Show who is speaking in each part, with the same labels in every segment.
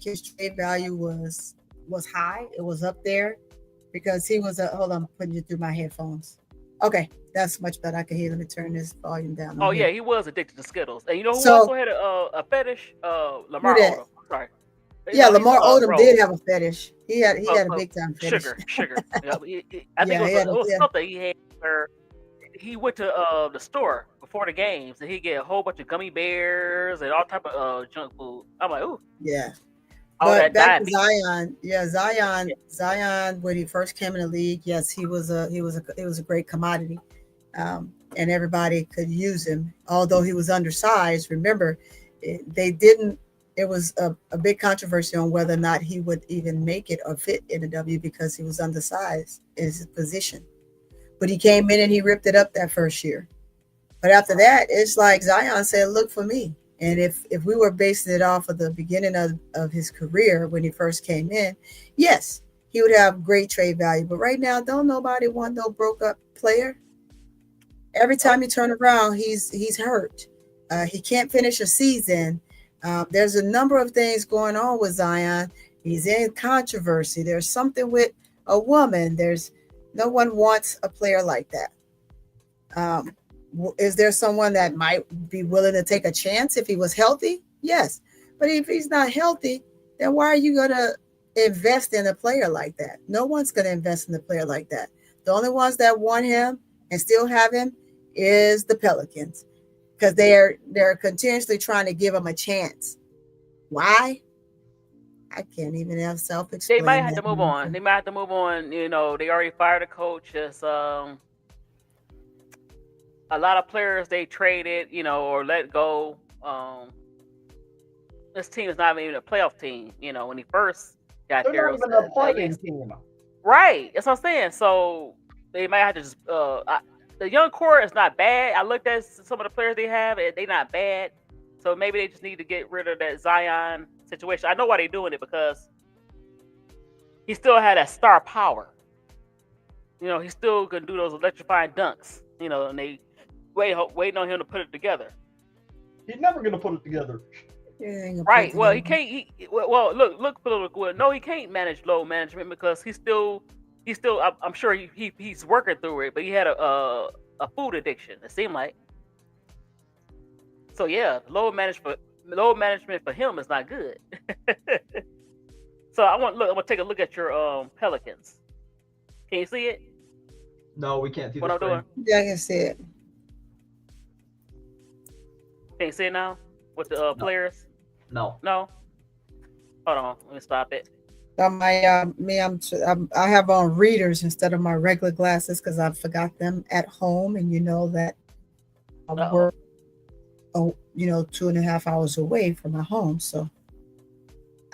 Speaker 1: his trade value was high. It was up there because he was a. Hold on, I'm putting you through my headphones. Okay, that's much better. I can hear. Let me turn this volume down on
Speaker 2: Oh yeah,
Speaker 1: here.
Speaker 2: he was addicted to Skittles. And you know who
Speaker 1: So
Speaker 2: also had a fetish?
Speaker 1: who
Speaker 2: Lamar
Speaker 1: that?
Speaker 2: Odom. Sorry. You
Speaker 1: Yeah,
Speaker 2: know, he's
Speaker 1: Lamar Odom did
Speaker 2: Rose.
Speaker 1: have a fetish. He had a
Speaker 2: But
Speaker 1: big time fetish.
Speaker 2: sugar. Yeah, I think
Speaker 1: Yeah, he had
Speaker 2: it
Speaker 1: a
Speaker 2: was
Speaker 1: yeah.
Speaker 2: something he had where he went to the store before the games and he get a whole bunch of gummy bears and all type of junk food. I'm like, ooh,
Speaker 1: Yeah.
Speaker 2: all
Speaker 1: But
Speaker 2: that
Speaker 1: back to
Speaker 2: diabetes.
Speaker 1: Zion, yeah,
Speaker 2: Yeah.
Speaker 1: Zion, when he first came in the league, yes, he was a great commodity, and everybody could use him. Although he was undersized, remember, they didn't. It was a big controversy on whether or not he would even make it or fit in the W because he was undersized in his position. But he came in and he ripped it up that first year. But after that, it's like Zion said, "Look for me." And if we were basing it off of the beginning of his career when he first came in, yes, he would have great trade value. But right now, don't nobody want no broke up player. Every time
Speaker 2: Nope.
Speaker 1: you turn around, he's hurt. He can't finish a season. There's a number of things going on with Zion. He's in controversy. There's something with a woman. There's no one wants a player like that. Um, is there someone that might be willing to take a chance if he was healthy? Yes. But if he's not healthy, then why are you going to invest in a player like that? No one's going to invest in a player like that. The only ones that want him and still have him is the Pelicans because they're continuously trying to give him a chance. Why? I can't even have self
Speaker 2: They might
Speaker 1: explain
Speaker 2: have
Speaker 1: that.
Speaker 2: to move on. They might have to move on. You know, they already fired a coach. It's a lot of players they traded, you know, or let go. This team is not even a playoff team. You know, when he first got
Speaker 3: They're
Speaker 2: there, it
Speaker 3: not
Speaker 2: was
Speaker 3: even a
Speaker 2: at
Speaker 3: playing
Speaker 2: least
Speaker 3: team.
Speaker 2: right. That's what I'm saying. So they might have to just. The young core is not bad. I looked at some of the players they have, and they not bad. So maybe they just need to get rid of that Zion situation. I know why they're doing it because he still had that star power. You know, he still can do those electrifying dunks. You know, and they waiting on him to put it together.
Speaker 3: He's never gonna put it together.
Speaker 1: You ain't gonna put it
Speaker 2: Right. Well,
Speaker 1: together.
Speaker 2: he can't. Well, look political. Well, no, he can't manage low management because he's still. I'm sure he's working through it, but he had a food addiction. It seemed like. So yeah, low management for him is not good. So I'm gonna take a look at your Pelicans. Can you see it?
Speaker 3: No, we can't see
Speaker 2: What
Speaker 3: the
Speaker 2: I'm doing?
Speaker 3: screen.
Speaker 1: Yeah, I can see it.
Speaker 2: Can you see it now with the
Speaker 3: No,
Speaker 2: players?
Speaker 3: no.
Speaker 2: No. Hold on. Let me stop it.
Speaker 1: So my me, I have on readers instead of my regular glasses because I forgot them at home, and you know that I
Speaker 2: Uh
Speaker 1: work,
Speaker 2: oh.
Speaker 1: 2.5 hours away from my home, so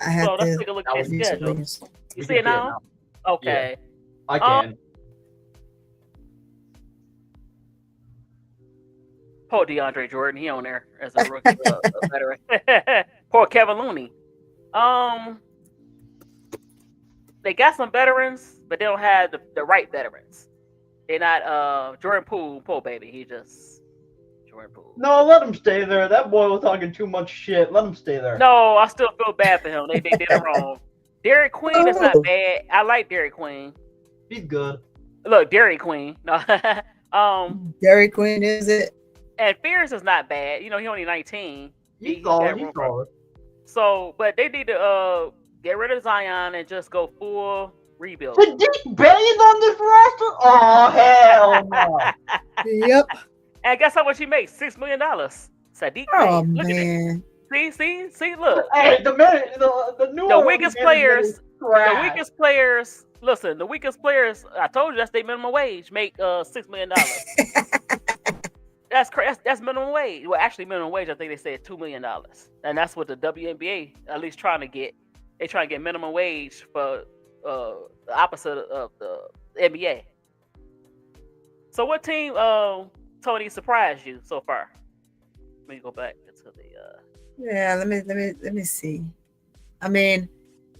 Speaker 1: I had
Speaker 2: So let's
Speaker 1: to
Speaker 2: take a look at
Speaker 3: Now
Speaker 2: their
Speaker 1: use the
Speaker 2: schedule.
Speaker 1: readers.
Speaker 2: You
Speaker 3: we
Speaker 2: see
Speaker 3: can
Speaker 2: it
Speaker 3: see it
Speaker 2: now?
Speaker 3: now. Yeah,
Speaker 2: Okay.
Speaker 3: I
Speaker 2: Um,
Speaker 3: can.
Speaker 2: poor DeAndre Jordan, he on there as a rookie, a veteran. Poor Kevin Looney. Um, they got some veterans, but they don't have the right veterans. They're not Jordan Poole, poor baby. He just Jordan Poole.
Speaker 3: No, let him stay there. That boy was talking too much shit. Let him stay there.
Speaker 2: No, I still feel bad for him. They did him wrong. Derek Queen is not
Speaker 1: Oh,
Speaker 2: bad. I like Derek Queen.
Speaker 3: He's good.
Speaker 2: Look, Dairy Queen. No,
Speaker 1: Dairy Queen, is it?
Speaker 2: and Fierce is not bad. You know, he only 19.
Speaker 3: He's
Speaker 2: He
Speaker 3: solid.
Speaker 2: got
Speaker 3: He's
Speaker 2: room for.
Speaker 3: solid.
Speaker 2: So, but they need to get rid of Zion and just go full rebuild.
Speaker 3: Sadiq Bey is on this roster? Oh hell no!
Speaker 1: Yep.
Speaker 2: And guess how much he makes? $6 million. Sadiq
Speaker 1: Oh
Speaker 2: Bey. Look at it.
Speaker 1: man.
Speaker 2: See, look.
Speaker 3: Hey, the new
Speaker 2: The
Speaker 3: Orleans
Speaker 2: weakest
Speaker 3: management is
Speaker 2: players, the
Speaker 3: trash.
Speaker 2: weakest players. Listen, the weakest players. I told you that's their minimum wage. Make $6 million. That's crazy. That's minimum wage. Well, actually, minimum wage. I think they said $2 million, and that's what the WNBA at least trying to get. They trying to get minimum wage for the opposite of the NBA. So, what team, Tony, surprised you so far? Let me go back to the.
Speaker 1: Yeah, let me see. I mean,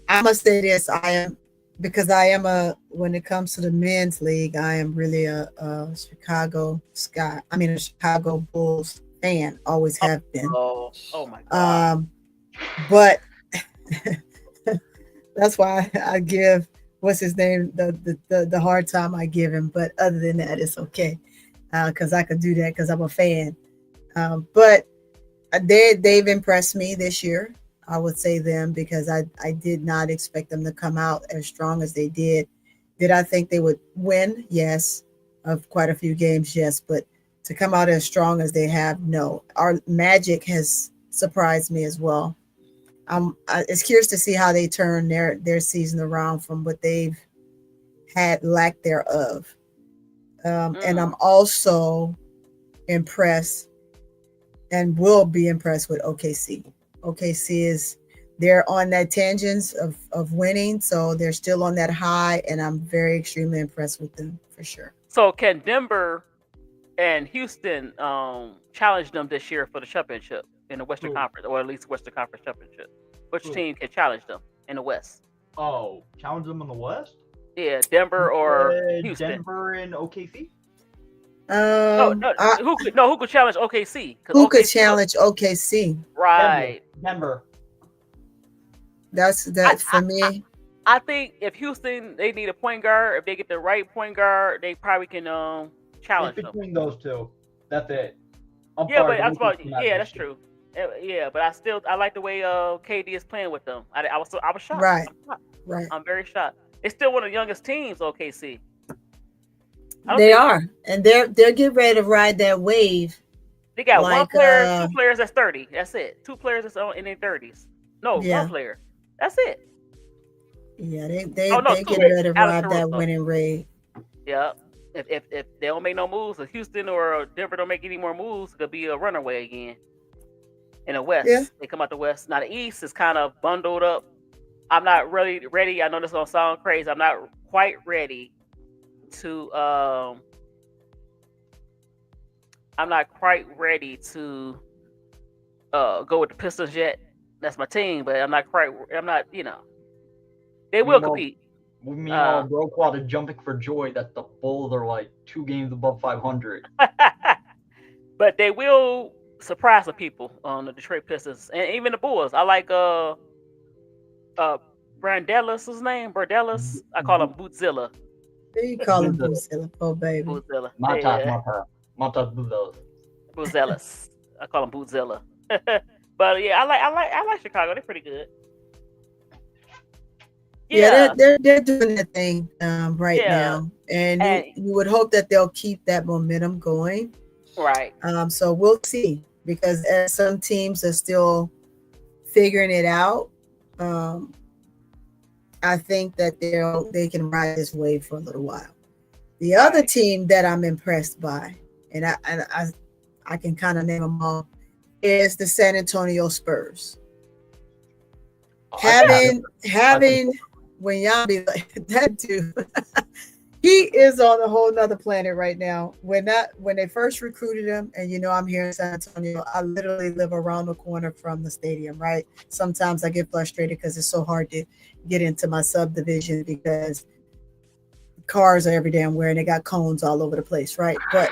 Speaker 1: I must say this. I am because I am a when it comes to the men's league, I am really a Chicago Sky. I mean, a Chicago Bulls fan. Always have been.
Speaker 2: Oh my God!
Speaker 1: Um, but That's why I give what's his name the hard time I give him. But other than that, it's okay because I could do that because I'm a fan. But they've impressed me this year. I would say them because I did not expect them to come out as strong as they did. Did I think they would win? Yes, of quite a few games, yes, but to come out as strong as they have, no. Our Magic has surprised me as well. It's curious to see how they turn their season around from what they've had lack thereof. And I'm
Speaker 2: Mm.
Speaker 1: also impressed and will be impressed with OKC. OKC is they're on that tangents of winning, so they're still on that high, and I'm very extremely impressed with them for sure.
Speaker 2: So can Denver and Houston challenge them this year for the championship in the Western
Speaker 3: Who?
Speaker 2: Conference, or at least Western Conference championship? Which
Speaker 3: Who?
Speaker 2: team can challenge them in the West?
Speaker 3: Oh, challenge them in the West?
Speaker 2: Yeah, Denver or Houston.
Speaker 3: Denver and OKC?
Speaker 2: No, no,
Speaker 1: I,
Speaker 2: who could challenge OKC? Because
Speaker 1: who could
Speaker 2: OKC,
Speaker 1: challenge OKC?
Speaker 2: right?
Speaker 3: Denver.
Speaker 1: That's that for me.
Speaker 2: I think if Houston they need a point guard, if they get the right point guard, they probably can
Speaker 3: It's
Speaker 2: challenge them.
Speaker 3: between those two. That's it. I'm
Speaker 2: Yeah,
Speaker 3: sorry,
Speaker 2: but that's about
Speaker 3: Lakers cannot
Speaker 2: yeah, that's
Speaker 3: do
Speaker 2: true. Yeah, but I like the way KD is playing with them. I was shocked.
Speaker 1: Right,
Speaker 2: I'm shocked.
Speaker 1: right.
Speaker 2: I'm very shocked. It's still one of the youngest teams, OKC. I don't
Speaker 1: They
Speaker 2: think
Speaker 1: are, and they're getting ready to ride that wave.
Speaker 2: they got one
Speaker 1: Like
Speaker 2: player, two players that's 30. That's it. Two players that's in their 30s. No, one
Speaker 1: yeah,
Speaker 2: player. That's it.
Speaker 1: yeah. They
Speaker 2: Oh no,
Speaker 1: they
Speaker 2: two.
Speaker 1: getting ready to
Speaker 2: Alex
Speaker 1: ride that
Speaker 2: Caruso.
Speaker 1: winning wave.
Speaker 2: Yeah. If they don't make no moves, if Houston or Denver don't make any more moves, it could be a runaway again. In the West,
Speaker 1: Yeah,
Speaker 2: they come out the West. Now the East is kind of bundled up. I'm not really ready. I know this gonna sound crazy. I'm not quite ready to. I'm not quite ready to go with the Pistons yet. That's my team, but I'm not quite. I'm not. They will compete.
Speaker 3: Meanwhile, Bro Quad is jumping for joy that the Bulls are like 2 games above 500.
Speaker 2: But they will surprise some people on the Detroit Pistons and even the Bulls. I like Brandelis, his name Brandelis. I call him Bootzilla.
Speaker 1: you call him Bootzilla, oh baby.
Speaker 2: Bootzilla.
Speaker 3: Matas Buzos.
Speaker 2: Bootzellas. I call him Bootzilla. But yeah, I like Chicago. They're pretty good.
Speaker 1: Yeah, they're doing that thing right
Speaker 2: Yeah.
Speaker 1: now, and you would hope that they'll keep that momentum going.
Speaker 2: Right.
Speaker 1: So we'll see, because as some teams are still figuring it out, I think that they can ride this wave for a little while. The other team that I'm impressed by, and I can kind of name them all, is the San Antonio Spurs. Having when y'all be like that dude, he is on a whole nother planet right now. When they first recruited him, and I'm here in San Antonio, I literally live around the corner from the stadium, right? Sometimes I get frustrated because it's so hard to get into my subdivision because cars are every damn where and they got cones all over the place, right? But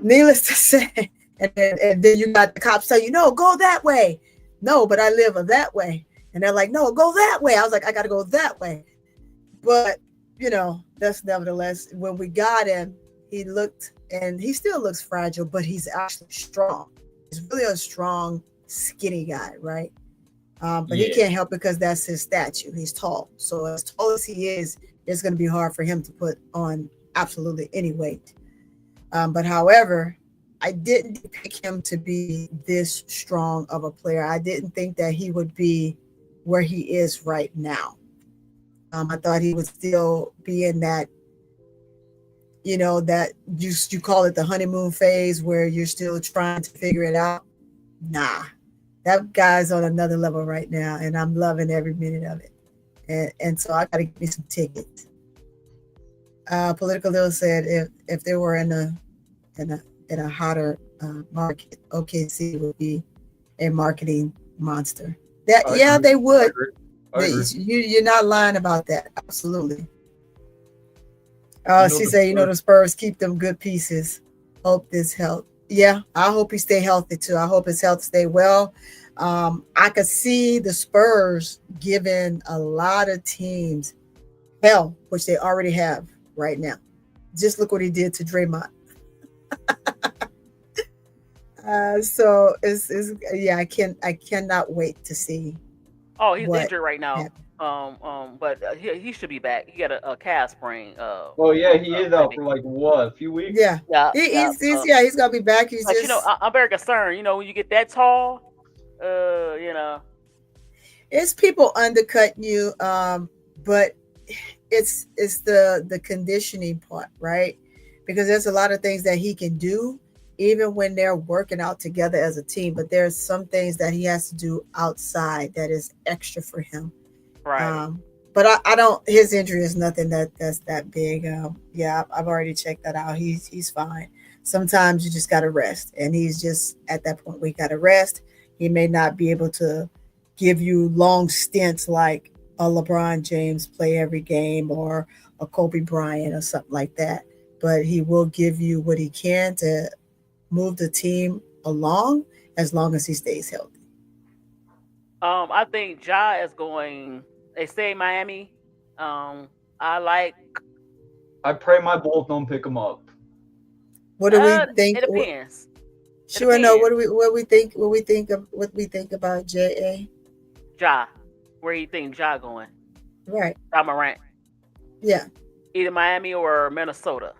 Speaker 1: needless to say, and then you got the cops tell you, no, go that way. No, but I live that way. And they're like, no, go that way. I was like, I got to go that way. But, that's nevertheless, when we got him, he looked, and he still looks fragile, but he's actually strong. He's really a strong, skinny guy, right? But he can't help because that's his stature. He's tall. So as tall as he is, it's going to be hard for him to put on absolutely any weight. But however, I didn't pick him to be this strong of a player. I didn't think that he would be where he is right now. I thought he would still be in that, that you call it the honeymoon phase where you're still trying to figure it out. Nah, that guy's on another level right now, and I'm loving every minute of it. And so I got to get me some tickets. Political Lil said if they were in a hotter market, OKC would be a marketing monster. They would. You're not lying about that. Absolutely. She said, the Spurs keep them good pieces. Hope this help. Yeah, I hope he stay healthy too. I hope his health stay well. I could see the Spurs giving a lot of teams hell, which they already have right now. Just look what he did to Draymond. So it's yeah, I cannot wait to see
Speaker 2: Oh, he's
Speaker 1: what
Speaker 2: injured right now.
Speaker 1: happens.
Speaker 2: But he should be back. He got a calf sprain.
Speaker 3: Oh yeah, he is out
Speaker 2: maybe.
Speaker 3: for like what, a few weeks?
Speaker 1: Yeah,
Speaker 2: Yeah,
Speaker 1: he's gonna be back. He's
Speaker 2: but
Speaker 1: just
Speaker 2: I'm very concerned. When you get that tall,
Speaker 1: it's people undercutting you, but it's the conditioning part, right? Because there's a lot of things that he can do even when they're working out together as a team, but there's some things that he has to do outside that is extra for him.
Speaker 2: right.
Speaker 1: But I don't. His injury is nothing that's that big. Yeah, I've already checked that out. He's fine. Sometimes you just gotta rest, and he's just at that point we gotta rest. He may not be able to give you long stints like a LeBron James play every game or a Kobe Bryant or something like that, but he will give you what he can to move the team along as long as he stays healthy.
Speaker 2: I think Ja is going. They say Miami. I like.
Speaker 3: I pray my Bulls don't pick him up.
Speaker 1: What do we think?
Speaker 2: It depends.
Speaker 1: Sure, no. What we think about JA?
Speaker 2: Ja, where you think Ja going?
Speaker 1: Right.
Speaker 2: Ja Morant.
Speaker 1: Yeah.
Speaker 2: Either Miami or Minnesota.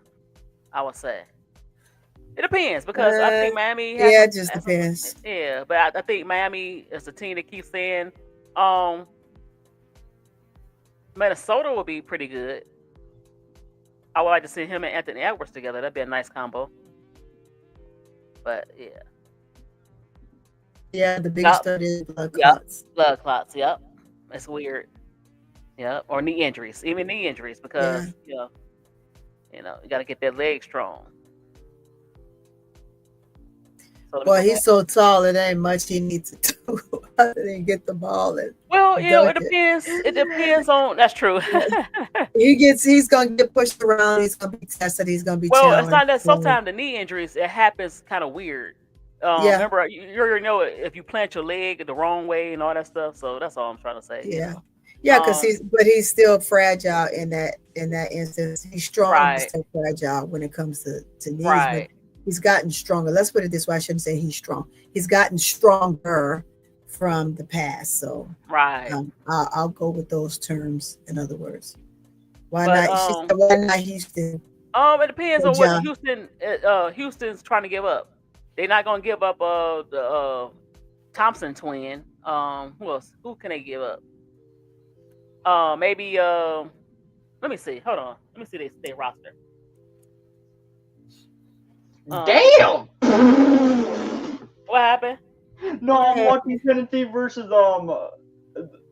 Speaker 2: I would say. It depends because I think Miami.
Speaker 1: It just depends.
Speaker 2: Yeah, but I think Miami is a team that keeps saying, Minnesota would be pretty good. I would like to see him and Anthony Edwards together. That'd be a nice combo. But yeah.
Speaker 1: Yeah, the biggest study is blood clots.
Speaker 2: Blood clots. Yep, that's weird. Yeah, or knee injuries, even knee injuries, because you got to get that leg strong.
Speaker 1: So well, he's so tall; it ain't much he needs to do other than get the ball. And
Speaker 2: it depends. It depends on. That's true.
Speaker 1: He's gonna get pushed around. He's gonna be tested. He's gonna be challenged.
Speaker 2: It's not that. Sometimes the knee injuries it happens kind of weird. Remember, you already know if you plant your leg the wrong way and all that stuff. So that's all I'm trying to say.
Speaker 1: Yeah, because he's still fragile in that instance. He's strong, but still fragile when it comes to knees.
Speaker 2: Right.
Speaker 1: He's gotten stronger. Let's put it this way. I shouldn't say he's strong. He's gotten stronger from the past. So I'll go with those terms. In other words, why not Houston?
Speaker 2: It depends on what Houston's trying to give up. They're not going to give up the Thompson twin. Who else? Who can they give up? Maybe. Let me see. Hold on. Let me see their roster.
Speaker 3: Damn!
Speaker 2: What happened?
Speaker 3: No, I'm watching Tennessee versus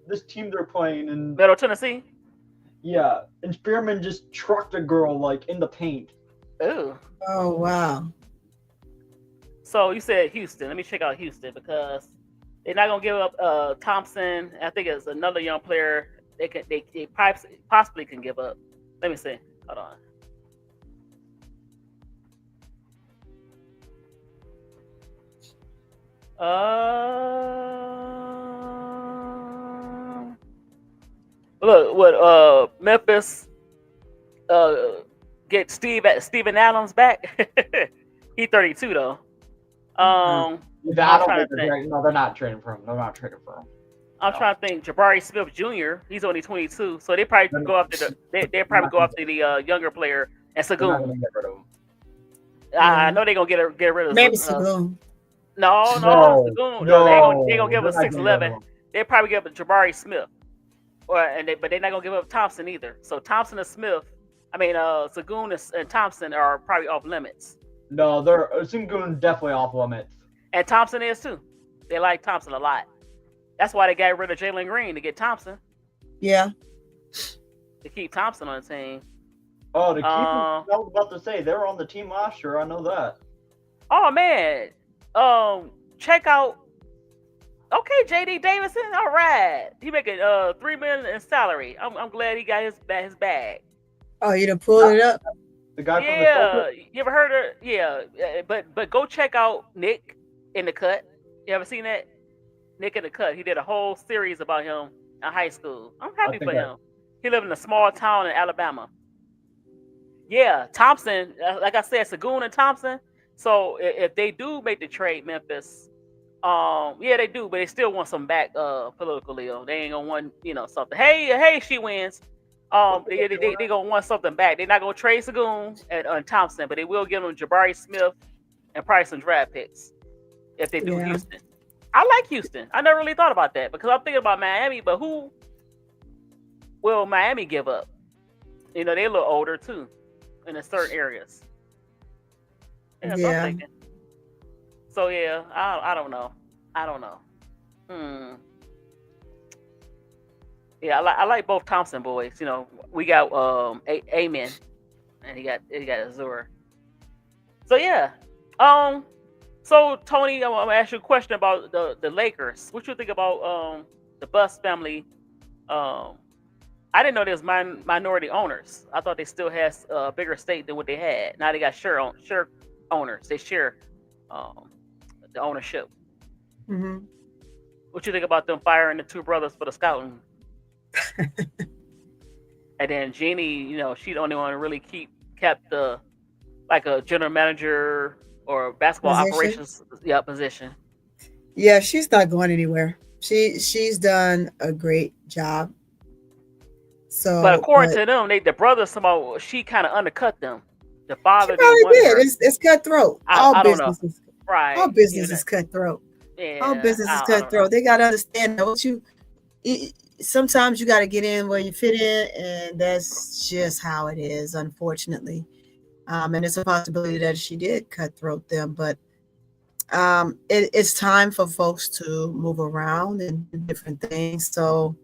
Speaker 3: this team they're playing in
Speaker 2: Middle Tennessee.
Speaker 3: Yeah, and Spearman just trucked a girl like in the paint.
Speaker 2: Ooh.
Speaker 1: Oh wow.
Speaker 2: So you said Houston. Let me check out Houston because they're not gonna give up Thompson. I think it's another young player they possibly can give up. Let me see. Hold on. Look what Memphis get Steven Adams back. He's 32 though.
Speaker 3: No, they're not trading for him. They're not trading for him.
Speaker 2: I'm trying to think. Jabari Smith Jr. He's only 22, so they probably go after the younger player and Sagoon. I know they're gonna get rid of
Speaker 1: maybe Sagoon.
Speaker 2: No, Sagoon. They gonna give us 6'11". They probably give up Jabari Smith, but they're not gonna give up Thompson either. So Thompson and Smith, Sagoon and Thompson are probably off limits.
Speaker 3: No, Sagoon definitely off limits.
Speaker 2: And Thompson is too. They like Thompson a lot. That's why they got rid of Jalen Green to get Thompson.
Speaker 1: Yeah.
Speaker 2: To keep Thompson on the team.
Speaker 3: Oh, to keep him. I was about to say they were on the team last year. I know that.
Speaker 2: Oh man. Check out. Okay, JD Davison. All right, he making $3 million in salary. I'm glad he got his bag.
Speaker 1: Oh, you done pulled it up.
Speaker 3: The guy from the
Speaker 2: you ever heard of? Yeah, but go check out Nick in the cut. You ever seen that? Nick in the Cut. He did a whole series about him in high school. I'm happy for
Speaker 3: think
Speaker 2: him. He lived in a small town in Alabama. Yeah, Thompson. Like I said, Sagoon and Thompson. So if they do make the trade, Memphis, yeah, they do, but they still want some back politically. They ain't gonna want something. Hey, she wins. They gonna want something back. They're not gonna trade Sagoon and Thompson, but they will give them Jabari Smith and probably some draft picks if they do
Speaker 1: Yeah.
Speaker 2: Houston. I like Houston. I never really thought about that because I'm thinking about Miami, but who will Miami give up? They're a little older too in certain areas. Yeah, so I'm thinking. So yeah, I don't know. Yeah, I like both Thompson boys. We got Amen, and he got Azure. So yeah, so Tony, I'm gonna ask you a question about the Lakers. What you think about the Bus family? I didn't know there's minority owners. I thought they still has a bigger stake than what they had. Now they got share owners. They share the ownership.
Speaker 1: Mm-hmm.
Speaker 2: What you think about them firing the two brothers for the scouting? And then Jeannie, she the only one to really kept the like a general manager or basketball operations position.
Speaker 1: Yeah, she's not going anywhere. She's done a great job. So,
Speaker 2: but according to them, the brothers somehow she kind of undercut them. The father
Speaker 1: she probably
Speaker 2: didn't want
Speaker 1: did. It's cutthroat.
Speaker 2: I don't know. Right.
Speaker 1: All business is cutthroat.
Speaker 2: Yeah,
Speaker 1: all business is cutthroat. They got to understand that sometimes you got to get in where you fit in, and that's just how it is, unfortunately. And it's a possibility that she did cutthroat them, but it's time for folks to move around and do different things. So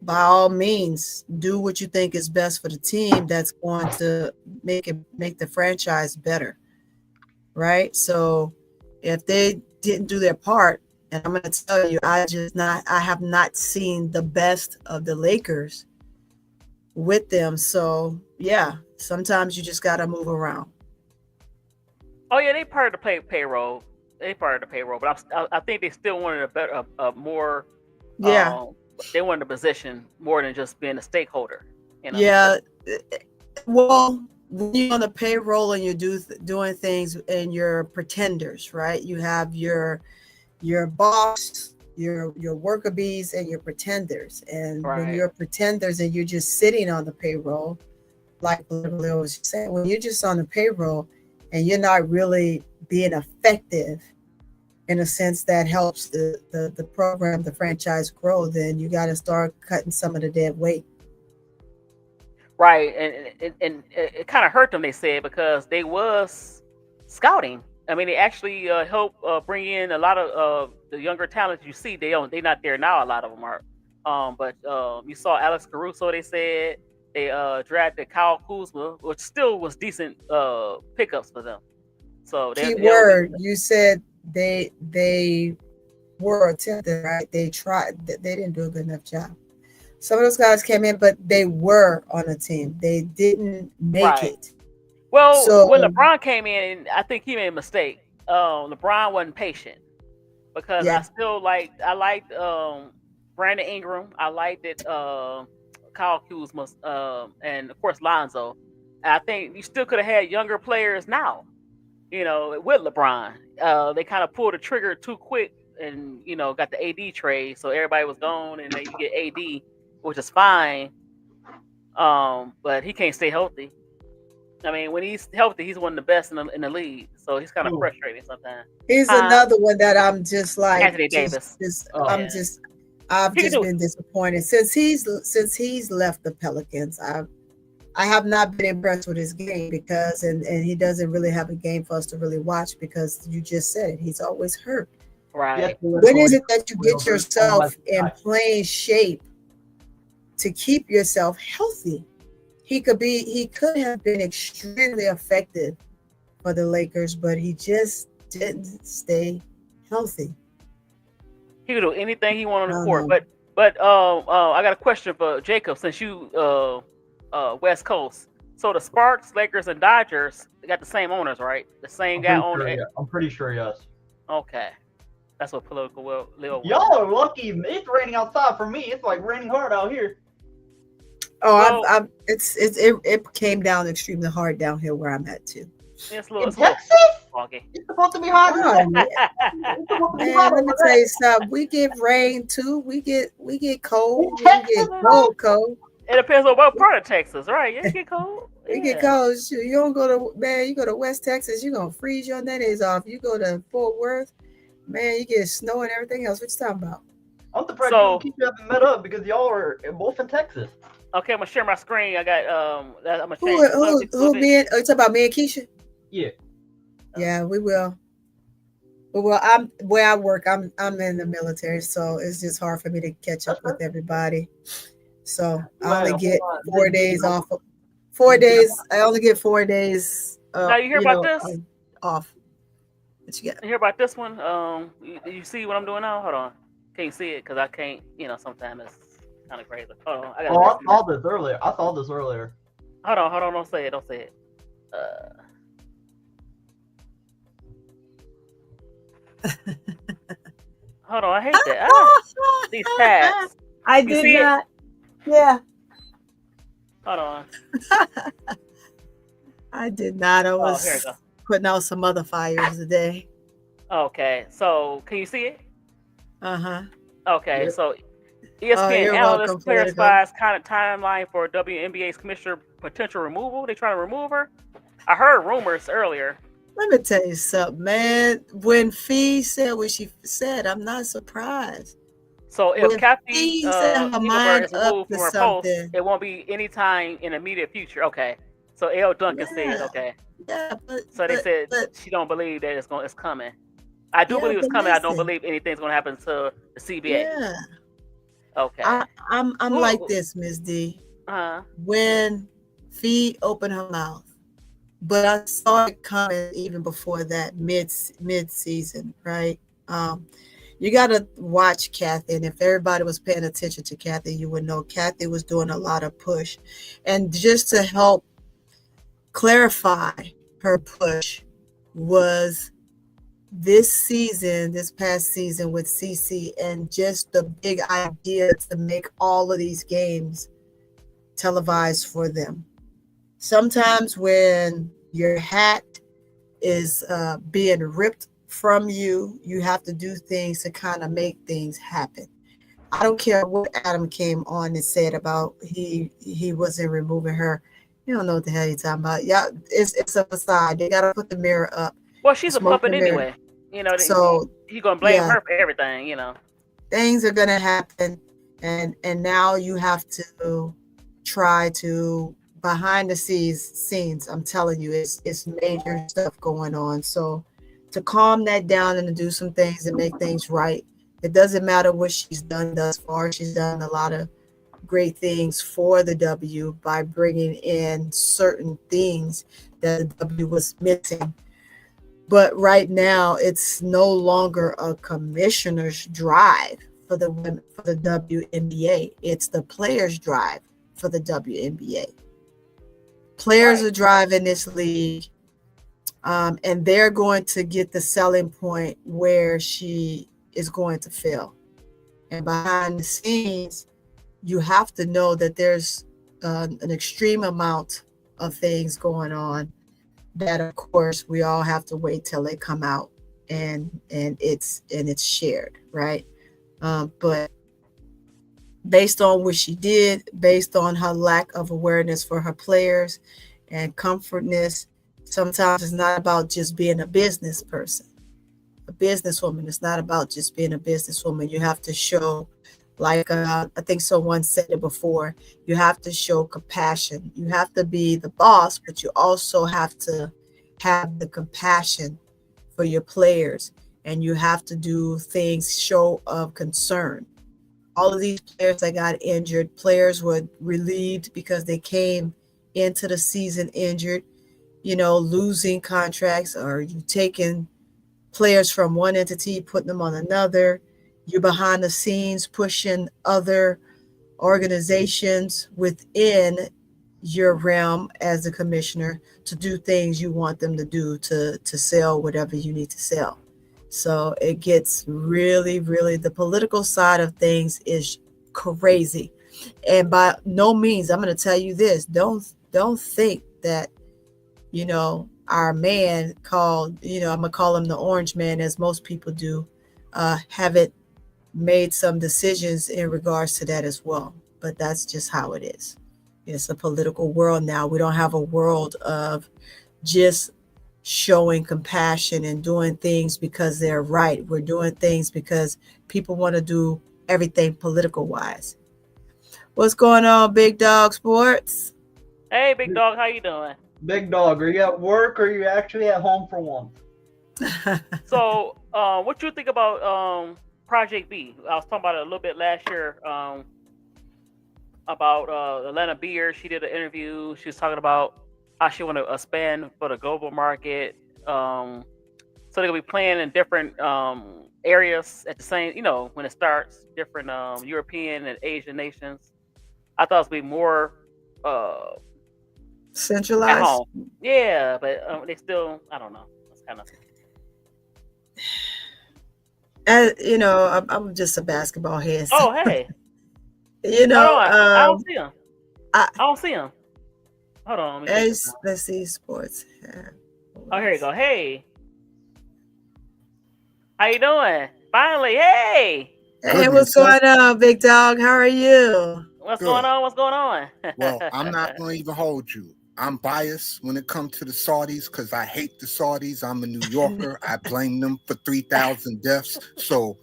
Speaker 1: by all means, do what you think is best for the team that's going to make the franchise better. Right? So if they didn't do their part, and I'm going to tell you, I have not seen the best of the Lakers with them. So yeah, sometimes you just got to move around.
Speaker 2: Oh yeah, they part of the payroll. They part of the payroll, but I think they still wanted a more.
Speaker 1: Yeah.
Speaker 2: They wanted a position more than just being a stakeholder.
Speaker 1: Yeah. Well, when you're on the payroll and you're doing things and you're pretenders, right? You have your boss, your worker bees, and your pretenders. And when you're pretenders and you're just sitting on the payroll, like literally was saying, when you're just on the payroll and you're not really being effective in a sense that helps the program, the franchise grow, then you got to start cutting some of the dead weight.
Speaker 2: Right, and it kind of hurt them, they said, because they was scouting. I mean, they actually helped bring in a lot of the younger talents you see. They're not there now. A lot of them are. But you saw Alex Caruso. They said they drafted Kyle Kuzma, which still was decent pickups for them. So
Speaker 1: keyword, you said they were attempted, right? They tried. They didn't do a good enough job. Some of those guys came in, but they were on a team. They didn't make it.
Speaker 2: Well, when LeBron came in, I think he made a mistake. LeBron wasn't patient because I liked Brandon Ingram. I liked it, Kyle Kuzma, and of course Lonzo. I think you still could have had younger players now. With LeBron, they kind of pulled the trigger too quick, and got the AD trade, so everybody was gone, and then you get AD, which is fine. But he can't stay healthy. I mean, when he's healthy, he's one of the best in the league. So he's kind of frustrating sometimes.
Speaker 1: He's another one that I'm just like
Speaker 2: Anthony Davis.
Speaker 1: I've just been disappointed since he's left the Pelicans. I have not been impressed with his game because and he doesn't really have a game for us to really watch because you just said it. He's always hurt.
Speaker 2: Right.
Speaker 1: When is it that you get yourself in playing shape to keep yourself healthy? He could have been extremely effective for the Lakers, but he just didn't stay healthy.
Speaker 2: He could do anything he wanted on the court. But I got a question for Jacob, since you West Coast. So the Sparks, Lakers, and Dodgers, they got the same owners, right? The same guy owner.
Speaker 3: I'm pretty sure, yes.
Speaker 2: Okay. That's what political will live.
Speaker 3: Y'all are lucky. It's raining outside for me. It's like raining hard out here.
Speaker 1: Oh,
Speaker 2: Well,
Speaker 1: it came down extremely hard down here where I'm at too.
Speaker 2: it's a
Speaker 3: In
Speaker 2: little
Speaker 3: Texas,
Speaker 2: foggy.
Speaker 3: it's supposed to be hot.
Speaker 1: Oh, yeah.
Speaker 3: It's supposed to be
Speaker 1: Man,
Speaker 3: hot
Speaker 1: let me
Speaker 3: over
Speaker 1: tell
Speaker 3: there.
Speaker 1: you something. We get rain too. We get cold.
Speaker 3: In
Speaker 1: We
Speaker 3: Texas,
Speaker 1: get
Speaker 3: though?
Speaker 1: cold.
Speaker 2: It depends on what part of Texas, right? Yeah, it get cold.
Speaker 1: We get
Speaker 2: Yeah.
Speaker 1: cold. Shoot, you don't go to man. You go to West Texas, you're gonna freeze your nutties off. You go to Fort Worth, man, you get snow and everything else. What you talking about?
Speaker 3: I'm surprised you
Speaker 2: So
Speaker 3: and Keisha haven't met up because y'all are both in Texas.
Speaker 2: okay, I'm gonna share my screen. I got I'm gonna change
Speaker 1: Who
Speaker 2: the subject a little bit.
Speaker 1: me and oh, you talking about me and Keisha?
Speaker 3: Yeah.
Speaker 1: Yeah, we will. Well, I'm where I work. I'm in the military, so it's just hard for me to catch up with everybody. So I only
Speaker 3: Well,
Speaker 1: get
Speaker 3: hold on.
Speaker 1: 4 days off. 4 days. I only get 4 days.
Speaker 2: Now you hear about this?
Speaker 1: Off. What you got?
Speaker 2: You hear about this one? You see what I'm doing now? Hold on. Can't see it because I can't. Sometimes it's kind of crazy. Hold on. I
Speaker 3: Oh, I
Speaker 2: gotta
Speaker 3: saw this earlier.
Speaker 2: Hold on. Don't say it. Don't say it. Hold on. I hate that. These tabs.
Speaker 1: I
Speaker 2: You
Speaker 1: did
Speaker 2: see it?
Speaker 1: not. Yeah,
Speaker 2: Hold on.
Speaker 1: I did not. I
Speaker 2: Oh,
Speaker 1: was
Speaker 2: here we go.
Speaker 1: putting out some other fires today.
Speaker 2: Okay. So can you see it?
Speaker 1: Uh-huh.
Speaker 2: Okay.
Speaker 3: Yep.
Speaker 2: So
Speaker 1: Oh,
Speaker 2: ESPN
Speaker 1: you're
Speaker 2: analyst
Speaker 1: welcome,
Speaker 2: player
Speaker 1: Politico.
Speaker 2: spies kind of timeline for WNBA's commissioner potential removal. They trying to remove her. I heard rumors earlier.
Speaker 1: Let me tell you something, man. When Fee said what she said, I'm not surprised.
Speaker 2: So if
Speaker 1: When
Speaker 2: Kathy
Speaker 1: Fee set her
Speaker 2: Engelbert
Speaker 1: mind
Speaker 2: is
Speaker 1: up
Speaker 2: removed
Speaker 1: to
Speaker 2: from her post,
Speaker 1: something,
Speaker 2: it won't be any time in the immediate future. Okay. So L. Duncan said,
Speaker 1: yeah,
Speaker 2: okay.
Speaker 1: yeah,
Speaker 2: So they said
Speaker 1: but
Speaker 2: she don't believe that it's coming. I do
Speaker 1: yeah,
Speaker 2: believe it's
Speaker 1: but
Speaker 2: coming. I don't
Speaker 1: listen,
Speaker 2: believe anything's gonna happen to the CBA.
Speaker 1: yeah,
Speaker 2: Okay.
Speaker 1: I'm like this, Miss D. When Fee opened her mouth, but I saw it coming even before that mid season, right? You got to watch Kathy, and if everybody was paying attention to Kathy, you would know Kathy was doing a lot of push, and just to help clarify her push was this past season with CC, and just the big idea to make all of these games televised for them. Sometimes when your hat is being ripped from you, you have to do things to kind of make things happen. I don't care what Adam came on and said about he wasn't removing her. You don't know what the hell you're talking about. Yeah, it's a facade. They gotta put the mirror up.
Speaker 2: Well, she's a
Speaker 1: Smoke
Speaker 2: puppet
Speaker 1: the mirror.
Speaker 2: anyway.
Speaker 1: So
Speaker 2: He's gonna blame
Speaker 1: yeah,
Speaker 2: her for everything.
Speaker 1: things are gonna happen, and now you have to try to behind the scenes. I'm telling you, it's major stuff going on. So to calm that down and to do some things and make things right. It doesn't matter what she's done thus far. She's done a lot of great things for the W by bringing in certain things that the W was missing. But right now, it's no longer a commissioner's drive for the WNBA. It's the players' drive for the WNBA. Players are driving this league, and they're going to get the selling point where she is going to fail. And behind the scenes, you have to know that there's an extreme amount of things going on that, of course, we all have to wait till they come out and it's shared, right? But based on what she did, based on her lack of awareness for her players and comfortness, sometimes it's not about just being a business person, a businesswoman. It's not about just being a businesswoman. You have to show, like I think someone said it before, you have to show compassion. You have to be the boss, but you also have to have the compassion for your players, and you have to do things show of concern. All of these players that got injured, players were relieved because they came into the season injured, losing contracts, or you taking players from one entity, putting them on another. You're behind the scenes pushing other organizations within your realm as a commissioner to do things you want them to do to sell whatever you need to sell. So it gets really, really, the political side of things is crazy. And by no means, I'm going to tell you this, don't think that, our man called, I'm going to call him the orange man, as most people do, haven't made some decisions in regards to that as well. But that's just how it is. It's a political world now. We don't have a world of just showing compassion and doing things because they're right. We're doing things because people want to do everything political wise. What's going on, Big Dog Sports?
Speaker 2: Hey, big dog, how you doing?
Speaker 3: Big dog, are you at work or are you actually at home for once?
Speaker 2: So, what you think about Project B? I was talking about it a little bit last year. About Atlanta Beer. She did an interview. She was talking about how she want to expand for the global market. So they're gonna be playing in different areas at the same, when it starts, different European and Asian nations. I thought it would be more at
Speaker 1: Centralized.
Speaker 2: home. Yeah, but they still, I don't know. It's kind of.
Speaker 1: I'm just a basketball head.
Speaker 2: Oh, hey.
Speaker 1: You know,
Speaker 2: Hold on. I don't see him.
Speaker 1: I-
Speaker 2: I don't see him. Hold on. Let me check this out.
Speaker 1: let's see sports.
Speaker 2: Oh, here you go. Hey. How you doing? Finally, hey.
Speaker 1: Hey, what's going on, Big Dog? How are you?
Speaker 2: What's going on? What's going on?
Speaker 4: Well, I'm not going to even hold you. I'm biased when it comes to the Saudis because I hate the Saudis. I'm a New Yorker. I blame them for 3,000 deaths. So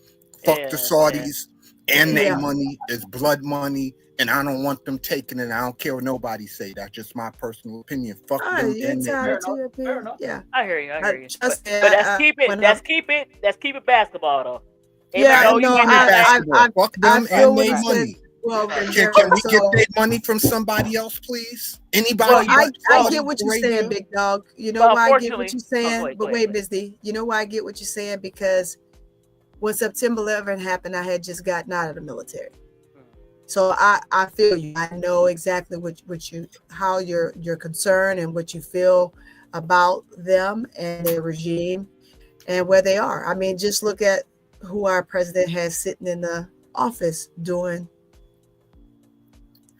Speaker 4: fuck the Saudis and their money is blood money. And I don't want them taking it. I don't care what nobody say. That's just my personal opinion. Fuck them and their
Speaker 1: fair. Yeah,
Speaker 2: I hear you.
Speaker 1: But
Speaker 2: let's keep it. Let's keep it basketball though.
Speaker 1: Yeah,
Speaker 4: I know. Fuck them and their money.
Speaker 1: Well,
Speaker 4: can we get their money from somebody else, please? Anybody?
Speaker 1: Well, I get what you're saying, Big Dog. You know why I get what you're saying? But wait, Ms. D, you know why I get what you're saying? Because when September 11 happened, I had just gotten out of the military. So I feel you. I know exactly how you're concerned and what you feel about them and their regime and where they are. I mean, just look at who our president has sitting in the office doing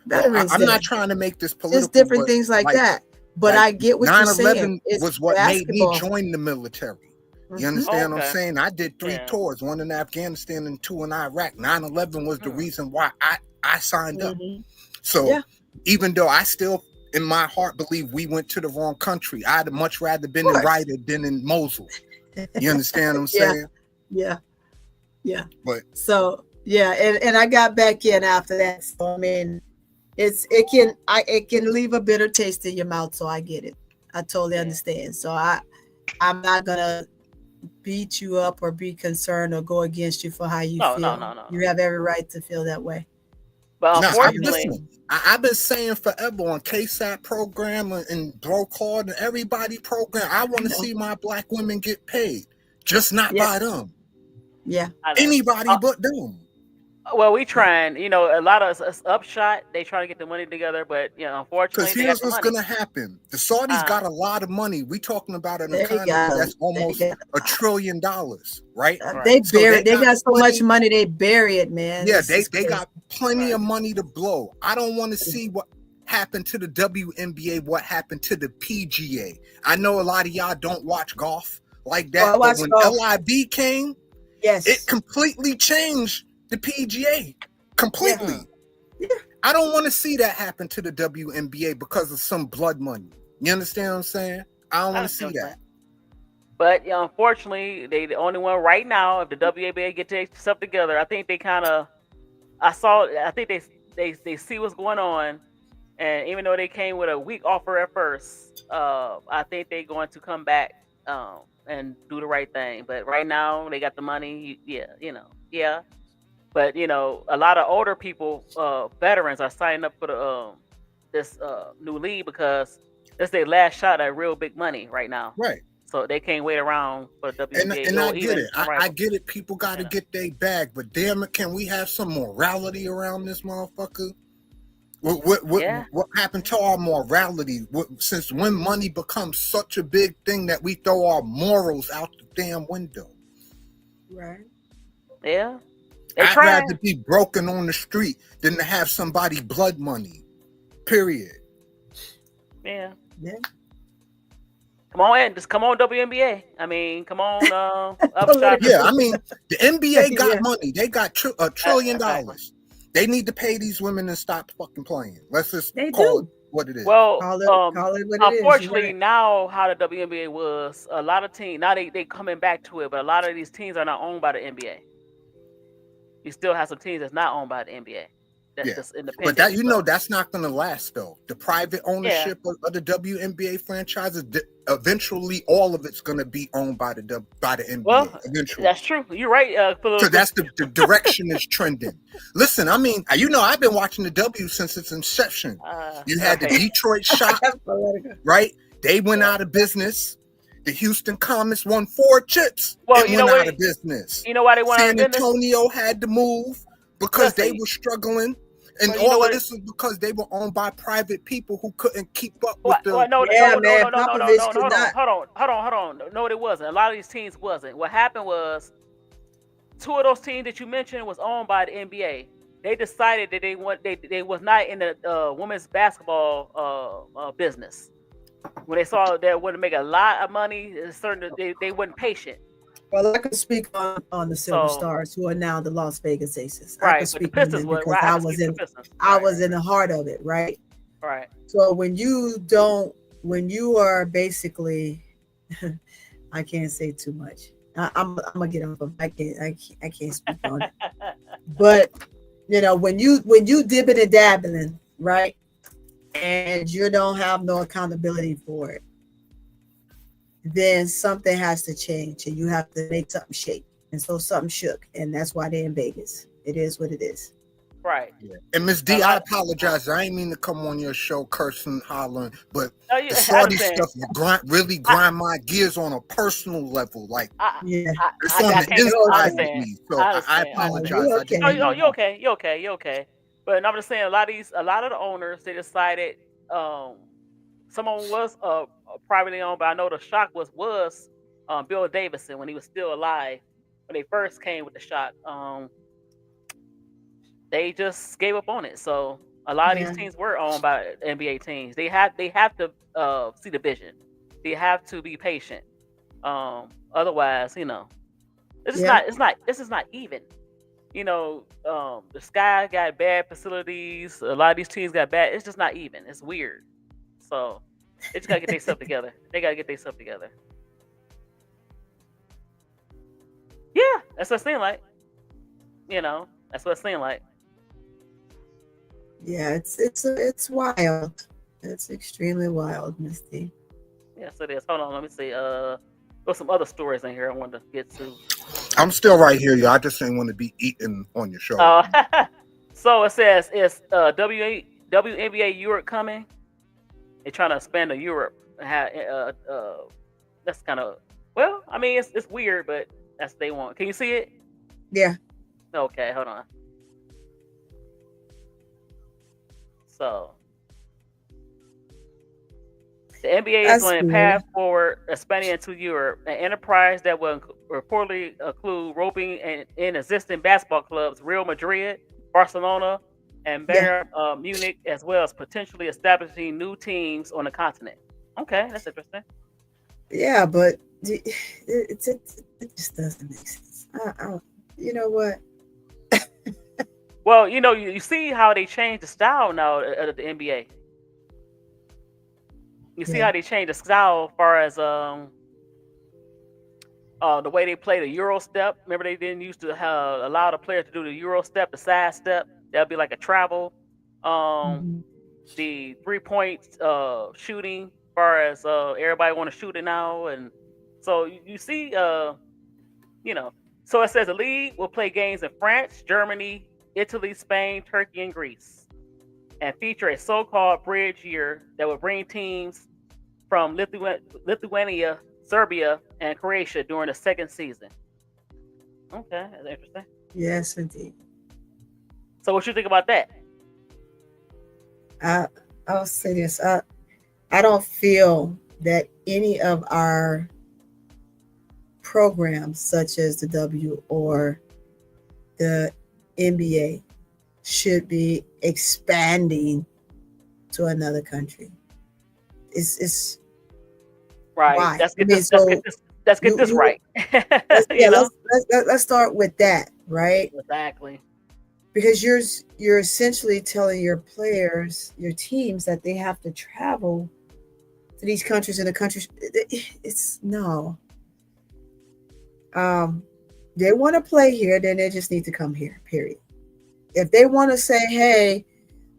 Speaker 1: Veterans
Speaker 4: I'm
Speaker 1: Day.
Speaker 4: not trying to make this political.
Speaker 1: Just different things like that. But I get what you're saying.
Speaker 4: 9/11 was what made me join the military. You understand what I'm saying? I did 3 tours, 1 in Afghanistan and 2 in Iraq. 9/11 was the reason why I signed up. So even though I still in my heart believe we went to the wrong country, I'd much rather been in Ryder than in Mosul. You understand what I'm saying?
Speaker 1: Yeah.
Speaker 4: But
Speaker 1: so and I got back in after that. So I mean, it can leave a bitter taste in your mouth. So I get it. I totally understand. So I'm not gonna beat you up or be concerned or go against you for how you feel. No. You have every right to feel that way.
Speaker 2: But unfortunately,
Speaker 4: I've been saying forever on KSAT program and Bro Card and everybody program, I want to see my black women get paid, just not by them.
Speaker 1: Yeah,
Speaker 4: anybody but them.
Speaker 2: Well, we trying, a lot of us upshot. They trying to get the money together, but unfortunately,
Speaker 4: because here's what's gonna happen: the Saudis got a lot of money. We talking about an economy that's almost $1 trillion, right?
Speaker 1: They bury it. They got so much money, they bury it, man.
Speaker 4: Yeah, they got plenty of money to blow. I don't want to see what happened to the WNBA, what happened to the PGA. I know a lot of y'all don't watch golf like that, but when LIB came, it completely changed the PGA completely. Yeah. I don't want to see that happen to the WNBA because of some blood money. You understand what I'm saying? I don't want to see that.
Speaker 2: But unfortunately, they the only one right now. If the WNBA get their stuff together, I think they kind of. I think they see what's going on, and even though they came with a weak offer at first, I think they're going to come back and do the right thing. But right now, they got the money. But a lot of older people, veterans, are signing up for the this new league because it's their last shot at real big money right now.
Speaker 4: Right.
Speaker 2: So they can't wait around for WNBA.
Speaker 4: And I get it. I get it. People got to get their bag, but damn it, can we have some morality around this motherfucker? What happened to our morality? Since when money becomes such a big thing that we throw our morals out the damn window?
Speaker 1: Right.
Speaker 2: Yeah. They
Speaker 4: I'd
Speaker 2: try.
Speaker 4: rather be broken on the street than to have somebody blood money. Period.
Speaker 2: Yeah.
Speaker 1: Yeah.
Speaker 2: Come on, Ed. Just come on, WNBA. I mean, come on, Upshot.
Speaker 1: Political.
Speaker 4: Yeah, I mean, the NBA got
Speaker 1: Yeah.
Speaker 4: money. They got $1 trillion.
Speaker 2: Exactly.
Speaker 4: They need to pay these women and stop fucking playing. Let's just
Speaker 1: They
Speaker 4: call
Speaker 1: do.
Speaker 4: it what it is.
Speaker 2: Well,
Speaker 1: Call it what it is. You're
Speaker 2: unfortunately,
Speaker 1: right.
Speaker 2: now how the WNBA was, a lot of teams now they coming back to it, but a lot of these teams are not owned by the NBA. You still have some teams that's not owned by the NBA. That's
Speaker 4: Yeah.
Speaker 2: just independent.
Speaker 4: But that that's not going to last though. The private ownership of the WNBA franchises, eventually all of it's going to be owned by the NBA.
Speaker 2: Well,
Speaker 4: eventually,
Speaker 2: that's true. You're right.
Speaker 4: so that's the direction is trending. Listen, I mean, I've been watching the W since its inception. You had the Detroit Shock, right? They went out of business. The Houston Comets won 4 chips and went out of business.
Speaker 2: You know why they went out of business?
Speaker 4: San Antonio had to move because they were struggling. And all of this is because they were owned by private people who couldn't keep up with the.
Speaker 2: No, hold on. No, it wasn't. A lot of these teams wasn't. What happened was, 2 of those teams that you mentioned was owned by the NBA. They decided that they was not in the women's basketball business. When they saw that would make a lot of money, it's certain that they weren't patient.
Speaker 1: Well, I can speak on the Silver Stars, who are now the Las Vegas Aces.
Speaker 2: Right,
Speaker 1: I can speak on them because I was in the heart of it, right?
Speaker 2: Right.
Speaker 1: So when you are basically, I can't say too much. I'm gonna get off of. I can't speak on it. But when you dipping and dabbling, right, and you don't have no accountability for it, then something has to change and you have to make something shake. And so something shook, and that's why they're in Vegas. It is what it is.
Speaker 2: Right.
Speaker 4: Yeah. And Miss D, I apologize. I ain't mean to come on your show cursing, hollering, but the Saudi stuff really grind my gears on a personal level. Like, it's on the inside of me. So I apologize.
Speaker 2: You're okay. But I'm just saying, a lot of the owners, they decided someone was privately owned, but I know the Shock was Bill Davidson when he was still alive. When they first came with the Shock, they just gave up on it. So a lot of these teams were owned by NBA teams. They have to see the vision. They have to be patient. Otherwise, this is not even. The Sky got bad facilities. A lot of these teams got bad. It's just not even. It's weird. So they just gotta get their stuff together. Yeah, that's what it seems like. That's what it seems like.
Speaker 1: Yeah, it's wild. It's extremely wild, Misty.
Speaker 2: Yes, it is. Hold on, let me see. There's some other stories in here I wanted to get to.
Speaker 4: I'm still right here, y'all. I just ain't want to be eating on your show.
Speaker 2: So it says, is WNBA Europe coming? They're trying to expand to Europe. That's kind of, it's weird, but that's what they want. Can you see it?
Speaker 1: Yeah.
Speaker 2: Okay, hold on. So the NBA is on a path forward, expanding into Europe, an enterprise that will reportedly include roping in existing basketball clubs, Real Madrid, Barcelona, and Bayern Munich, as well as potentially establishing new teams on the continent. Okay, that's interesting.
Speaker 1: Yeah, but it just doesn't make sense. You know what?
Speaker 2: Well, you see how they changed the style now of the NBA. You see how they changed the style as far as the way they play the Euro step. Remember, they didn't used to allow the players to do the Euro step, the side step. That'd be like a travel. The 3-point shooting, as far as everybody want to shoot it now, and so you see, So it says the league will play games in France, Germany, Italy, Spain, Turkey, and Greece, and feature a so-called bridge year that will bring teams from Lithuania, Serbia, and Croatia during the second season. Okay, that's interesting.
Speaker 1: Yes, indeed.
Speaker 2: So what you think about that?
Speaker 1: I'll say this. I don't feel that any of our programs such as the W or the NBA should be expanding to another country. It's
Speaker 2: right.
Speaker 1: why?
Speaker 2: Let's get
Speaker 1: I mean,
Speaker 2: this. Let's
Speaker 1: so
Speaker 2: get this. Let's get this right.
Speaker 1: yeah, let's start with that, right?
Speaker 2: Exactly.
Speaker 1: Because you're essentially telling your players, your teams, that they have to travel to these countries, and the countries. It's no. They want to play here, then they just need to come here. Period. If they want to say, "Hey,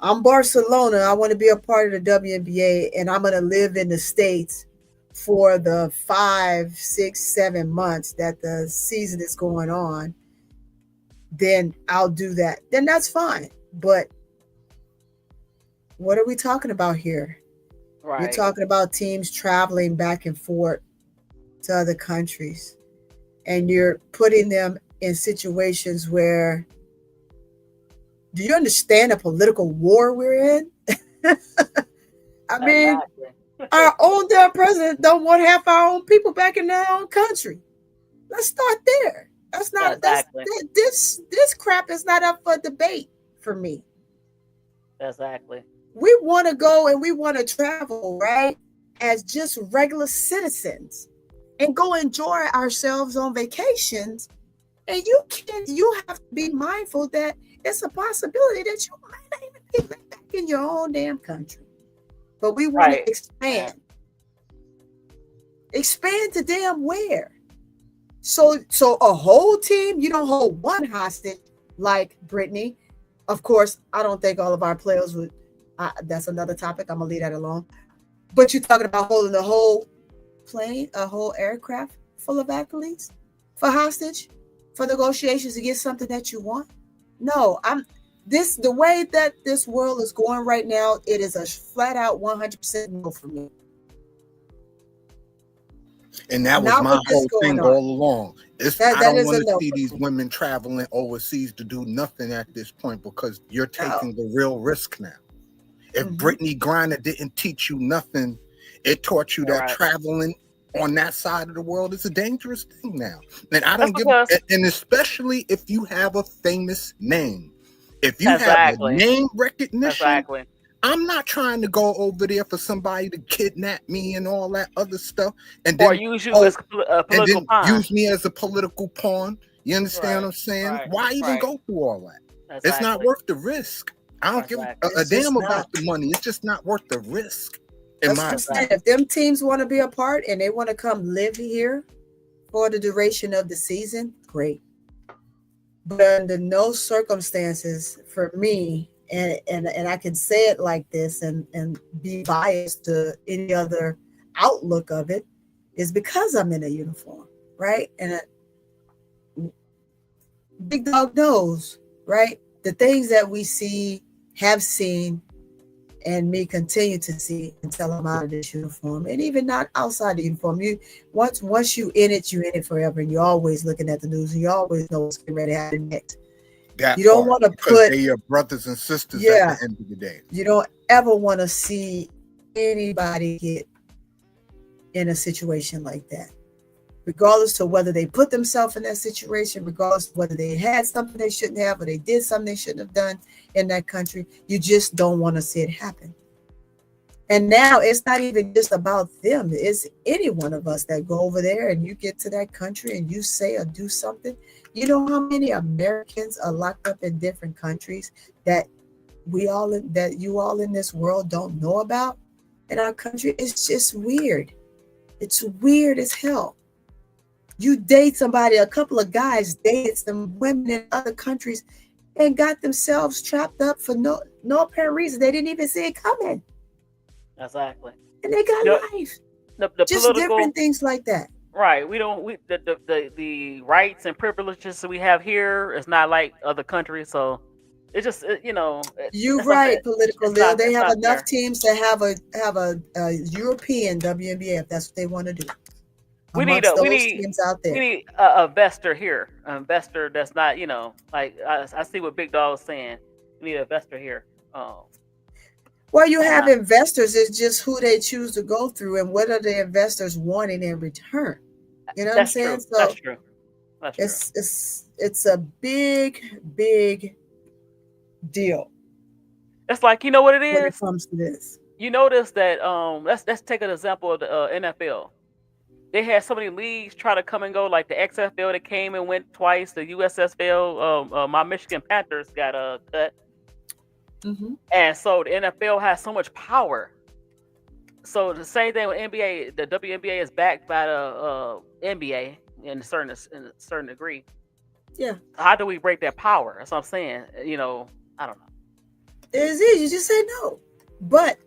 Speaker 1: I'm Barcelona. I want to be a part of the WNBA, and I'm going to live in the States for the 5, 6, 7 months that the season is going on," then I'll do that. Then that's fine. But what are we talking about here?
Speaker 2: Right.
Speaker 1: You're talking about teams traveling back and forth to other countries, and you're putting them in situations where, do you understand the political war we're in? I mean, our own damn president don't want half our own people back in their own country. Let's start there. That's not this crap is not up for debate for me.
Speaker 2: Exactly.
Speaker 1: We want to go and we want to travel, right, as just regular citizens and go enjoy ourselves on vacations. And you have to be mindful that it's a possibility that you might not even be back in your own damn country. But we want to expand. Expand to damn where? So a whole team, you don't hold one hostage like Brittany. Of course, I don't think all of our players would. That's another topic. I'm going to leave that alone. But you're talking about holding the whole plane, a whole aircraft full of athletes for hostage, for negotiations to get something that you want? No, the way that this world is going right now, it is a flat out 100% no for me.
Speaker 4: And that was my whole thing all along. I don't want to see these women traveling overseas to do nothing at this point, because you're taking the real risk now. If Brittany Griner didn't teach you nothing, it taught you that traveling on that side of the world is a dangerous thing now. And I don't and especially if you have a famous name. If you have a name recognition, I'm not trying to go over there for somebody to kidnap me and all that other stuff, and then
Speaker 2: use you as a political pawn.
Speaker 4: Use me as a political pawn. You understand what I'm saying? Why even go through all that? It's not worth the risk. I don't give a damn about the money. It's just not worth the risk.
Speaker 1: If them teams want to be a part and they want to come live here for the duration of the season, great. But under no circumstances for me, and I can say it like this and be biased to any other outlook of it, is because I'm in a uniform, right? And Big Dog knows, right? The things that we see, have seen, and me continue to see until I'm out of this uniform, and even not outside the uniform. You once you in it forever, and you're always looking at the news, and you always know what's getting ready to happen next. You don't want to put
Speaker 4: they're your brothers and sisters at the end of the day.
Speaker 1: You don't ever want to see anybody get in a situation like that, regardless of whether they put themselves in that situation, regardless of whether they had something they shouldn't have or they did something they shouldn't have done in that country. You just don't want to see it happen. And now it's not even just about them. It's any one of us that go over there and you get to that country and you say or do something. You know how many Americans are locked up in different countries that you all in this world don't know about in our country? It's just weird. It's weird as hell. You date somebody, a couple of guys dated some women in other countries and got themselves trapped up for no apparent reason. They didn't even see it coming.
Speaker 2: Exactly.
Speaker 1: And they got life.
Speaker 2: The
Speaker 1: just different things like that.
Speaker 2: Right. The rights and privileges that we have here is not like other countries. So it's just
Speaker 1: You're right, political. They have enough teams to have a European WNBA if that's what they want to do.
Speaker 2: We need a investor here, an investor that's not, like I see what Big Dog is saying. We need an investor here.
Speaker 1: Well, you have investors. It's just who they choose to go through and what are the investors wanting in return. You know what I'm
Speaker 2: That's
Speaker 1: saying?
Speaker 2: true.
Speaker 1: So
Speaker 2: That's true. That's true.
Speaker 1: it's a big deal
Speaker 2: It's like, you know what it
Speaker 1: when it
Speaker 2: is.
Speaker 1: comes to this.
Speaker 2: You notice that let's take an example of the NFL. They had so many leagues try to come and go, like the XFL that came and went twice. The USFL, my Michigan Panthers got cut, and so the NFL has so much power. So the same thing with NBA. The WNBA is backed by the NBA in a certain degree.
Speaker 1: Yeah.
Speaker 2: How do we break that power? That's what I'm saying. You know, I don't know.
Speaker 1: It's easy. You just say no, but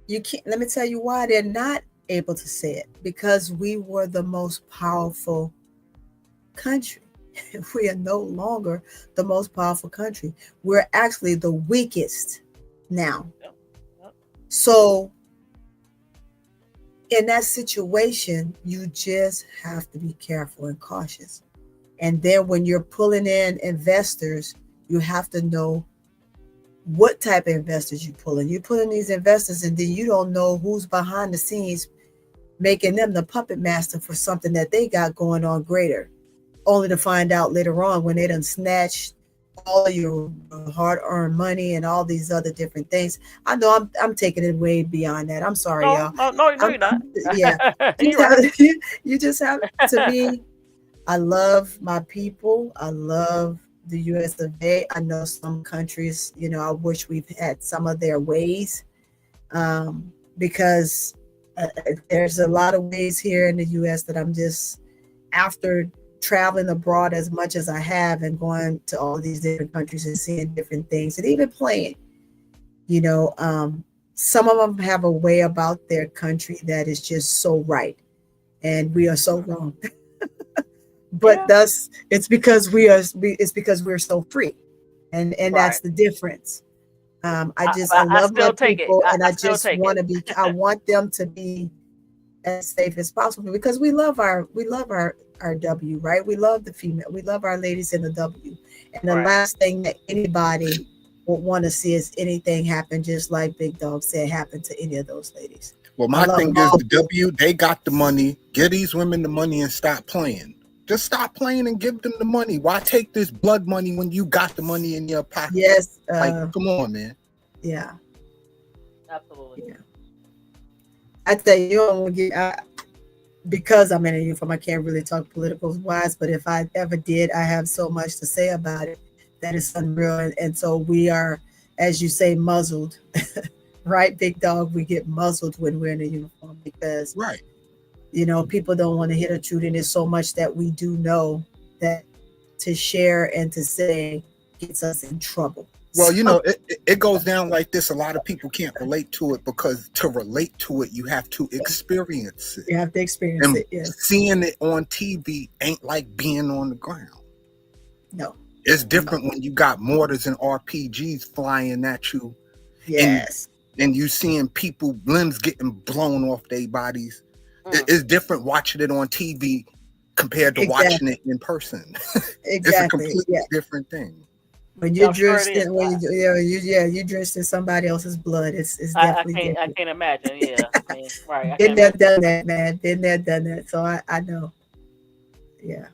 Speaker 1: you can't. Let me tell you why they're not able to say it, because we were the most powerful country. We are no longer the most powerful country. We're actually the weakest now.
Speaker 2: Yep.
Speaker 1: So in that situation, you just have to be careful and cautious. And then when you're pulling in investors, you have to know what type of investors you pull in. You pull in these investors, and then you don't know who's behind the scenes making them the puppet master for something that they got going on greater, only to find out later on when they done snatched all of your hard-earned money and all these other different things. I know I'm taking it way beyond that. I'm sorry, y'all.
Speaker 2: No, you're not.
Speaker 1: Yeah. You just have to be. I love my people. I love the US of A. I know some countries, I wish we've had some of their ways, because there's a lot of ways here in the US that I'm just, after traveling abroad as much as I have and going to all these different countries and seeing different things and even playing, some of them have a way about their country that is just so right, and we are so wrong. But thus it's because we're so free, and
Speaker 2: Right.
Speaker 1: that's the difference. I love my people, and I just want to be. I want them to be as safe as possible, because we love our W, right? We love the female. We love our ladies in the W, and the last thing that anybody would want to see is anything happen, just like Big Dog said, happen to any of those ladies.
Speaker 4: Well, my thing is the W. They got the money. Give these women the money and stop playing. Just stop playing and give them the money. Why take this blood money when you got the money in your pocket?
Speaker 1: Yes.
Speaker 4: Come on, man.
Speaker 1: Yeah.
Speaker 2: Absolutely.
Speaker 1: Yeah. I tell you, don't get, because I'm in a uniform, I can't really talk political wise, but if I ever did, I have so much to say about it that is unreal. And so we are, as you say, muzzled, right? Big Dog, we get muzzled when we're in a uniform, because people don't want to hear the truth, and there's so much that we do know that to share and to say gets us in trouble.
Speaker 4: Well, it goes down like this. A lot of people can't relate to it, because to relate to it, you have to experience it.
Speaker 1: You have to experience it, yes.
Speaker 4: Seeing it on TV ain't like being on the ground.
Speaker 1: No.
Speaker 4: It's different when you got mortars and RPGs flying at you.
Speaker 1: Yes.
Speaker 4: And you seeing people, limbs getting blown off their bodies. It's different watching it on TV compared to watching it in person. It's a completely different thing.
Speaker 1: When you're drenched in, you're drenched in somebody else's blood, it's definitely different.
Speaker 2: I can't imagine. Yeah, right.
Speaker 1: Been there, done that, man. Been there, done that. So I know. Yeah,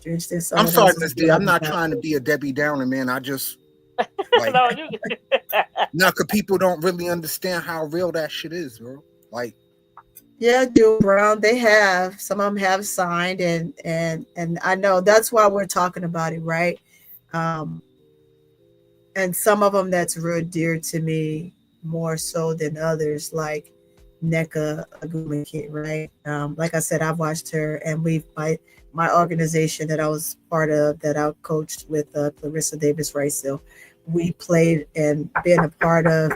Speaker 1: drenched in someone else's blood.
Speaker 4: I'm sorry, Miss D. I'm not trying to be a Debbie Downer, man. I just because people don't really understand how real that shit is, bro.
Speaker 1: Yeah, June Brown, they have, some of them have signed, and I know that's why we're talking about it, right? And some of them that's real dear to me more so than others, like NECA Agumake, right? Like I said, I've watched her, and my organization that I was part of, that I coached with Clarissa Davis Ricehill, we played and been a part of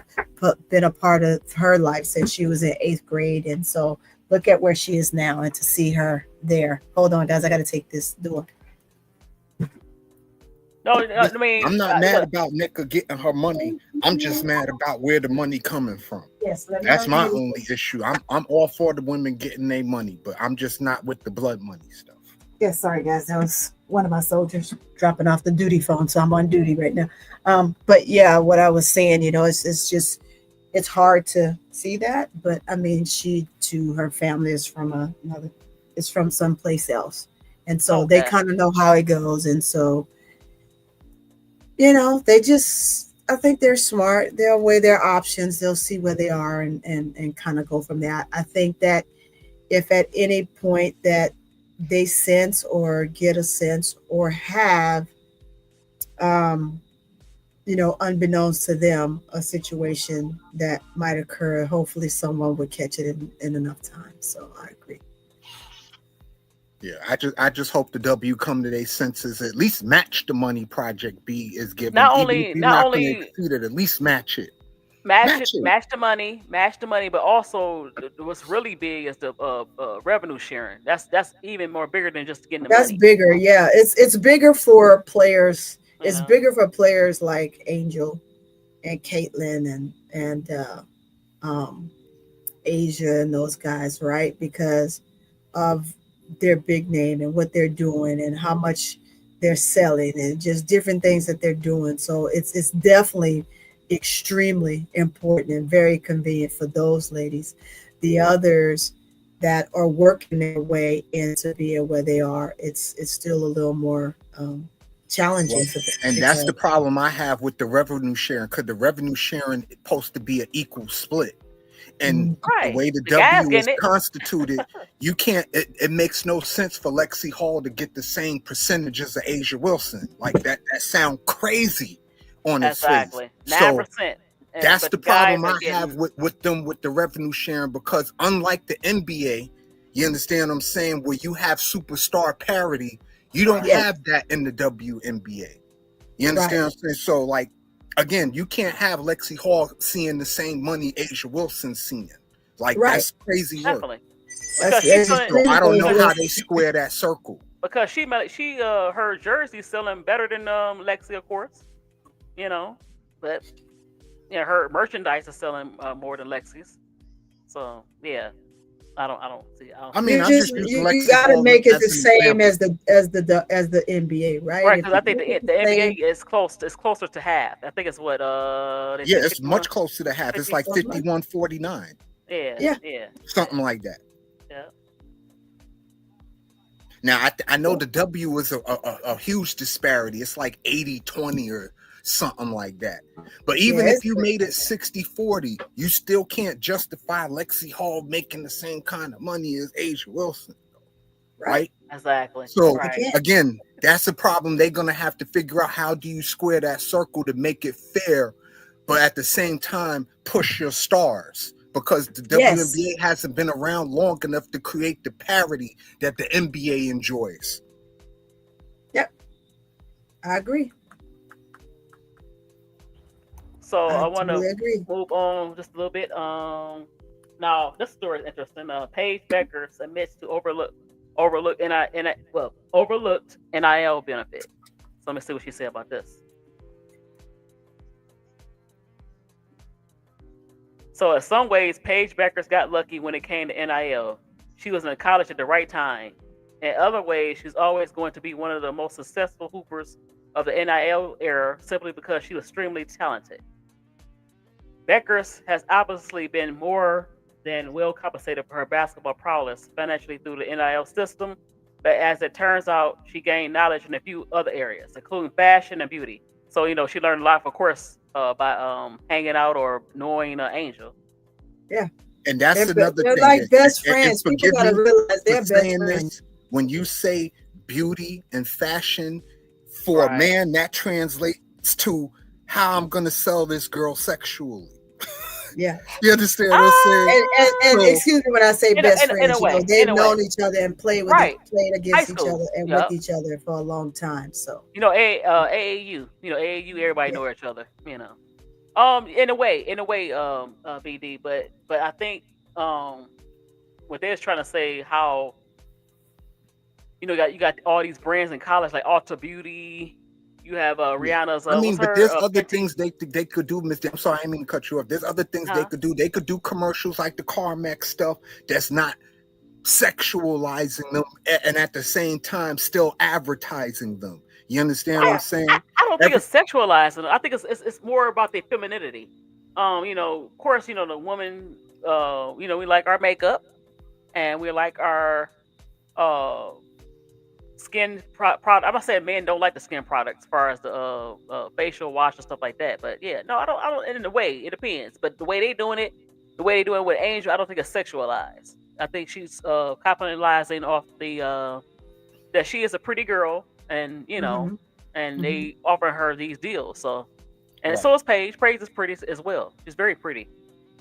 Speaker 1: her life since she was in 8th grade. And so look at where she is now, and to see her there. Hold on, guys, I got to take this door.
Speaker 2: No, I mean,
Speaker 4: I'm not mad about NECA getting her money. I'm just mad about where the money coming from.
Speaker 1: Yes,
Speaker 4: that's my only issue. I'm all for the women getting their money, but I'm just not with the blood money stuff.
Speaker 1: Yeah, sorry guys, that was one of my soldiers dropping off the duty phone, so I'm on duty right now. But yeah, what I was saying, it's hard to see that, but I mean, she too, her family is from is from someplace else. And so they kind of know how it goes. And so, they just, I think they're smart. They'll weigh their options. They'll see where they are and kind of go from there. I think that if at any point that they sense or get a sense or have, unbeknownst to them, a situation that might occur, hopefully someone would catch it in enough time. So I agree.
Speaker 4: Yeah, I just hope the W come to their senses, at least match the money Project B is giving.
Speaker 2: Not
Speaker 4: Even
Speaker 2: only,
Speaker 4: if you're not going to exceed it, at least match it.
Speaker 2: Match the money, but also what's really big is the revenue sharing. That's even more bigger than just getting the money.
Speaker 1: That's bigger, yeah. It's bigger for players. It's bigger for players like Angel and Caitlyn and Asia and those guys, right? Because of their big name and what they're doing and how much they're selling and just different things that they're doing. So it's definitely extremely important and very convenient for those ladies. The others that are working their way into being where they are, it's still a little more challenging for them.
Speaker 4: And that's the problem I have with the revenue sharing, because the revenue sharing is supposed to be an equal split. And the way the W is constituted, you can't, it makes no sense for Lexi Hall to get the same percentages of Asia Wilson. Like that sounds crazy on its face.
Speaker 2: 9%.
Speaker 4: So that's the problem I have with them, with the revenue sharing, because unlike the NBA, you understand what I'm saying, where you have superstar parity, you don't have that in the WNBA. You understand what I'm saying? So like, again, you can't have Lexi Hall seeing the same money Asia Wilson's seeing. Like that's crazy work. So I don't know how they square that circle.
Speaker 2: Because her jersey selling better than Lexi, of course. But her merchandise is selling more than Lexi's. So I don't see.
Speaker 1: I mean, you got to make it the same as the NBA, right?
Speaker 2: Right, because I think the NBA is closer to half. I think it's what
Speaker 4: it's much closer to half. It's like 51-49.
Speaker 2: Yeah.
Speaker 4: Something like that.
Speaker 2: Yeah.
Speaker 4: Now I know the W is a huge disparity. It's like 80-20 or something like that. But even if you made it 60-40, you still can't justify Lexi Hall making the same kind of money as Asia Wilson, right?
Speaker 2: Exactly.
Speaker 4: So again, that's a problem they're gonna have to figure out. How do you square that circle to make it fair, but at the same time push your stars? Because the WNBA hasn't been around long enough to create the parity that the NBA enjoys.
Speaker 1: Yep, I agree.
Speaker 2: So I want to move on just a little bit. Now this story is interesting. Paige Beckers admits to overlooked NIL benefit. So let me see what she said about this. So in some ways, Paige Beckers got lucky when it came to NIL. She was in college at the right time. In other ways, she's always going to be one of the most successful hoopers of the NIL era simply because she was extremely talented. Beckers has obviously been more than well compensated for her basketball prowess financially through the NIL system, but as it turns out, she gained knowledge in a few other areas, including fashion and beauty. So, she learned a lot, of course, by hanging out or knowing Angel.
Speaker 1: Yeah.
Speaker 4: And that's another thing.
Speaker 1: They're like best friends. People gotta realize they're best friends.
Speaker 4: When you say beauty and fashion for a man, that translates to how I'm going to sell this girl sexually.
Speaker 1: Yeah.
Speaker 4: You understand what I'm saying?
Speaker 1: And excuse me when I say best friends, they've known each other and played against each other and with each other for a long time. So
Speaker 2: AAU, AAU, everybody know each other, in a way, BD, but I think what they're trying to say, how you got all these brands in college like Ulta Beauty. You have Rihanna's.
Speaker 4: But there's other things they could do, Mr. I'm sorry, I didn't mean to cut you off. There's other things they could do. They could do commercials like the Carmex stuff that's not sexualizing them, and at the same time still advertising them. You understand what I'm saying?
Speaker 2: I don't think it's sexualizing. I think it's more about their femininity. Of course, the woman. We like our makeup, and we like our skin product. I'm not saying men don't like the skin products as far as the facial wash and stuff like that. But yeah, no, I don't. In a way, it depends. But the way they doing it with Angel, I don't think it's sexualized. I think she's capitalizing off the that she is a pretty girl, and and they offer her these deals. So, and so is Paige. Paige is pretty as well. She's very pretty.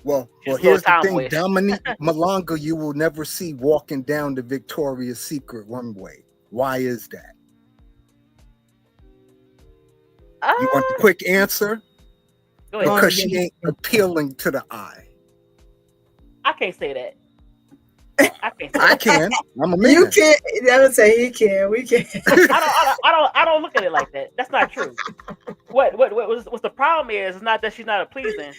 Speaker 4: Well, here's the thing, Dominique Malonga, you will never see walking down the Victoria's Secret runway. Why is that? You want the quick answer? Because she ain't appealing to the eye.
Speaker 2: I can't say that.
Speaker 4: I can. I'm a man.
Speaker 1: You can't. I would say he can. We can.
Speaker 2: I don't look at it like that. That's not true. What's the problem is not that she's not pleasing.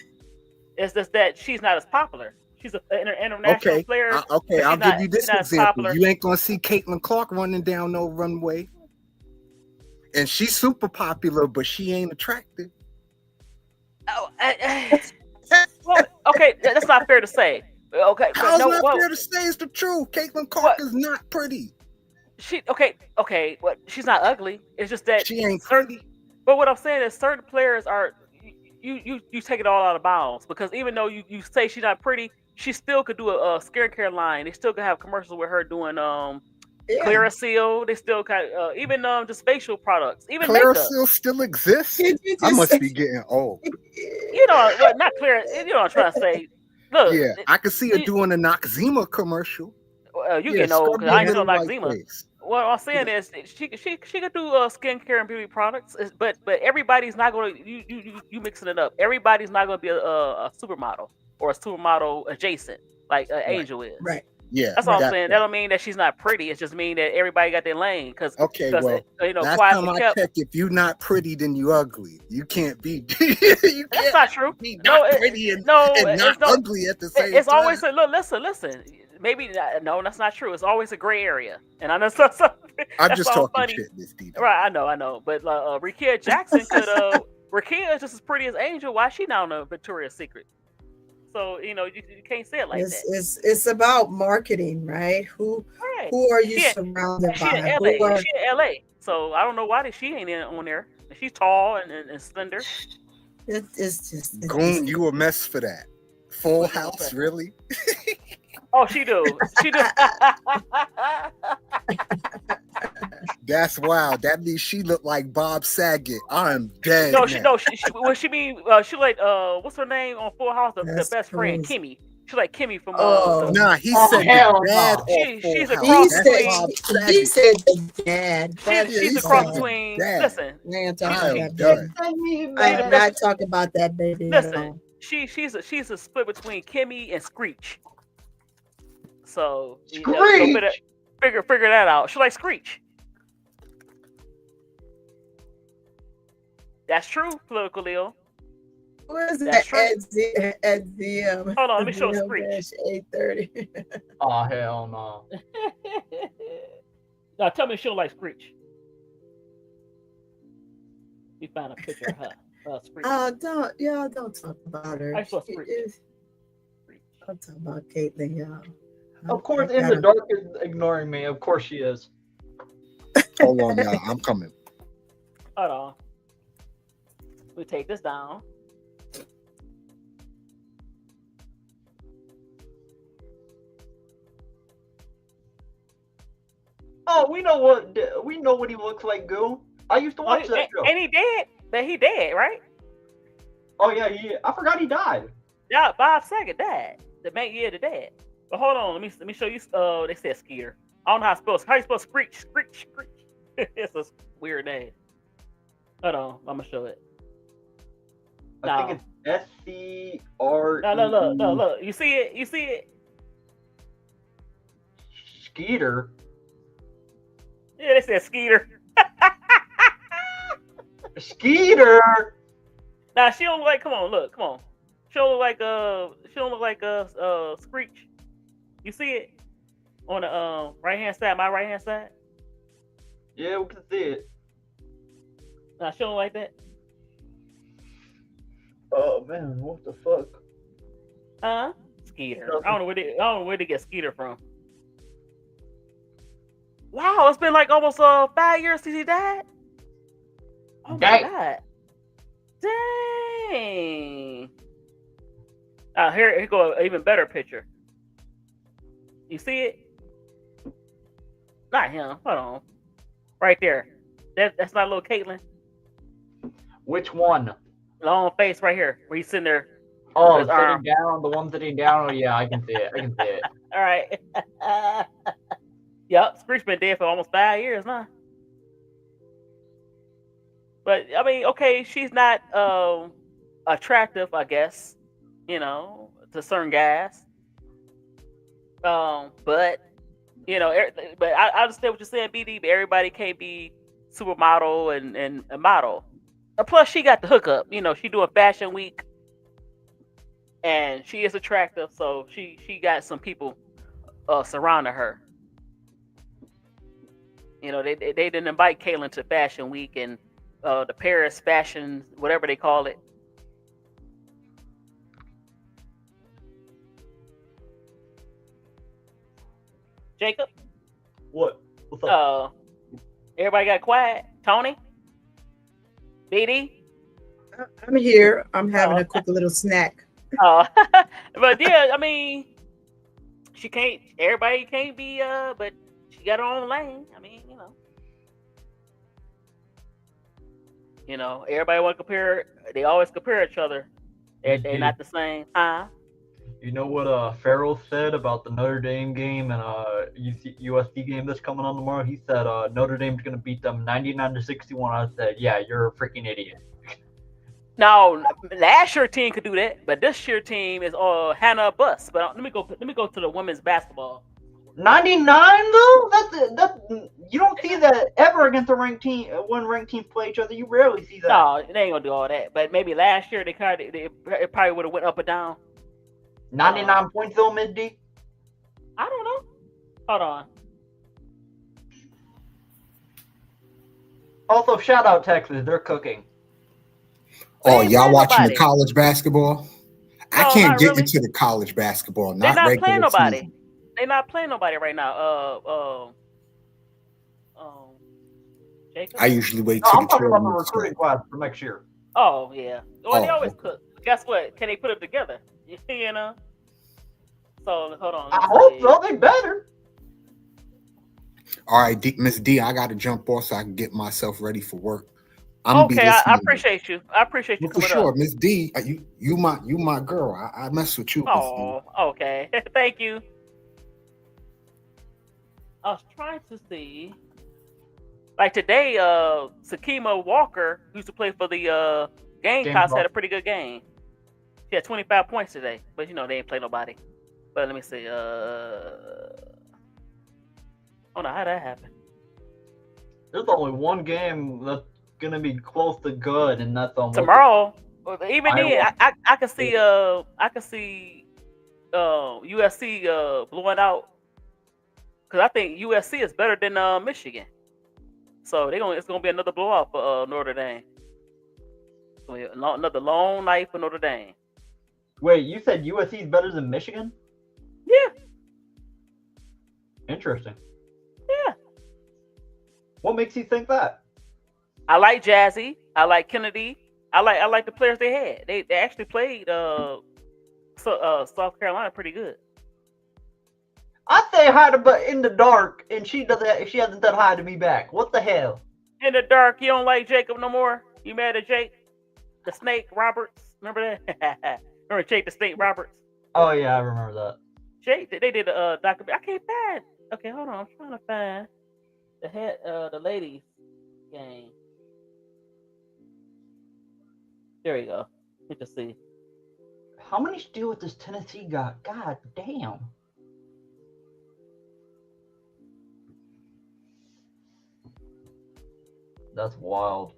Speaker 2: It's just that she's not as popular. She's an international player.
Speaker 4: I'll give you this example. You ain't gonna see Caitlin Clark running down no runway, and she's super popular, but she ain't attractive.
Speaker 2: Oh, well, okay, that's not fair to say. Okay,
Speaker 4: how's not fair to say? It's the truth. Caitlin Clark is not pretty.
Speaker 2: Well, she's not ugly. It's just that
Speaker 4: she ain't pretty.
Speaker 2: But what I'm saying is, certain players are. You take it all out of bounds, because even though you say she's not pretty, she still could do a skincare line. They still could have commercials with her doing Clearasil. They still even just facial products. Even
Speaker 4: Clearasil still exists. I must be getting old.
Speaker 2: Not clear. You know what I'm trying to say. Look,
Speaker 4: yeah, I can see her doing a Noxzema commercial.
Speaker 2: You get old because I ain't doing Noxzema. What I'm saying is she could do skincare and beauty products, but everybody's not going to you mixing it up. Everybody's not going to be a supermodel or a supermodel adjacent like Angel is.
Speaker 1: Right.
Speaker 4: Yeah.
Speaker 2: That's all I'm saying. That don't mean that she's not pretty. It just mean that everybody got their lane. Last
Speaker 4: time I check, if you're not pretty, then you ugly. You can't be.
Speaker 2: That's not true.
Speaker 4: Be not pretty and not ugly at the same time.
Speaker 2: It's always listen. Maybe no, that's not true. It's always a gray area, and I know
Speaker 4: I'm just talking
Speaker 2: funny.
Speaker 4: shit, Miss D.
Speaker 2: Right, I know. But Rickea Jackson could. Rickea is just as pretty as Angel. Why is she not on the Victoria's Secret? So you can't say it like that.
Speaker 1: It's about marketing, right? Who are you surrounded by?
Speaker 2: She in LA, so I don't know why she ain't on there. She's tall and slender.
Speaker 1: It's just
Speaker 4: Goon, you a mess for that. Full House, really?
Speaker 2: Oh, she do.
Speaker 4: That's wild. That means she looked like Bob Saget. I'm dead.
Speaker 2: She like what's her name on Full House? The best friend, Kimmy. She like Kimmy from
Speaker 4: he said dad.
Speaker 2: She's a cross between.
Speaker 1: He said the dad.
Speaker 2: She's a cross between. Listen,
Speaker 1: I am not talking about that baby.
Speaker 2: Listen, she's a split between Kimmy and Screech. So figure that out. She like Screech. That's true, Political Leo.
Speaker 1: Where's that? At the
Speaker 2: hold on, let me show Screech.
Speaker 1: 8:30.
Speaker 3: Oh hell no.
Speaker 2: Now tell me she don't like Screech. We found a picture of her. Screech.
Speaker 1: Don't talk about her.
Speaker 2: I saw Screech.
Speaker 1: I'll talk about Caitlin, y'all.
Speaker 3: Of course, in the dark is ignoring me. Of course she is.
Speaker 4: Hold on, y'all. I'm coming.
Speaker 2: Hold on. We take this down.
Speaker 3: Oh, we know what he looks like, Goo. I used to watch that show.
Speaker 2: And he dead. But he dead, right?
Speaker 3: Oh yeah, I forgot he died.
Speaker 2: Yeah, Bob Saget died. The dad. But hold on, let me show you. They said Skeeter. I don't know how you spell Screech. It's a weird name. Hold on, I'm gonna show it.
Speaker 3: I think it's SCR.
Speaker 2: No, look. You see it?
Speaker 3: Skeeter.
Speaker 2: Yeah, they said Skeeter.
Speaker 3: Skeeter.
Speaker 2: Now she don't like. Come on. She don't look like Screech. You see it on the right hand side, my right hand side?
Speaker 3: Yeah, we can see it.
Speaker 2: Now she don't like that.
Speaker 3: Oh man, what the fuck?
Speaker 2: Skeeter. I don't know where they get Skeeter from. Wow, it's been like almost 5 years since he died. Oh my God! Dang. Here go an even better picture. You see it? Not him. Hold on. Right there. That's not little Caitlyn.
Speaker 3: Which one?
Speaker 2: Long face right here, where he's sitting there.
Speaker 3: Oh, sitting down. The one sitting down. Oh yeah, I can see it.
Speaker 2: All right. Yep, Screech been dead for almost 5 years now. But I mean, okay, she's not attractive, I guess. To certain guys. But but I understand what you're saying, BD. But everybody can't be supermodel and a model. And plus, she got the hookup. She doing Fashion Week, and she is attractive, so she got some people surrounding her. They didn't invite Caitlyn to Fashion Week and the Paris Fashion, whatever they call it. Jacob?
Speaker 3: What? What's up?
Speaker 2: Everybody got quiet. Tony? BD?
Speaker 1: I'm here. I'm having a quick little snack.
Speaker 2: But yeah, I mean, everybody can't be, but she got her own lane. I mean, everybody want to compare. They always compare each other. They're not the same, huh?
Speaker 3: You know what Farrell said about the Notre Dame game and USD game that's coming on tomorrow? He said Notre Dame's going to beat them 99-61. I said, yeah, you're a freaking idiot.
Speaker 2: Now, last year team could do that, but this year team is Hannah Bus. But let me go to the women's basketball.
Speaker 3: 99 though? That's you don't see that ever against a ranked team when ranked teams play each other. You rarely see that.
Speaker 2: No, they ain't gonna do all that. But maybe last year it probably would have went up or down.
Speaker 3: 99 points though, Mid D?
Speaker 2: I don't know. Hold on.
Speaker 3: Also, shout out Texas. They're cooking.
Speaker 4: Oh, y'all watching the college basketball? I can't get into the college basketball.
Speaker 2: They're not playing nobody. They're not playing nobody right now. Jacob?
Speaker 4: I usually wait till
Speaker 3: I'm talking about the recruiting class for next year.
Speaker 2: Oh, yeah. Well, they always cook. Guess what? Can they put it together? So, hold on.
Speaker 3: I hope so. They better.
Speaker 4: All right, Miss D, I got to jump off so I can get myself ready for work.
Speaker 2: Okay, I appreciate you.
Speaker 4: For sure, Miss D. You my girl. I mess with you.
Speaker 2: Oh, okay. Thank you. I was trying to see. Like today, Sakima Walker, who used to play for the Gamecocks, had a pretty good game. She had 25 points today, but they ain't play nobody. But let me see. Oh no, how'd that happen?
Speaker 3: There's only one game that's gonna be close to good, and that's on
Speaker 2: tomorrow. Even then, I can see USC blowing out, because I think USC is better than Michigan. So it's gonna be another blowout for Notre Dame. It's gonna be another long night for Notre Dame.
Speaker 3: Wait, you said USC is better than Michigan?
Speaker 2: Yeah.
Speaker 3: Interesting.
Speaker 2: Yeah.
Speaker 3: What makes you think that?
Speaker 2: I like Jazzy. I like Kennedy. I like the players they had. They actually played South Carolina pretty good.
Speaker 3: I say hi to in the dark, and she hasn't said hi to me back. What the hell?
Speaker 2: In the dark, you don't like Jacob no more? You mad at Jake? The Snake Roberts? Remember that? Remember Jake the Snake Roberts?
Speaker 3: Oh yeah, I remember that.
Speaker 2: Jake, they did a documentary. I can't find. Okay, hold on. I'm trying to find the ladies game. There you go. Let me see.
Speaker 3: How many steals does Tennessee got? God damn. That's wild.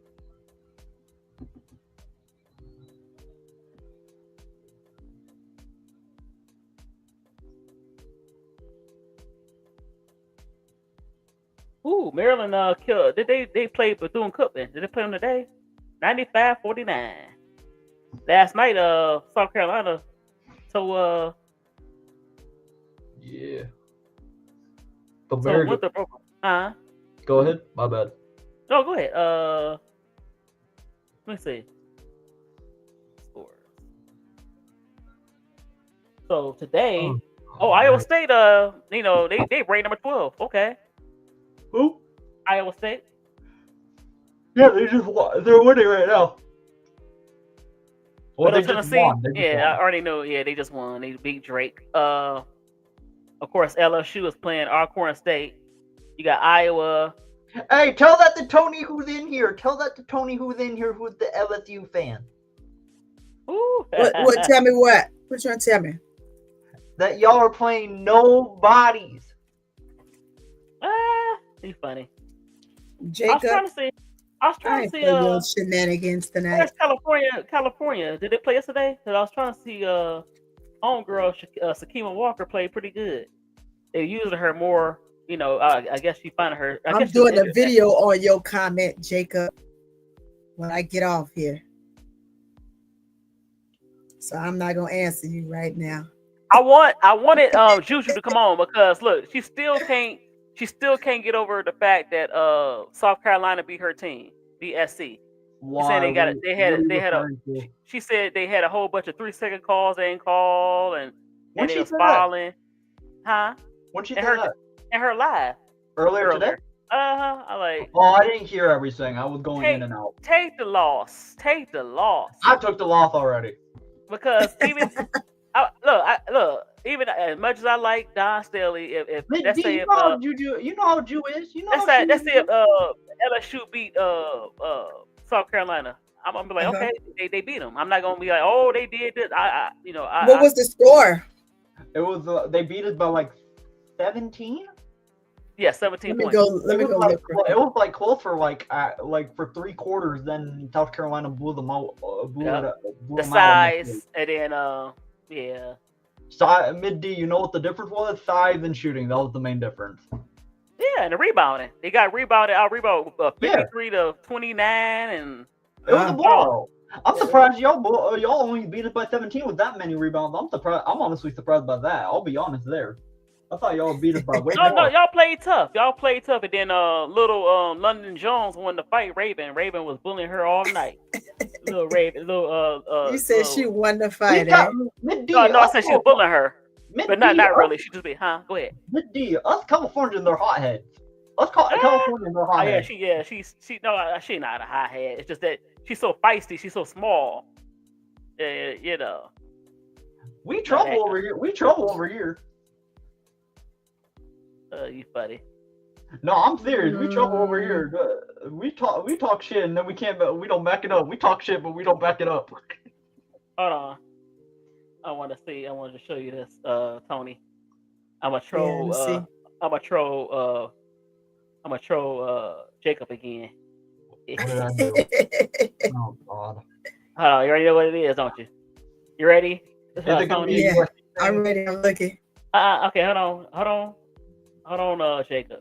Speaker 2: Ooh, Maryland killed. Did they play Bethune-Cookman? Did they play them today? 95-49. Last night, South Carolina
Speaker 3: yeah.
Speaker 2: So Winthrop Huh?
Speaker 3: Go ahead. My bad.
Speaker 2: No, go ahead. Let me see. Scores. So today, Iowa State. They ranked number 12. Okay.
Speaker 3: Who?
Speaker 2: Iowa State.
Speaker 3: Yeah, they're winning right now. Well, they just
Speaker 2: Tennessee.
Speaker 3: won.
Speaker 2: I already know. Yeah, they just won. They beat Drake. Of course, LSU is playing Alcorn State. You got Iowa.
Speaker 3: Hey, tell that to Tony who's in here. Tell that to Tony who's in here who's the LSU fan.
Speaker 2: Ooh.
Speaker 1: What? Tell me what? What you trying to tell me?
Speaker 3: That y'all are playing nobodies.
Speaker 2: He's funny.
Speaker 1: Jacob.
Speaker 2: I was trying to see
Speaker 1: your shenanigans tonight.
Speaker 2: Where's California? Did they play yesterday? Because I was trying to see homegirl Sakima Walker play pretty good. They used her more. I guess she found her.
Speaker 1: I'm doing a video on your comment, Jacob, when I get off here. So I'm not gonna answer you right now.
Speaker 2: I wanted Juju to come on because look, she still can't get over the fact that South Carolina beat her team, BSC.
Speaker 3: Why?
Speaker 2: She said they had a whole bunch of 3-second calls they didn't call and they was filing. Huh?
Speaker 3: When she said that?
Speaker 2: In her live.
Speaker 3: Earlier today?
Speaker 2: I
Speaker 3: didn't hear everything. I was going in and out.
Speaker 2: Take the loss. I
Speaker 3: took the loss already.
Speaker 2: Because even even as much as I like Don Staley, if let's say
Speaker 3: you know how Jew is.
Speaker 2: Let's say if LSU beat South Carolina, I'm gonna be like, okay, they beat them. I'm not gonna be like, oh, they did this.
Speaker 1: What was the score?
Speaker 3: It was they beat us by like 17.
Speaker 2: Yeah, 17 points.
Speaker 1: Let me go look.
Speaker 3: It was like close for like for 3 quarters. Then South Carolina blew them out.
Speaker 2: The size, and then yeah.
Speaker 3: Mid D, you know what the difference was? Size and shooting. That was the main difference.
Speaker 2: Yeah, and the rebounding. They got rebounded 53 to 29, and
Speaker 3: it was a blowout. I'm surprised y'all only beat us by 17 with that many rebounds. I'm honestly surprised by that. I'll be honest there. I thought y'all beat us by way more.
Speaker 2: No, y'all played tough. And then little London Jones won the fight. Raven was bullying her all night. Little Raven,
Speaker 1: you said she won the fight.
Speaker 2: No, I said she was bullying her, but not really. She just be, Go ahead.
Speaker 3: Mid D, us Californians are hotheads. Us Californians are hotheads.
Speaker 2: She's not a hothead. It's just that she's so feisty. She's so small.
Speaker 3: We trouble over here.
Speaker 2: You funny.
Speaker 3: No, I'm serious. We trouble over here. We talk shit and then we don't back it up. We talk shit, but we don't back it up.
Speaker 2: Hold on. I wanted to show you this, Tony. I'm a troll. I'm a troll Jacob again.
Speaker 3: What did I do? Oh God.
Speaker 2: Hold on, you already know what it is, don't you? You ready?
Speaker 1: Tony? Yeah, I'm ready. I'm looking.
Speaker 2: Okay, hold on, Jacob.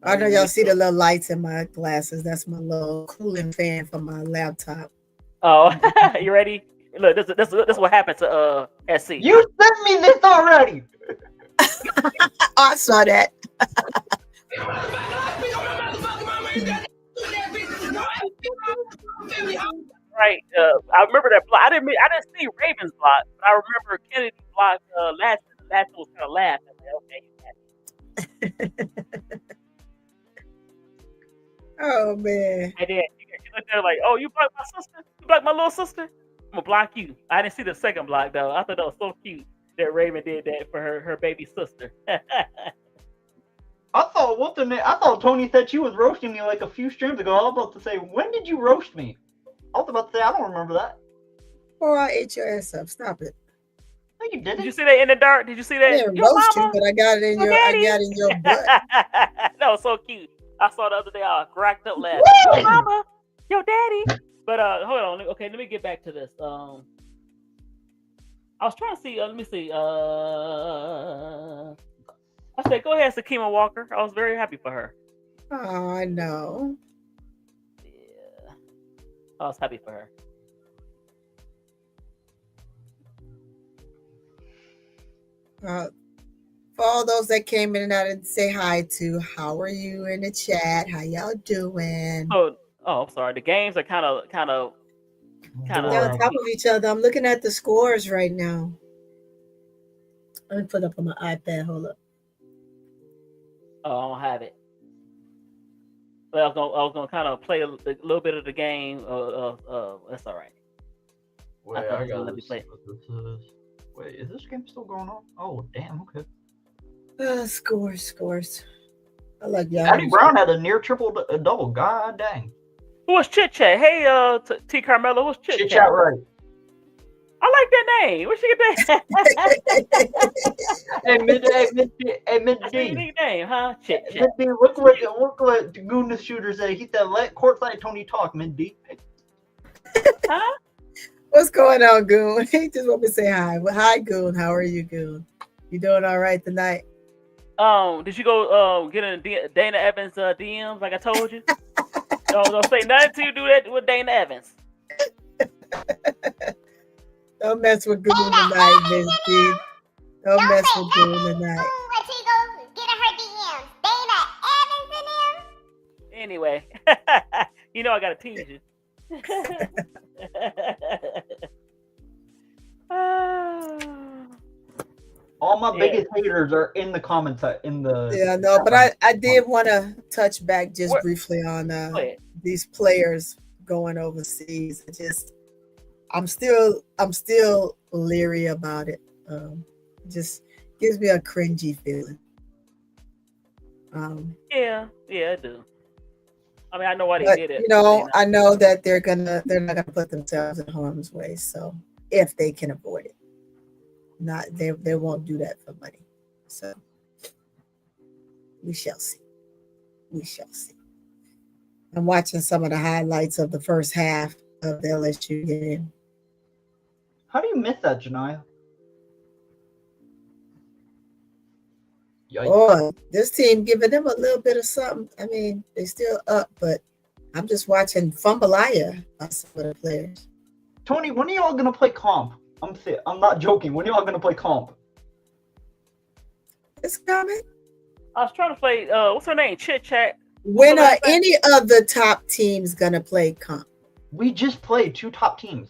Speaker 1: I know y'all see the little lights in my glasses. That's my little cooling fan for my laptop.
Speaker 2: Oh, you ready? Look, this is what happened to SC.
Speaker 3: You sent me this already.
Speaker 1: I saw that.
Speaker 2: Right. I remember that block. I didn't see Ravens block, but I remember Kennedy block last was kind of laugh. Okay.
Speaker 1: Oh man.
Speaker 2: And then she looked there like, oh, you blocked my sister? You blocked my little sister? I'm gonna block you. I didn't see the second block though. I thought that was so cute that Raven did that for her baby sister.
Speaker 3: I thought Tony said she was roasting me like a few streams ago. I was about to say, when did you roast me? I was about to say, I don't remember that.
Speaker 1: Oh, I ate your ass up. Stop it.
Speaker 3: No, you didn't.
Speaker 2: Did you see that in the dark? Did you see that?
Speaker 1: I didn't roast you, but I got it in your butt.
Speaker 2: That was so cute. I saw the other day. I cracked up laughing. Yo, mama, yo, daddy. But hold on. Okay, let me get back to this. I was trying to see. Let me see. I said, go ahead, Sakima Walker. I was very happy for her.
Speaker 1: Oh, I know.
Speaker 2: Yeah, I was happy for her.
Speaker 1: For all those that came in and out and say hi to, how are you in the chat? How y'all doing?
Speaker 2: I'm sorry. The games are kind of.
Speaker 1: They're on top of each other. I'm looking at the scores right now. Let me put up on my iPad. Hold up.
Speaker 2: Oh, I don't have it. But I was gonna kind of play a little bit of the game. That's all right.
Speaker 3: Wait, I gotta let me play. What this is. Wait, is this game still going on? Oh, damn. Okay.
Speaker 1: Scores. I like y'all.
Speaker 3: Eddie Brown had a near triple double. God dang.
Speaker 2: Who was Chit Chat? Hey, T. Carmelo, who's Chit Chat?
Speaker 3: Chit Chat, right?
Speaker 2: I like that name. Where'd she get that?
Speaker 3: Hey, Mid D.
Speaker 2: That's your unique name, huh? Chit Chat.
Speaker 3: Mid D, look what the Goon the Shooter said. He said, "Let courtside Tony talk." Mid D.
Speaker 2: Huh?
Speaker 1: What's going on, Goon? He just want me to say hi. Well, hi, Goon. How are you, Goon? You doing all right tonight?
Speaker 2: Did you go get in Dana Evans DMs like I told you? Don't say nothing till you do that with Dana Evans.
Speaker 1: Don't mess with Goon tonight, Miss D. Don't mess with Goon tonight.
Speaker 2: Anyway, you know I gotta tease you.
Speaker 3: All my biggest haters are in the comments.
Speaker 1: No, but I did want to touch back just briefly on these players going overseas. I'm still leery about it. Just gives me a cringy feeling.
Speaker 2: Yeah, I do. I mean, I know why they did it.
Speaker 1: I know that they're not gonna put themselves in harm's way. So if they can avoid it, they won't do that for money. So we shall see. I'm watching some of the highlights of the first half of the LSU game.
Speaker 3: How do you miss that, Janiyah? Yikes.
Speaker 1: Oh, this team giving them a little bit of something. I mean, they still up, but I'm just watching Fumbleia by some of the players.
Speaker 3: Tony, when are y'all gonna play comp? I'm not joking. When are y'all gonna play comp?
Speaker 1: It's coming.
Speaker 2: I was trying to play. What's her name? Chit Chat.
Speaker 1: When are any of the top teams gonna play comp?
Speaker 3: We just played 2 top teams.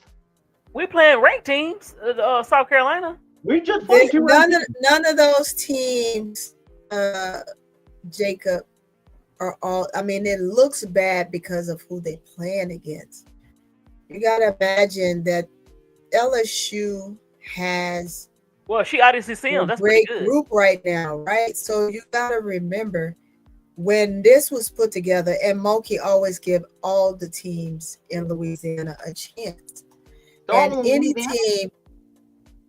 Speaker 2: We playing ranked teams. South Carolina.
Speaker 3: We just played 2
Speaker 1: none of those teams, Jacob, are all. I mean, it looks bad because of who they playing against. You gotta imagine that LSU has.
Speaker 2: Well, she obviously seems that's
Speaker 1: great
Speaker 2: pretty good.
Speaker 1: Group right now, right? So you gotta remember when this was put together, and Monkey always give all the teams in Louisiana a chance. And any team,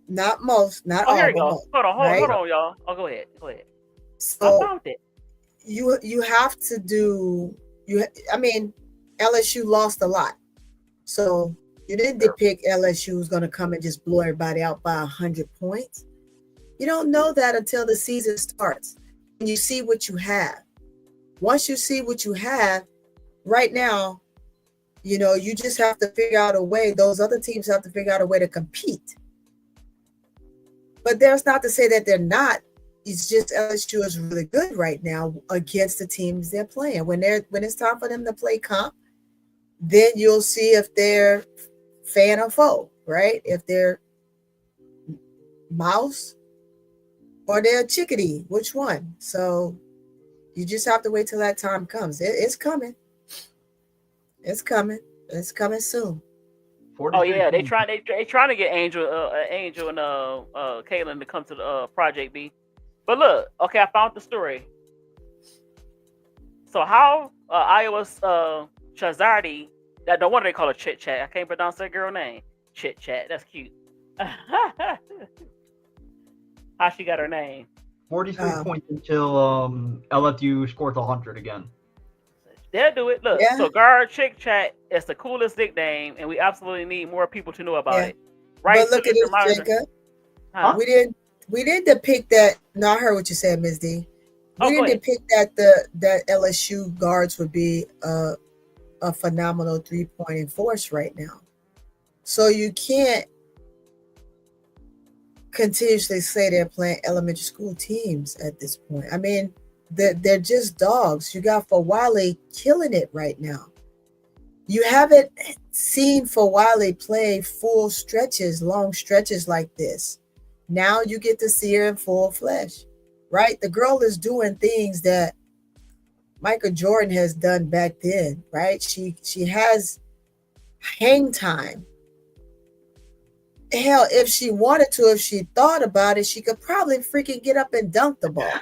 Speaker 1: not most, not all.
Speaker 2: Here we go.
Speaker 1: Most,
Speaker 2: hold on, y'all. Oh, go ahead.
Speaker 1: So
Speaker 2: I found it.
Speaker 1: You have to do LSU lost a lot. So you didn't depict LSU who's going to come and just blow everybody out by 100 points. You don't know that until the season starts and you see what you have. Once you see what you have, right now, you just have to figure out a way. Those other teams have to figure out a way to compete. But that's not to say that they're not. It's just LSU is really good right now against the teams they're playing. When it's time for them to play comp, then you'll see if they're fan or foe, right? If they're mouse or they're chickadee, which one? So you just have to wait till that time comes. It's coming. It's coming. It's coming soon.
Speaker 2: Oh yeah, they trying to get Angel and Kaylin to come to the Project B. But look, okay, I found the story. So how Iowa's Chazardi, that no wonder they call her Chit Chat. I can't pronounce that girl name. Chit Chat. That's cute. How she got her name?
Speaker 3: 43 points until LSU scores 100 again.
Speaker 2: They'll do it. Look, so guard Chit Chat is the coolest nickname, and we absolutely need more people to know about it. Right?
Speaker 1: But look at this, Jacob.
Speaker 2: Huh?
Speaker 1: We didn't depict that. No, I heard what you said, Ms. D. We didn't depict that that LSU guards would be a phenomenal 3-point enforce right now. So you can't continuously say they're playing elementary school teams at this point. I mean, they're just dogs. You got Fawali killing it right now. You haven't seen Fawali play full stretches, long stretches like this. Now you get to see her in full flesh, right? The girl is doing things that Michael Jordan has done back then, right? She has hang time. Hell, if she wanted to, if she thought about it, she could probably freaking get up and dunk the ball.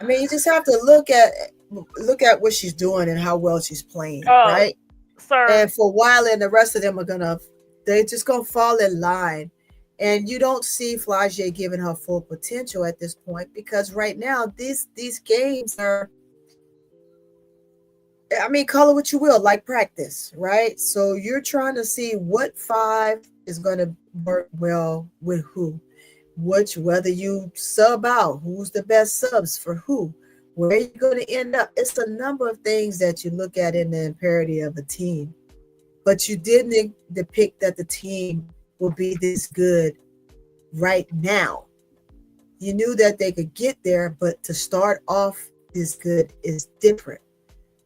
Speaker 1: I mean, you just have to look at what she's doing and how well she's playing, right?
Speaker 2: Sir.
Speaker 1: And for a while, and the rest of them they're just gonna fall in line. And you don't see Flau'jae giving her full potential at this point, because right now these games are, I mean, call it what you will, like practice, right? So you're trying to see what five is going to work well with who, whether you sub out, who's the best subs for who, where you're going to end up. It's a number of things that you look at in the imperative of a team, but you didn't depict that the team will be this good right now. You knew that they could get there, but to start off this good is different.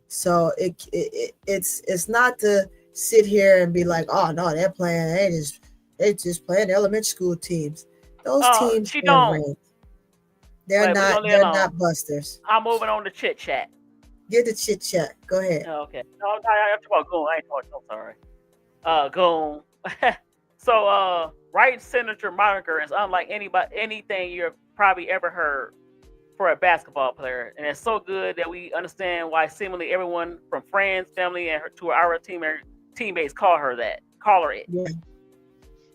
Speaker 1: So it's not to sit here and be like, oh no, they just playing elementary school teams. Those teams they're not busters.
Speaker 2: I'm moving on to chit chat.
Speaker 1: Get the chit chat. Go ahead.
Speaker 2: Okay. No, I'm talking about Goon. I ain't talking. I'm sorry. Goon. So right Senator moniker is unlike anything you've probably ever heard for a basketball player, and it's so good that we understand why seemingly everyone from friends, family, and to our teammates call her it.
Speaker 1: Yeah.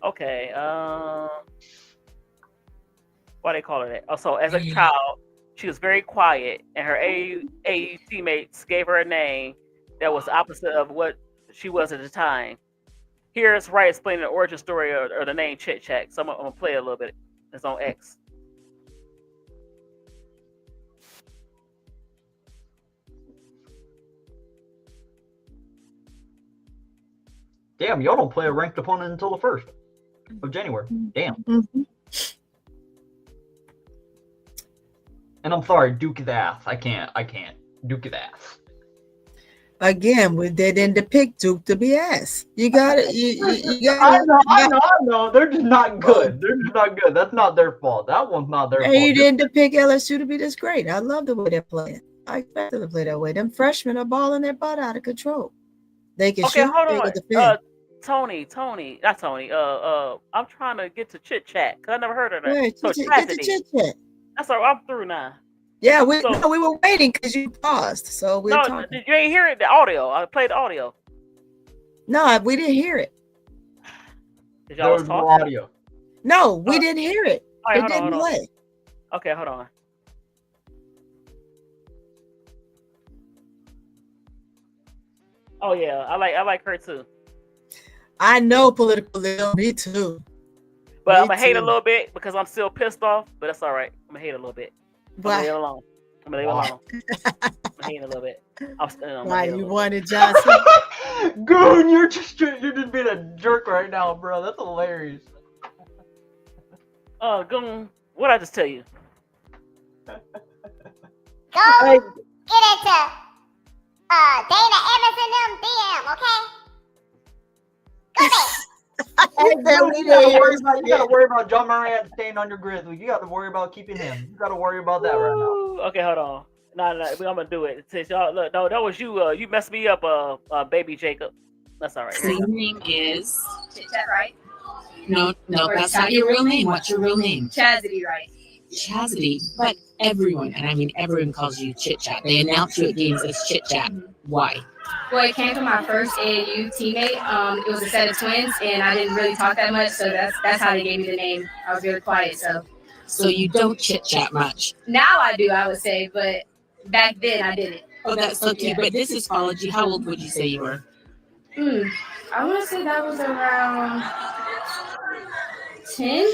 Speaker 2: Okay. Why they call her that? Also, as a child, she was very quiet, and her AAU teammates gave her a name that was opposite of what she was at the time. Here's Wright explaining the origin story or the name Chit Chat. So I'm gonna play a little bit. It's on X.
Speaker 3: Damn, y'all don't play a ranked opponent until the 1st of January. Damn.
Speaker 1: Mm-hmm.
Speaker 3: And I'm sorry, Duke is ass. I can't. Duke is ass.
Speaker 1: Again, they didn't depict Duke to be ass. You got it.
Speaker 3: I know. They're just not good. That's not their fault. That one's not their fault.
Speaker 1: You didn't depict LSU to be this great. I love the way they're playing. I expect them to play that way. Them freshmen are balling their butt out of control. They can shoot.
Speaker 2: Hold
Speaker 1: they
Speaker 2: on.
Speaker 1: can defend.
Speaker 2: Tony, not Tony. I'm trying to get to Chit Chat because I never heard of that.
Speaker 1: Right,
Speaker 2: So
Speaker 1: get the Chit Chat.
Speaker 2: That's all right. I'm through now.
Speaker 1: Yeah, we were waiting because you paused. So we were talking.
Speaker 2: You ain't hear it. The audio. I played the audio.
Speaker 1: No, we didn't hear it.
Speaker 2: Did y'all talk?
Speaker 3: No audio.
Speaker 1: No, we didn't hear it.
Speaker 2: Right,
Speaker 1: it didn't play.
Speaker 2: Okay, hold on. Oh yeah, I like her too.
Speaker 1: I know political Lil, me too.
Speaker 2: But I'm gonna hate a little bit because I'm still pissed off. But that's all right. I'm gonna hate a little bit. I'm gonna leave it alone. I'm gonna hate a little bit.
Speaker 1: Why you wanted Johnson?
Speaker 3: Goon, you're just being a jerk right now, bro. That's hilarious.
Speaker 2: Goon, what'd I just tell you?
Speaker 5: Go get into Dana Emerson them DM, okay? Go
Speaker 3: You gotta worry about John Moran staying on your Grizzlies. You gotta worry about keeping him. You gotta worry about that right now.
Speaker 2: Okay, hold on. No, I'm gonna do it. Since y'all look, no, that was you. You messed me up, baby Jacob. That's all right.
Speaker 6: So your name is Chit Chat, right? No, that's not your real name. What's your real name?
Speaker 7: Chastity, right?
Speaker 6: Chastity, but everyone, and I mean everyone, calls you Chit Chat. They announce you at games as Chit Chat. Why?
Speaker 7: Well, it came from my first AAU teammate. It was a set of twins, and I didn't really talk that much, so that's how they gave me the name. I was really quiet,
Speaker 6: so you don't chit chat much.
Speaker 7: Now I do, I would say, but back then I didn't.
Speaker 6: Oh, that's so cute. But this is college. How old would you say you were?
Speaker 7: I want to say that was around 10.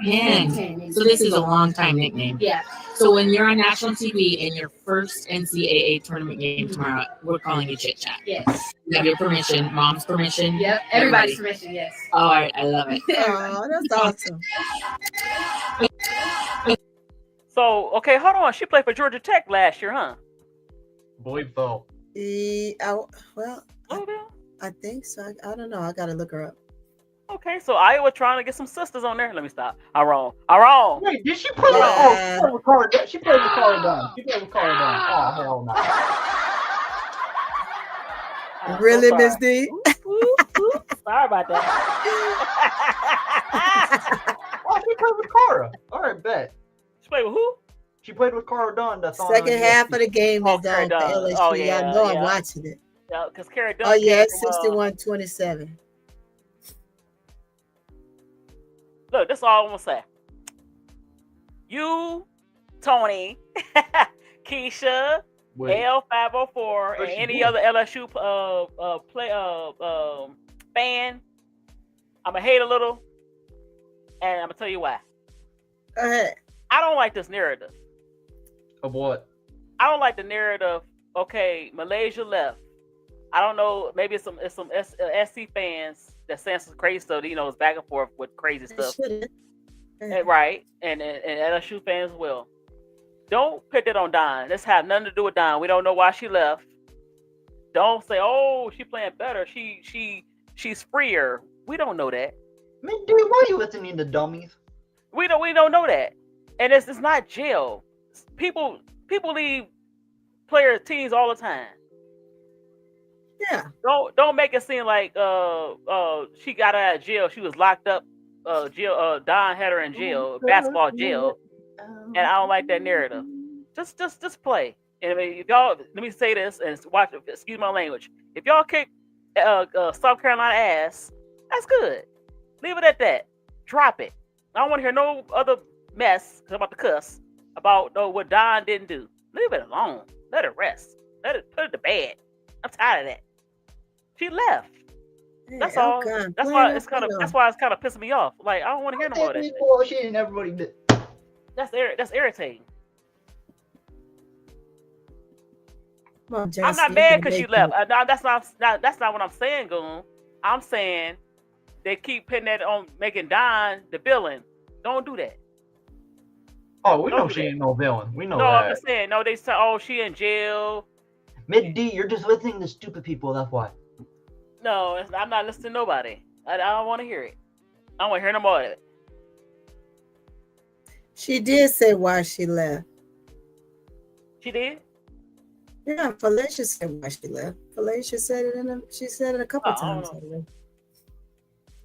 Speaker 6: Man, so this is a long time nickname.
Speaker 7: Yeah.
Speaker 6: So when you're on national TV in your first NCAA tournament game tomorrow, we're calling you Chit Chat.
Speaker 7: Yes.
Speaker 6: You have your permission, mom's permission.
Speaker 7: Yep. Everybody's permission. Yes.
Speaker 6: All right, I love it.
Speaker 1: Oh, that's awesome.
Speaker 2: So, okay, hold on. She played for Georgia Tech last year, huh?
Speaker 3: Believe so.
Speaker 1: I think so. I don't know. I gotta look her up.
Speaker 2: Okay, so Iowa trying to get some sisters on there. Let me stop. I'm wrong.
Speaker 3: Wait, did she play with Cara? She played with Cara Dunn. Oh, hell no.
Speaker 1: Really, Miss D?
Speaker 2: Sorry about that.
Speaker 3: Oh, she played with Cara. All right, bet.
Speaker 2: She played with who?
Speaker 3: She played with Cara Dunn. That's on
Speaker 1: Second half of the game is
Speaker 2: Cara
Speaker 1: on for
Speaker 2: Dunn.
Speaker 1: LSU.
Speaker 2: Oh, yeah,
Speaker 1: I know
Speaker 2: yeah.
Speaker 1: I'm watching it.
Speaker 2: Yeah, because Cara Dunn.
Speaker 1: Oh yeah,
Speaker 2: came from,
Speaker 1: 61-27.
Speaker 2: Look, that's all I'm gonna say. You, Tony, Keisha, L504, and any other LSU fan, I'm gonna hate a little, and I'm gonna tell you why.
Speaker 1: Go ahead.
Speaker 2: I don't like this narrative.
Speaker 3: Of what?
Speaker 2: I don't like the narrative. Okay, Malaysia left. I don't know. Maybe it's some SC fans that saying some crazy stuff. It's back and forth with crazy stuff. Right, and LSU fans as well. Don't put that on Don. This have nothing to do with Don. We don't know why she left. Don't say, "Oh, she playing better. She's freer." We don't know that.
Speaker 3: Man, dude, why are you listening to dummies?
Speaker 2: We don't know that. And it's not jail. People leave teams all the time.
Speaker 1: Yeah.
Speaker 2: Don't make it seem like she got out of jail. She was locked up. Don had her in jail, basketball jail, and I don't like that narrative. Just play. And I mean, if y'all, let me say this and watch. Excuse my language. If y'all kick South Carolina ass, that's good. Leave it at that. Drop it. I don't want to hear no other mess. I'm about to cuss about what Don didn't do. Leave it alone. Let it rest. Put it to bed. I'm tired of that. She left. That's all.
Speaker 1: God.
Speaker 2: That's why it's kind of pissing me off. Like, I don't want to hear no more of that shit.
Speaker 3: Bullshit and everybody did.
Speaker 2: That's irritating.
Speaker 1: On,
Speaker 2: I'm not mad because she left. That's not what I'm saying, Goon. I'm saying they keep putting that on, making Don the villain. Don't do that.
Speaker 3: Oh, we know she ain't no villain. We know that.
Speaker 2: No, I'm just saying. No, they say, "Oh, she in jail."
Speaker 3: Mid D, you're just listening to stupid people. That's why.
Speaker 2: No, I'm not listening to nobody. I don't want to hear it. I don't want to hear no more of it.
Speaker 1: She did say why she left.
Speaker 2: She did?
Speaker 1: Yeah, Felicia said why she left. Felicia said it she said it a couple times.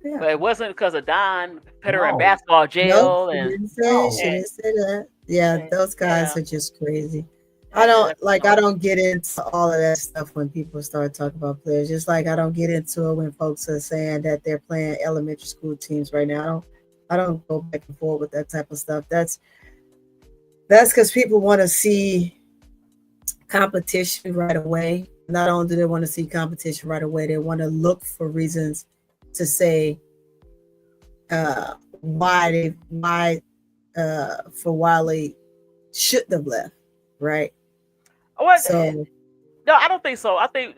Speaker 1: Yeah.
Speaker 2: But it wasn't because of Don put her in basketball jail.
Speaker 1: She didn't say that. Yeah, those guys are just crazy. I don't get into all of that stuff when people start talking about players. Just like I don't get into it when folks are saying that they're playing elementary school teams right now. I don't go back and forth with that type of stuff. That's because people want to see competition right away. Not only do they want to see competition right away, they want to look for reasons to say why Wiley shouldn't have left, right?
Speaker 2: No, I don't think so. I think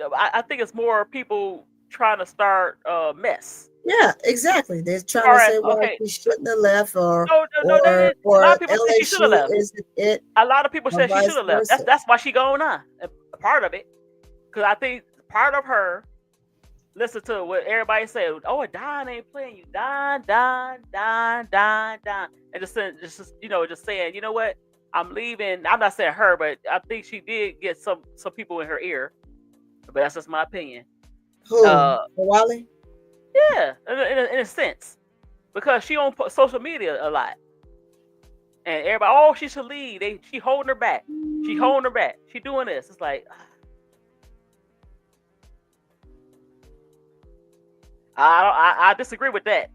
Speaker 2: it's more people trying to start a mess.
Speaker 1: Yeah, exactly. They're trying to say, well, she shouldn't have left, or
Speaker 2: a lot of people say she should have left. A lot of people say she should have left. That's why she going on. A part of it, because I think part of her listen to what everybody said. Oh, Don ain't playing you, Don, and just saying, you know what? I'm leaving. I'm not saying her, but I think she did get some people in her ear. But that's just my opinion.
Speaker 1: Who? Wally?
Speaker 2: Yeah, in a sense, because she on social media a lot, and everybody, oh, she should leave. She holding her back. She holding her back. She doing this. It's like, I disagree with that.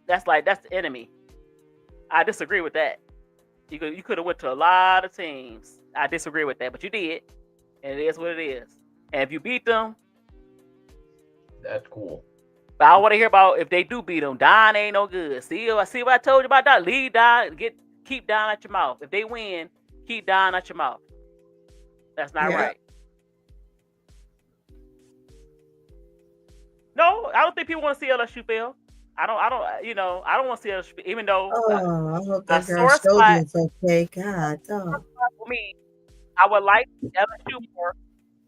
Speaker 2: That's the enemy. I disagree with that. You could have went to a lot of teams. I disagree with that, but you did, and it is what it is. And if you beat them,
Speaker 3: that's cool.
Speaker 2: But I want to hear about if they do beat them. Don ain't no good. See what I told you about that? Leave Don. Keep Don out your mouth. If they win, keep Don out your mouth. That's not right. No, I don't think people want to see LSU fail. I don't want to see LSU, even though.
Speaker 1: I hope that girl showed it's okay. God,
Speaker 2: for me, I would like LSU more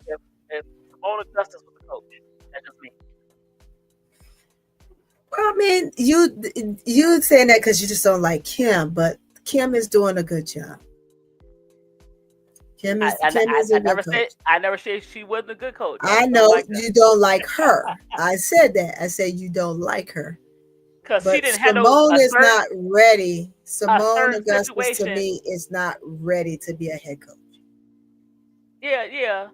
Speaker 2: if Simone Augustus was the coach. That's just me.
Speaker 1: Well, I mean, you saying that because you just don't like Kim, but Kim is doing a good job. Kim is a good coach.
Speaker 2: I never said she wasn't a good coach.
Speaker 1: I know you don't like her. I said that. I said you don't like her.
Speaker 2: Because she didn't have
Speaker 1: Simone is not ready. Simone Augustus to me is not ready to be a head coach.
Speaker 2: Yeah.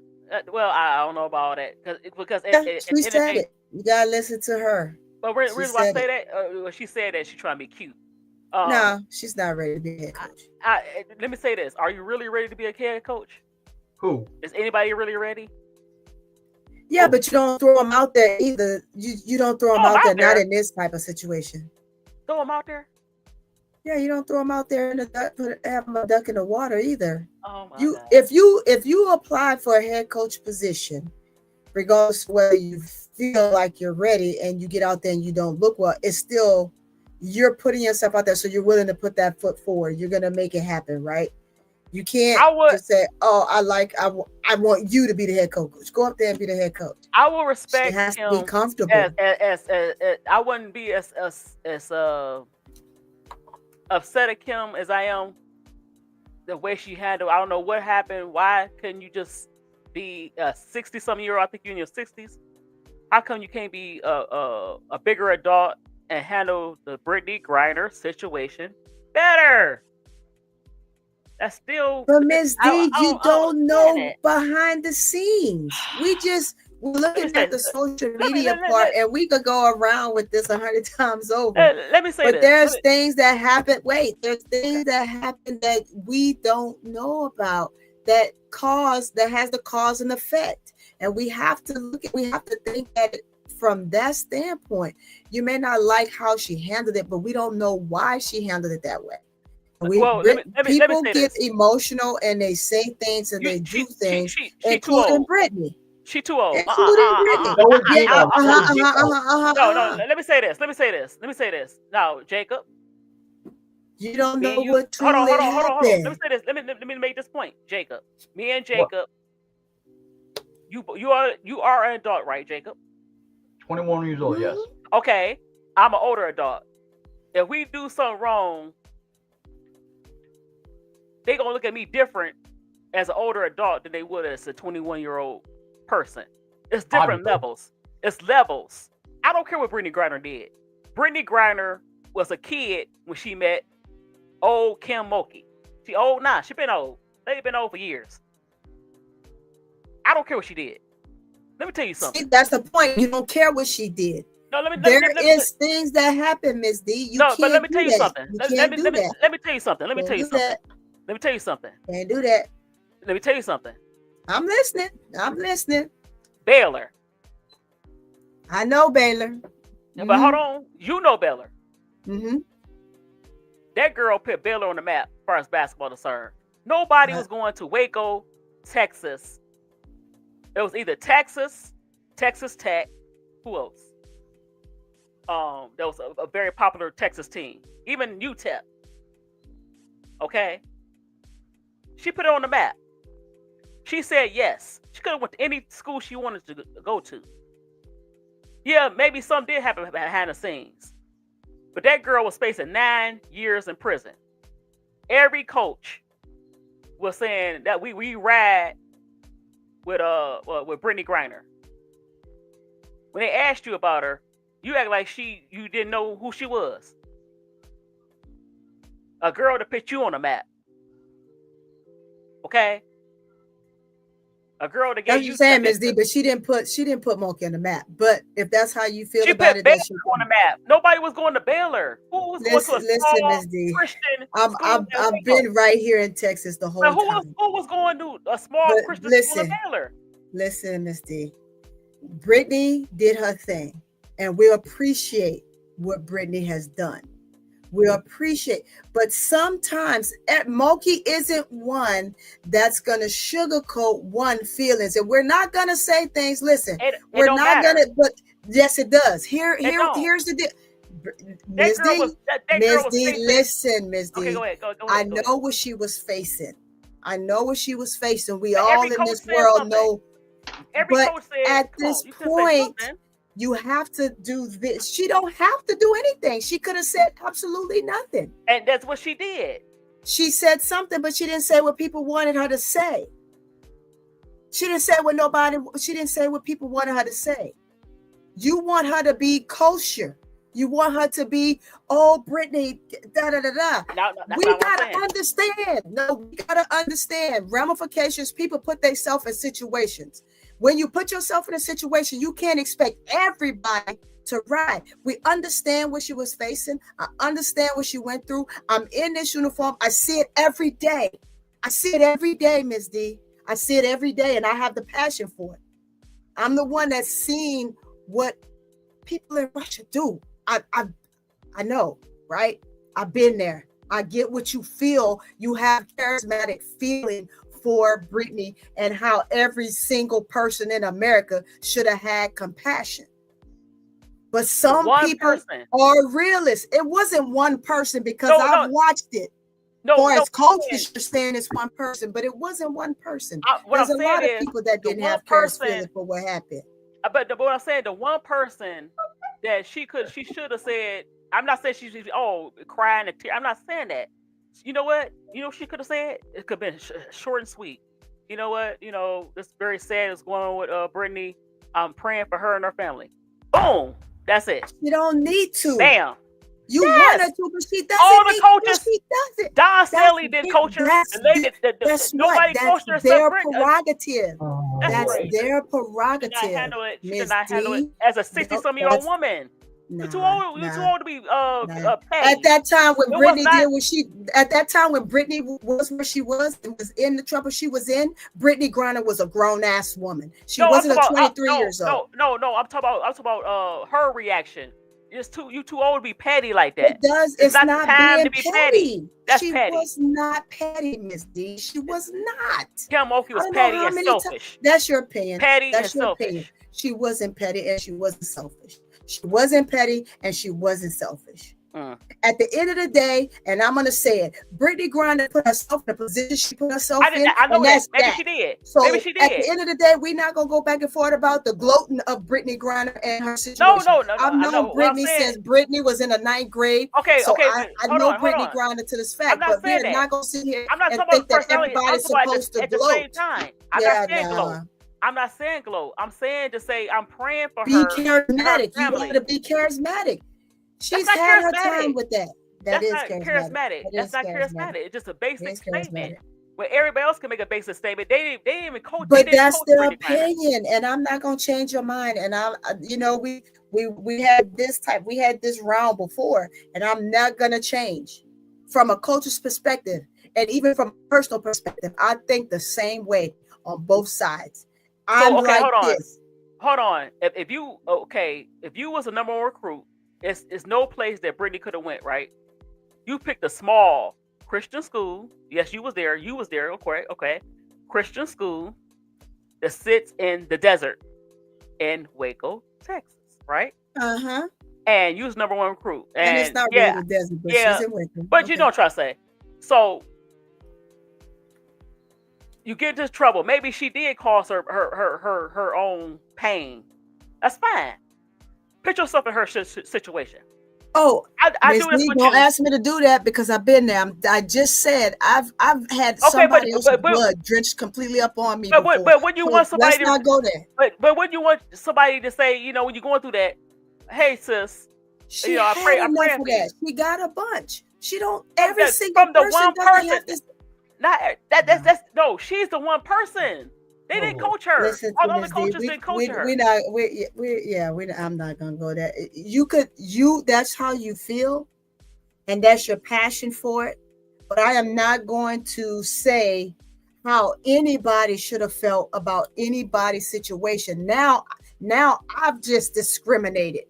Speaker 2: Well, I don't know about that because
Speaker 1: she said it. You gotta listen to her.
Speaker 2: But reason why I say that, she said that she's trying to be cute.
Speaker 1: No, she's not ready to be a head coach.
Speaker 2: Let me say this: are you really ready to be a head coach?
Speaker 3: Who?
Speaker 2: Is anybody really ready?
Speaker 1: Yeah, but you don't throw them out there either. You don't throw them out there, not in this type of situation.
Speaker 2: Throw them out there?
Speaker 1: Yeah, you don't throw them out there in the duck, have them a duck in the water either.
Speaker 2: Oh my God.
Speaker 1: If you apply for a head coach position, regardless of whether you feel like you're ready and you get out there and you don't look well, it's still you're putting yourself out there, so you're willing to put that foot forward. You're gonna make it happen, right? You can't just say, "Oh, I want you to be the head coach." Go up there and be the head coach.
Speaker 2: I will respect
Speaker 1: him. Has to be comfortable.
Speaker 2: As I wouldn't be as upset at Kim as I am the way she handled. I don't know what happened. Why couldn't you just be a 60-something-year-old? I think you're in your 60s. How come you can't be a bigger adult and handle the Brittany Griner situation better? That's still.
Speaker 1: But Ms. D, you don't know behind the scenes. We're looking at the social media part, and we could go around with this 100 times over.
Speaker 2: Let me say this.
Speaker 1: But there's things that happen. There's things that happen that we don't know about that has the cause and effect, and we have to think at it from that standpoint. You may not like how she handled it, but we don't know why she handled it that way. People get emotional and they say things and they do things, including Brittany.
Speaker 2: She too old.
Speaker 1: No,
Speaker 2: let me say this. Now, Jacob.
Speaker 1: You don't know what truly
Speaker 2: hold on. Let me say this. Let me make this point, Jacob. Me and Jacob. What? You are an adult, right, Jacob?
Speaker 3: 21 years old, yes.
Speaker 2: Okay, I'm an older adult. If we do something wrong, they gonna look at me different as an older adult than they would as a 21-year-old person. It's different levels. It's levels. I don't care what Brittany Griner did. Brittany Griner was a kid when she met old Kim Mulkey. She old now. She been old. They've been old for years. I don't care what she did. Let me tell you something.
Speaker 1: See, that's the point. You don't care what she did.
Speaker 2: No,
Speaker 1: there is things that happen, Miss D. But
Speaker 2: let me tell you something. Let me tell you something.
Speaker 1: Let me tell you something. Can't do that.
Speaker 2: Let me tell you something.
Speaker 1: I'm listening.
Speaker 2: Baylor.
Speaker 1: I know Baylor.
Speaker 2: Mm-hmm. But hold on. You know Baylor.
Speaker 1: Mm-hmm.
Speaker 2: That girl put Baylor on the map as far as basketball is concerned. Nobody was going to Waco, Texas. It was either Texas Tech. Who else? That was a very popular Texas team. Even UTEP. Okay? She put it on the map. She said yes. She could have went to any school she wanted to go to. Yeah, maybe some did happen behind the scenes. But that girl was facing 9 years in prison. Every coach was saying that we ride with Brittany Griner. When they asked you about her, you act like you didn't know who she was. A girl to put you on the map. Okay? A girl to get you
Speaker 1: saying, Ms. D, but she didn't put Mulkey on the map. But if that's how you feel about it,
Speaker 2: Baylor on the map. Nobody was going to Baylor. Who was going to a small
Speaker 1: Ms. D.
Speaker 2: Christian
Speaker 1: I've been right here in Texas the whole time.
Speaker 2: Who was going to a small Christian school in Baylor?
Speaker 1: Listen, Ms. D. Brittany did her thing. and we appreciate what Brittany has done. We appreciate, but sometimes Moki isn't one that's going to sugarcoat one feelings, and we're not going to say things. Listen, we're not going to, but yes, it does. Here's the deal. Ms. D, listen, Ms. D.
Speaker 2: Okay, go ahead.
Speaker 1: I know what she was facing. We all in this world know. But at this point, you have to do this. She don't have to do anything. She could have said absolutely nothing.
Speaker 2: And that's what she did.
Speaker 1: She said something, but she didn't say what people wanted her to say. She didn't say what people wanted her to say. You want her to be kosher. You want her to be, oh, Brittany, da-da-da-da. We got to understand. No, we got to understand ramifications. People put themselves in situations. When you put yourself in a situation, you can't expect everybody to ride. We understand what she was facing. I understand what she went through. I'm in this uniform. I see it every day. Ms. D. I see it every day, and I have the passion for it. I'm the one that's seen what people in Russia do. I know, right? I've been there. I get what you feel. You have charismatic feeling for Brittany and how every single person in America should have had compassion. But some people are realists. It wasn't one person because I've watched it. As coaches, you're saying it's one person, but it wasn't one person. There's a lot of people that didn't have feeling for what happened.
Speaker 2: But what I'm saying, the one person that she should have said, I'm not saying she's crying and tears. I'm not saying that. You know what? You know what she could have said? It could have been short and sweet. You know what? You know, it's very sad what's going on with Brittany. I'm praying for her and her family. Boom. That's it.
Speaker 1: You don't need to.
Speaker 2: Bam.
Speaker 1: You want her to, but she doesn't.
Speaker 2: All the coaches.
Speaker 1: She doesn't.
Speaker 2: Don Staley didn't coach her. Nobody coached her.
Speaker 1: That's their prerogative.
Speaker 2: That's
Speaker 1: their prerogative.
Speaker 2: She did not handle it as a 60-some-year-old woman. You're too old to be petty.
Speaker 1: At that time when Brittany did what she, at that time when Brittany was where she was and was in the trouble she was in, Brittany Griner was a grown ass woman. She wasn't 23 years old.
Speaker 2: No. I'm talking about her reaction. You too old to be petty like that.
Speaker 1: It's not the time to be petty.
Speaker 2: That's
Speaker 1: she
Speaker 2: petty.
Speaker 1: Was not petty, Miss D. She was not.
Speaker 2: Kim Mulkey was petty and selfish.
Speaker 1: That's your opinion.
Speaker 2: Petty and selfish.
Speaker 1: Opinion. She wasn't petty and she wasn't selfish. She wasn't petty and she wasn't selfish. At the end of the day, and I'm gonna say it, Brittany Griner put herself in the position she put herself in.
Speaker 2: I know that. Maybe she did.
Speaker 1: So
Speaker 2: maybe she did.
Speaker 1: At the end of the day, we're not gonna go back and forth about the gloating of Brittany Griner and her situation.
Speaker 2: No.
Speaker 1: I've known Brittany since Brittany was in the 9th grade.
Speaker 2: Okay.
Speaker 1: I know Brittany Griner to this fact, but we're not gonna sit here and think that everybody's supposed to gloat.
Speaker 2: At the same time, I'm not saying gloat. I'm not saying gloat. I'm saying to say I'm praying for her.
Speaker 1: Be charismatic. You want to be charismatic. She's had her time with that. That's not charismatic.
Speaker 2: That's not charismatic. It's just a basic statement. Where everybody else can make a basic statement, they didn't even coach.
Speaker 1: But that's their opinion, and I'm not gonna change your mind. And we had this round before, and I'm not gonna change. From a coach's perspective, and even from a personal perspective, I think the same way on both sides. Hold
Speaker 2: on. If you was a number one recruit, it's no place that Brittany could have went, right? You picked a small Christian school. Yes, you was there. Okay. Christian school that sits in the desert in Waco, Texas, right? And you was number one recruit. And
Speaker 1: it's not really the desert, but she's in Waco.
Speaker 2: But you don't try to say. So you get into trouble. Maybe she did cause her own pain. That's fine. Put yourself in her situation.
Speaker 1: Oh,
Speaker 2: I do this with
Speaker 1: don't
Speaker 2: you.
Speaker 1: ask me to do that because I've been there. I just said I've had somebody else's blood drenched completely up on me.
Speaker 2: But when you want somebody,
Speaker 1: let's not go there.
Speaker 2: But when you want somebody to say, when you're going through that, hey sis,
Speaker 1: I'm praying for that. She got a bunch. She don't every single
Speaker 2: from the
Speaker 1: person
Speaker 2: one person.
Speaker 1: That's
Speaker 2: no. She's the one person. They didn't coach her. All the other coaches didn't coach her.
Speaker 1: I'm not gonna go there. That's how you feel, and that's your passion for it. But I am not going to say how anybody should have felt about anybody's situation. Now I've just discriminated.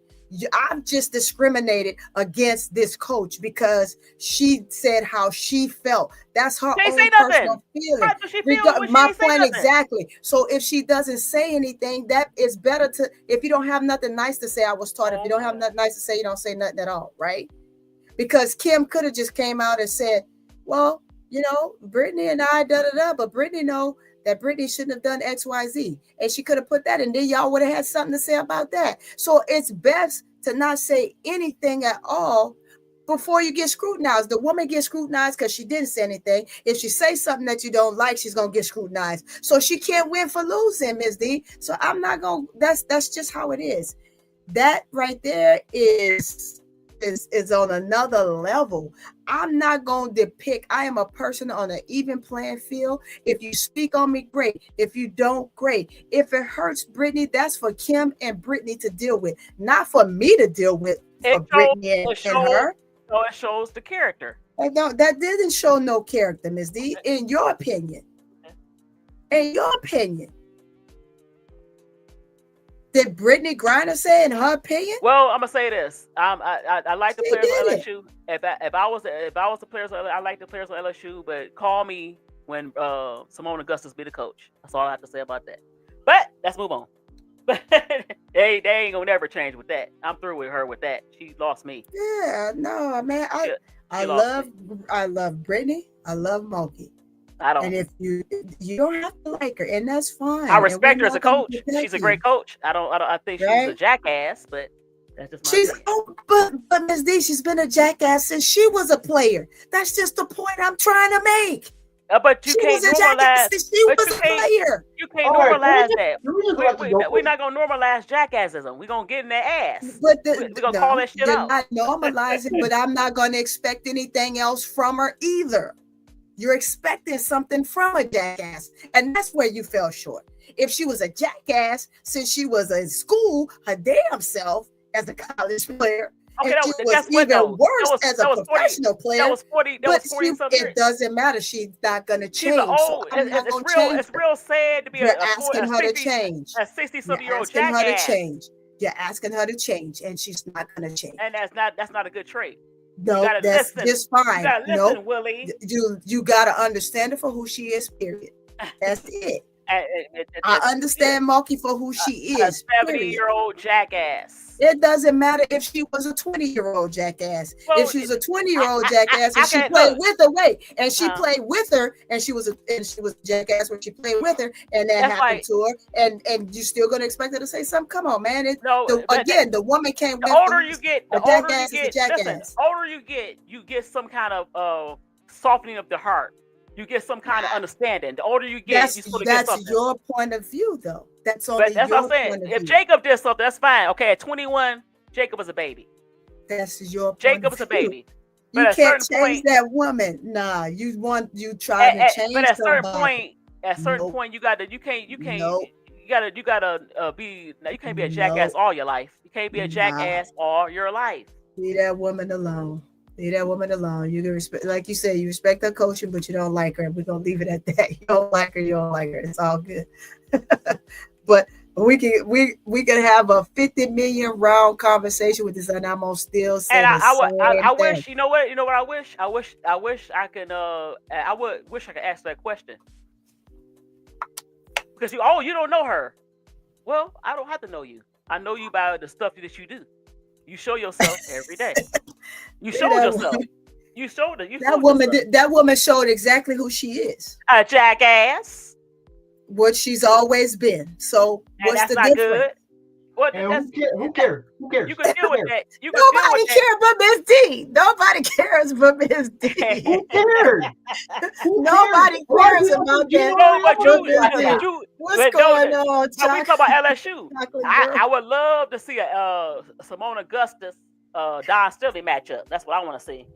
Speaker 1: I've just discriminated against this coach because she said how she felt. That's her own personal feeling. My point exactly. So if she doesn't say anything, that is better to, if you don't have nothing nice to say, I was taught, if you don't have nothing nice to say, you don't say nothing at all, right? Because Kim could have just came out and said, well, you know, Brittany and I, but Brittany know that Brittany shouldn't have done X, Y, Z. And she could have put that in there. Y'all would have had something to say about that. So it's best to not say anything at all before you get scrutinized. The woman gets scrutinized because she didn't say anything. If she says something that you don't like, she's going to get scrutinized. So she can't win for losing, Ms. D. So I'm not going to, that's just how it is. That right there is on another level. I'm not going to depict. I am a person on an even playing field. If you speak on me, great. If you don't, great. If it hurts Brittany, that's for Kim and Brittany to deal with, not for me to deal with. For Brittany and her.
Speaker 2: So it shows the character.
Speaker 1: No, that didn't show no character, Ms. D. In your opinion. In your opinion. Did Brittany Griner say in her opinion?
Speaker 2: Well, I'm gonna say this. I like the players of LSU. If I was the players, I like the players of LSU. But call me when Simone Augustus be the coach. That's all I have to say about that. But let's move on. they ain't gonna never change with that. I'm through with her with that. She lost me.
Speaker 1: Yeah, no, man. I love Brittany. I love Moki.
Speaker 2: I don't.
Speaker 1: And if you don't have to like her, and that's fine.
Speaker 2: I respect her as a coach. She's a great coach. I think she's a jackass, but that's just my
Speaker 1: but Ms. D, she's been a jackass since she was a player. That's just the point I'm trying to make.
Speaker 2: But you can't normalize.
Speaker 1: She was a player.
Speaker 2: You can't normalize that. We're not gonna normalize jackassism. We're gonna get in their ass.
Speaker 1: But
Speaker 2: we're gonna call that shit out.
Speaker 1: Not normalizing, but I'm not gonna expect anything else from her either. You're expecting something from a jackass, and that's where you fell short. If she was a jackass since she was in school, her damn self as a college player,
Speaker 2: okay,
Speaker 1: and she was even worse as a professional player.
Speaker 2: That was 40.
Speaker 1: It doesn't matter. She's not going to change.
Speaker 2: She's old. It's real sad to be
Speaker 1: asking her to change.
Speaker 2: A 60-something-year-old jackass.
Speaker 1: Her to change. You're asking her to change, and she's not going to change.
Speaker 2: And that's not a good trait.
Speaker 1: No, that's just fine.
Speaker 2: You gotta listen, Willie.
Speaker 1: You gotta understand her for who she is, period. That's it. I understand Moki for who she is.
Speaker 2: A 70-year-old jackass.
Speaker 1: It doesn't matter if she was a 20-year-old jackass. Well, if she's a 20-year-old jackass and she played with her, she played with her, and she was a jackass when she played with her, and that happened to her, and you're still gonna expect her to say something? Come on, man. The woman can't win.
Speaker 2: The older you get, you get some kind of softening of the heart. You get some kind of understanding. The older you get, you sort of get something.
Speaker 1: That's your point of view, though. That's only
Speaker 2: that's
Speaker 1: your
Speaker 2: what I'm saying.
Speaker 1: Point of
Speaker 2: if
Speaker 1: view.
Speaker 2: Jacob did something, that's fine. Okay, at 21, Jacob was a baby.
Speaker 1: That's your point
Speaker 2: Jacob
Speaker 1: of
Speaker 2: was a
Speaker 1: view.
Speaker 2: baby.
Speaker 1: You can't change that woman. Nah, you try to change.
Speaker 2: But at
Speaker 1: somebody.
Speaker 2: certain point, you can't be a jackass all your life. You can't be a jackass all your life.
Speaker 1: Leave that woman alone. Leave that woman alone. You can respect, like you said, you respect her coaching, but you don't like her. We're gonna leave it at that. You don't like her. You don't like her. It's all good. But we can have a 50 million round conversation with this, and I'm gonna still say. And
Speaker 2: I wish. You know what I wish. I wish I could. Wish I could ask that question. Because you don't know her. Well, I don't have to know you. I know you by the stuff that you do. You show yourself every day. You showed yourself. You showed it.
Speaker 1: That woman showed exactly who she is.
Speaker 2: A jackass.
Speaker 1: What she's always been. So what's the difference? Good.
Speaker 2: What?
Speaker 3: Who cares? Who cares?
Speaker 2: You can deal with that.
Speaker 1: Nobody cares but Miss D. Nobody cares but Miss D.
Speaker 3: Who cares?
Speaker 1: Nobody cares about that. What's going on, Chuck?
Speaker 2: We talk about LSU. I would love to see a Simone Augustus, Don Stilly matchup. That's what I want to see.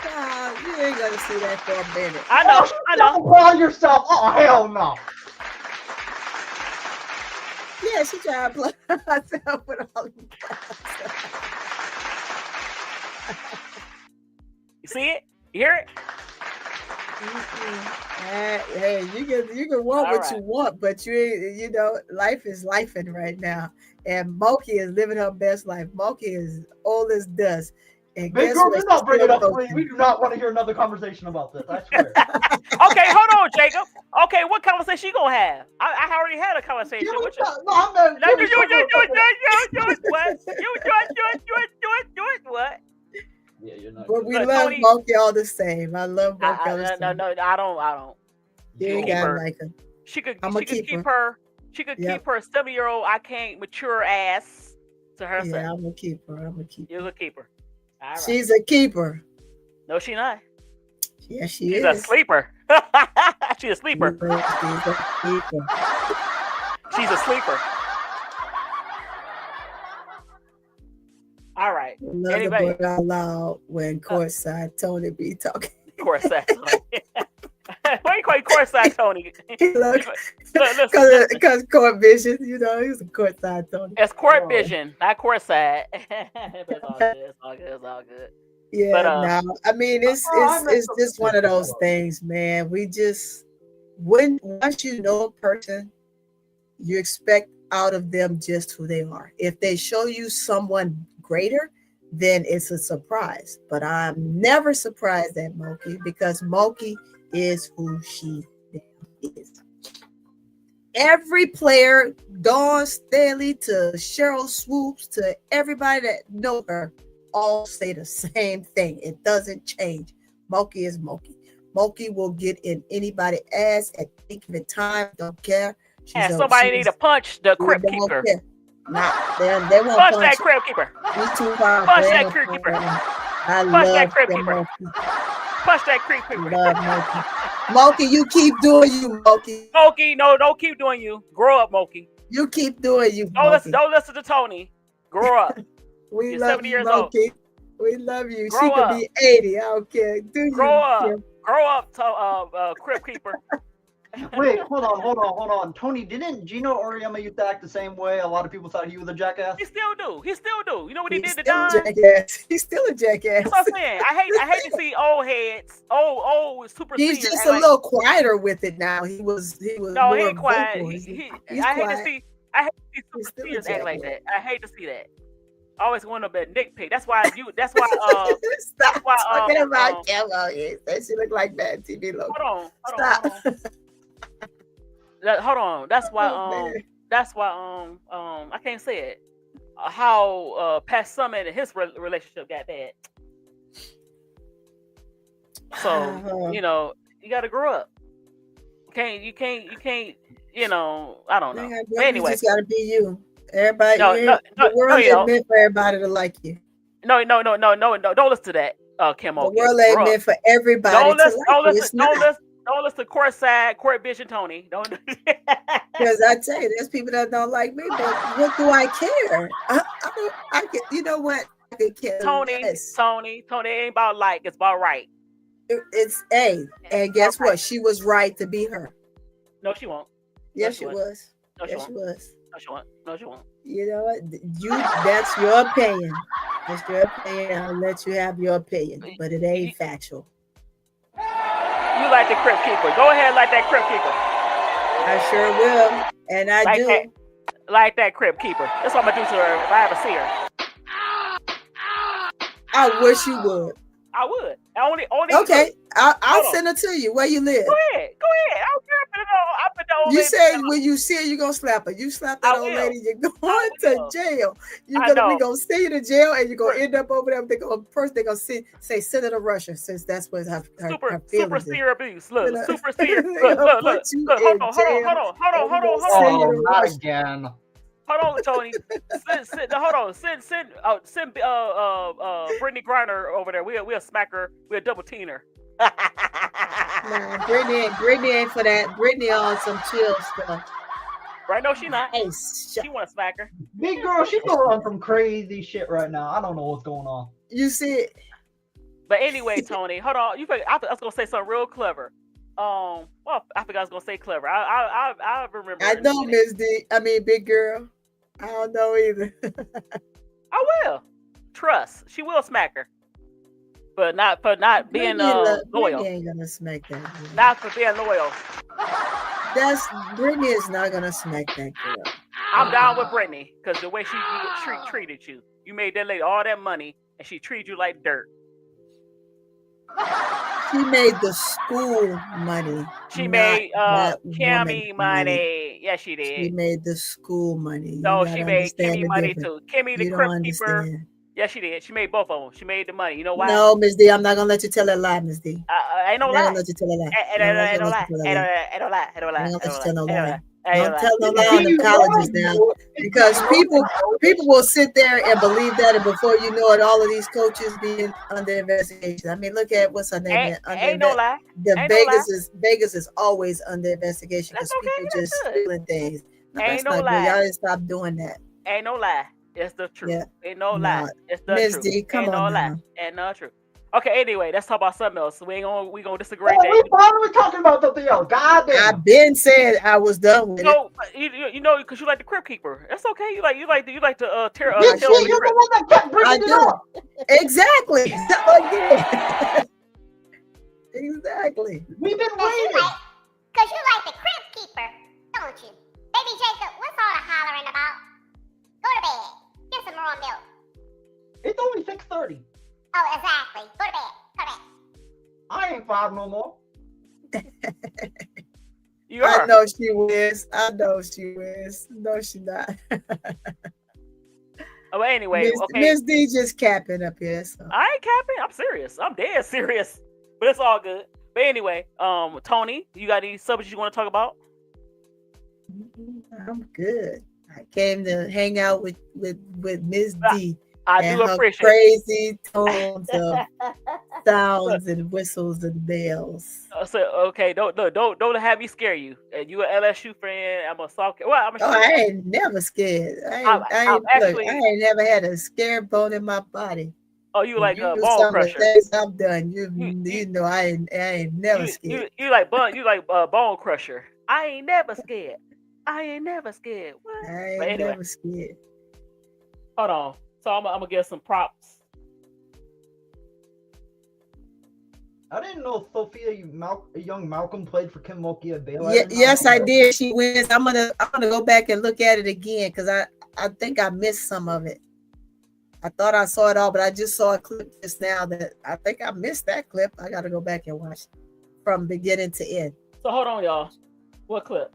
Speaker 1: You ain't gonna see that for a minute.
Speaker 2: I know.
Speaker 3: Don't call yourself. Oh hell no.
Speaker 1: Yeah, she tried to play herself with all the
Speaker 2: You see it? You hear it?
Speaker 1: Mm-hmm. Hey, you can want
Speaker 2: All
Speaker 1: what
Speaker 2: right.
Speaker 1: you want, but you know, life is lifing right now. And Moki is living her best life. Moki is old as dust. And
Speaker 3: Big
Speaker 1: guess
Speaker 3: girl,
Speaker 1: what?
Speaker 3: do not
Speaker 1: She's
Speaker 3: bring it
Speaker 1: still
Speaker 3: up. We
Speaker 1: coaching.
Speaker 3: do not want to hear another conversation about this. I swear.
Speaker 2: Okay, hold on, Jacob. Okay, what conversation she gonna have? I already had a conversation
Speaker 3: Give me
Speaker 2: with you.
Speaker 3: some- no, I'm not-
Speaker 2: No,
Speaker 3: give
Speaker 2: you
Speaker 3: me some real talk.
Speaker 2: what? You what?
Speaker 3: Yeah, you're not.
Speaker 1: But
Speaker 3: good.
Speaker 1: we
Speaker 2: Look,
Speaker 1: love
Speaker 2: Tony,
Speaker 1: Moki all the same. I love Moki all the
Speaker 2: no,
Speaker 1: same.
Speaker 2: I don't.
Speaker 1: You
Speaker 2: She
Speaker 1: ain't
Speaker 2: keep
Speaker 1: got
Speaker 2: her.
Speaker 1: like her.
Speaker 2: She could
Speaker 1: I'ma
Speaker 2: keep
Speaker 1: keep
Speaker 2: her. She could
Speaker 1: Yep.
Speaker 2: keep her 7-year-old I can't mature ass to herself.
Speaker 1: Yeah, I'm gonna keep her. I'm gonna keep
Speaker 2: You're
Speaker 1: her.
Speaker 2: a keeper. All right.
Speaker 1: She's a keeper.
Speaker 2: No, she not.
Speaker 1: Yeah, she
Speaker 2: She's
Speaker 1: is.
Speaker 2: a sleeper. She's a sleeper.
Speaker 1: She's a keeper.
Speaker 2: She's a sleeper. All right.
Speaker 1: Love
Speaker 2: Anybody?
Speaker 1: the boy out loud when courtside Tony be talking.
Speaker 2: Courtside Tony. Why you call you courtside Tony?
Speaker 1: Look,
Speaker 2: Listen.
Speaker 1: because court vision, you know, he's a courtside Tony.
Speaker 2: It's court vision, not courtside. It's all good. It's all good. It's all good.
Speaker 1: Yeah,
Speaker 2: But,
Speaker 1: no, I mean it's just one of those things, man. We just once you know a person, you expect out of them just who they are. If they show you someone greater, then it's a surprise. But I'm never surprised at Moki because Moki is who she is. Every player, Dawn Staley to Cheryl Swoops to everybody that know her, all say the same thing. It doesn't change. Moki is Moki. Moki will get in anybody's ass at any given time. Don't care.
Speaker 2: Somebody need to punch the crypt keeper.
Speaker 1: Nah, they won't
Speaker 2: punch that crypt keeper.
Speaker 1: He's too wild.
Speaker 2: Punch that crypt keeper.
Speaker 1: I
Speaker 2: punch
Speaker 1: love
Speaker 2: that crypt keeper.
Speaker 1: Moki.
Speaker 2: Punch that crypt keeper.
Speaker 1: Love Moki. Moki, you keep doing you, Moki.
Speaker 2: Moki, no, don't keep doing you. Grow up, Moki.
Speaker 1: You keep doing you,
Speaker 2: Moki. Don't listen to Tony. Grow up.
Speaker 1: We
Speaker 2: You're
Speaker 1: love
Speaker 2: 70
Speaker 1: you,
Speaker 2: years
Speaker 1: Moki.
Speaker 2: old.
Speaker 1: We love you.
Speaker 2: Grow
Speaker 1: she could
Speaker 2: up.
Speaker 1: be 80. I don't care.
Speaker 2: Grow up. Grow up, crypt keeper.
Speaker 3: Wait, hold on. Tony, didn't Gino Oriema used to act the same way? A lot of people thought he was a jackass.
Speaker 2: He still do. You know what he did to
Speaker 1: Don? He's still a jackass.
Speaker 2: That's what I'm saying. I hate to see old heads, old super
Speaker 1: He's
Speaker 2: seniors.
Speaker 1: just a little quieter with it now. He was
Speaker 2: no, he ain't quiet. I
Speaker 1: quiet.
Speaker 2: hate to see super seniors act like that. I hate to see that. I always want to be a nitpick. That's why
Speaker 1: Stop talking about Kello. That she look like bad TV logo.
Speaker 2: Hold on. That's why I can't say it. How Pat Summit and his relationship got bad. So you know, you gotta grow up. You can't, you know, I don't know. But anyway,
Speaker 1: you just gotta be you. Everybody, the world ain't meant for everybody to like you.
Speaker 2: No. Don't listen to that, Kim.
Speaker 1: The world ain't meant for everybody to like you.
Speaker 2: Don't listen to court vision, Tony. Don't.
Speaker 1: Because I tell you, there's people that don't like me, but what do I care? I get, you know what? I could care.
Speaker 2: Tony, it ain't about like, it's about right.
Speaker 1: It's and guess what? She was right to be her.
Speaker 2: No, she won't.
Speaker 1: Yes, she was.
Speaker 2: No, she
Speaker 1: was.
Speaker 2: No, she won't.
Speaker 1: You know what? That's your opinion. That's your opinion. I'll let you have your opinion, but it ain't factual.
Speaker 2: You like the crypt keeper. Go ahead, like that crypt keeper.
Speaker 1: I sure will. And I do.
Speaker 2: Like that crypt keeper. That's what I'm going to do to her if I ever see her.
Speaker 1: I wish you would.
Speaker 2: I would. Only
Speaker 1: okay, I'll send it to you. Where you live?
Speaker 2: Go ahead. I don't care. I'm the old
Speaker 1: you
Speaker 2: lady.
Speaker 1: said when you see her, you're gonna slap her. You slap that old lady, you're going to jail. We gonna send you to jail, and you're gonna end up over there. They're gonna say Senator Russia, since that's what her
Speaker 2: super serious abuse. Look, super serious. Look. Hold on.
Speaker 3: Oh, not again.
Speaker 2: Hold on, Tony. Send Brittany Griner over there. We'll smack her. We'll double team her.
Speaker 1: Nah, Brittany ain't for that. Brittany on some chill stuff.
Speaker 2: Right? No, she not.
Speaker 1: Hey,
Speaker 2: she want to smack her.
Speaker 3: Big girl, she's going on some crazy shit right now. I don't know what's going on.
Speaker 1: You see it.
Speaker 2: But anyway, Tony, hold on. I was gonna say something real clever. Well, I think I was gonna say clever. I remember.
Speaker 1: I know, Miss D. I mean, big girl. I don't know either.
Speaker 2: I will. Trust. She will smack her. for not being loyal.
Speaker 1: Brittany ain't gonna smack that girl.
Speaker 2: Not for being loyal.
Speaker 1: Brittany is not gonna smack that girl.
Speaker 2: I'm down with Brittany because the way she treated you. You made that lady all that money and she treated you like dirt.
Speaker 1: She made the school money.
Speaker 2: She made Kimmy money. Yes, she did.
Speaker 1: She made the school money.
Speaker 2: No, she made Kimmy money too. Kimmy the Crypt Keeper. Yes, she did. She made both of them. She made the money. You know why?
Speaker 1: No, Miss D, I'm not gonna let you tell that lie, Miss D.
Speaker 2: Ain't no lie.
Speaker 1: I'm not gonna let you tell a lie.
Speaker 2: Ain't no lie.
Speaker 1: Don't tell no lie on the colleges now, because people will sit there and believe that, and before you know it, all of these coaches being under investigation. I mean, look at what's her name?
Speaker 2: Ain't no lie.
Speaker 1: Vegas is always under investigation because people just stealing things. No,
Speaker 2: ain't no lie.
Speaker 1: Y'all just stop doing that.
Speaker 2: Ain't no lie. It's the truth.
Speaker 1: Yeah.
Speaker 2: Ain't no lie. It's the
Speaker 1: Miss
Speaker 2: truth.
Speaker 1: D, come
Speaker 2: ain't
Speaker 1: on
Speaker 2: no
Speaker 1: now.
Speaker 2: lie. Ain't no truth. Okay, anyway, let's talk about something else. We gonna disagree.
Speaker 3: We finally talking about something else. God damn.
Speaker 1: I've been saying I was done with it.
Speaker 2: You know, because you like the Crypt Keeper. That's okay. You like to tear
Speaker 3: you're the one that kept bringing it up.
Speaker 1: Exactly. Exactly.
Speaker 3: We've been waiting.
Speaker 5: Because you like the Crypt Keeper, don't you? Baby Jacob, what's all the hollering about? Go to bed. Get some raw milk.
Speaker 3: It's only 6:30.
Speaker 5: Oh, exactly. Go to bed. Go to bed.
Speaker 3: I ain't 5 no more.
Speaker 2: You are.
Speaker 1: I know she is. No, she not.
Speaker 2: Oh, anyway, okay.
Speaker 1: Miss D just capping up here. So.
Speaker 2: I ain't capping. I'm serious. I'm dead serious. But it's all good. But anyway, Tony, you got any subjects you want to talk about?
Speaker 1: I'm good. I came to hang out with Miss D.
Speaker 2: I do appreciate
Speaker 1: crazy tones of sounds and whistles and bells.
Speaker 2: So okay, don't have me scare you. And you an LSU fan? I'm a South. Well, I'm a.
Speaker 1: I ain't never scared. I ain't never had a scare bone in my body.
Speaker 2: Oh, you like Bone Crusher?
Speaker 1: Things I've done. You know, I ain't never scared.
Speaker 2: You like Bone Crusher? I ain't never scared. I ain't never scared. What?
Speaker 1: I ain't never scared.
Speaker 2: Hold on. So I'm gonna get some props.
Speaker 3: I didn't know Sophia Young Malcolm played for Kim Mulkey at Baylor.
Speaker 1: Yes, I did. She wins. I'm gonna go back and look at it again because I think I missed some of it. I thought I saw it all, but I just saw a clip just now that I think I missed that clip. I got to go back and watch it from beginning to end.
Speaker 2: So hold on, y'all. What clip?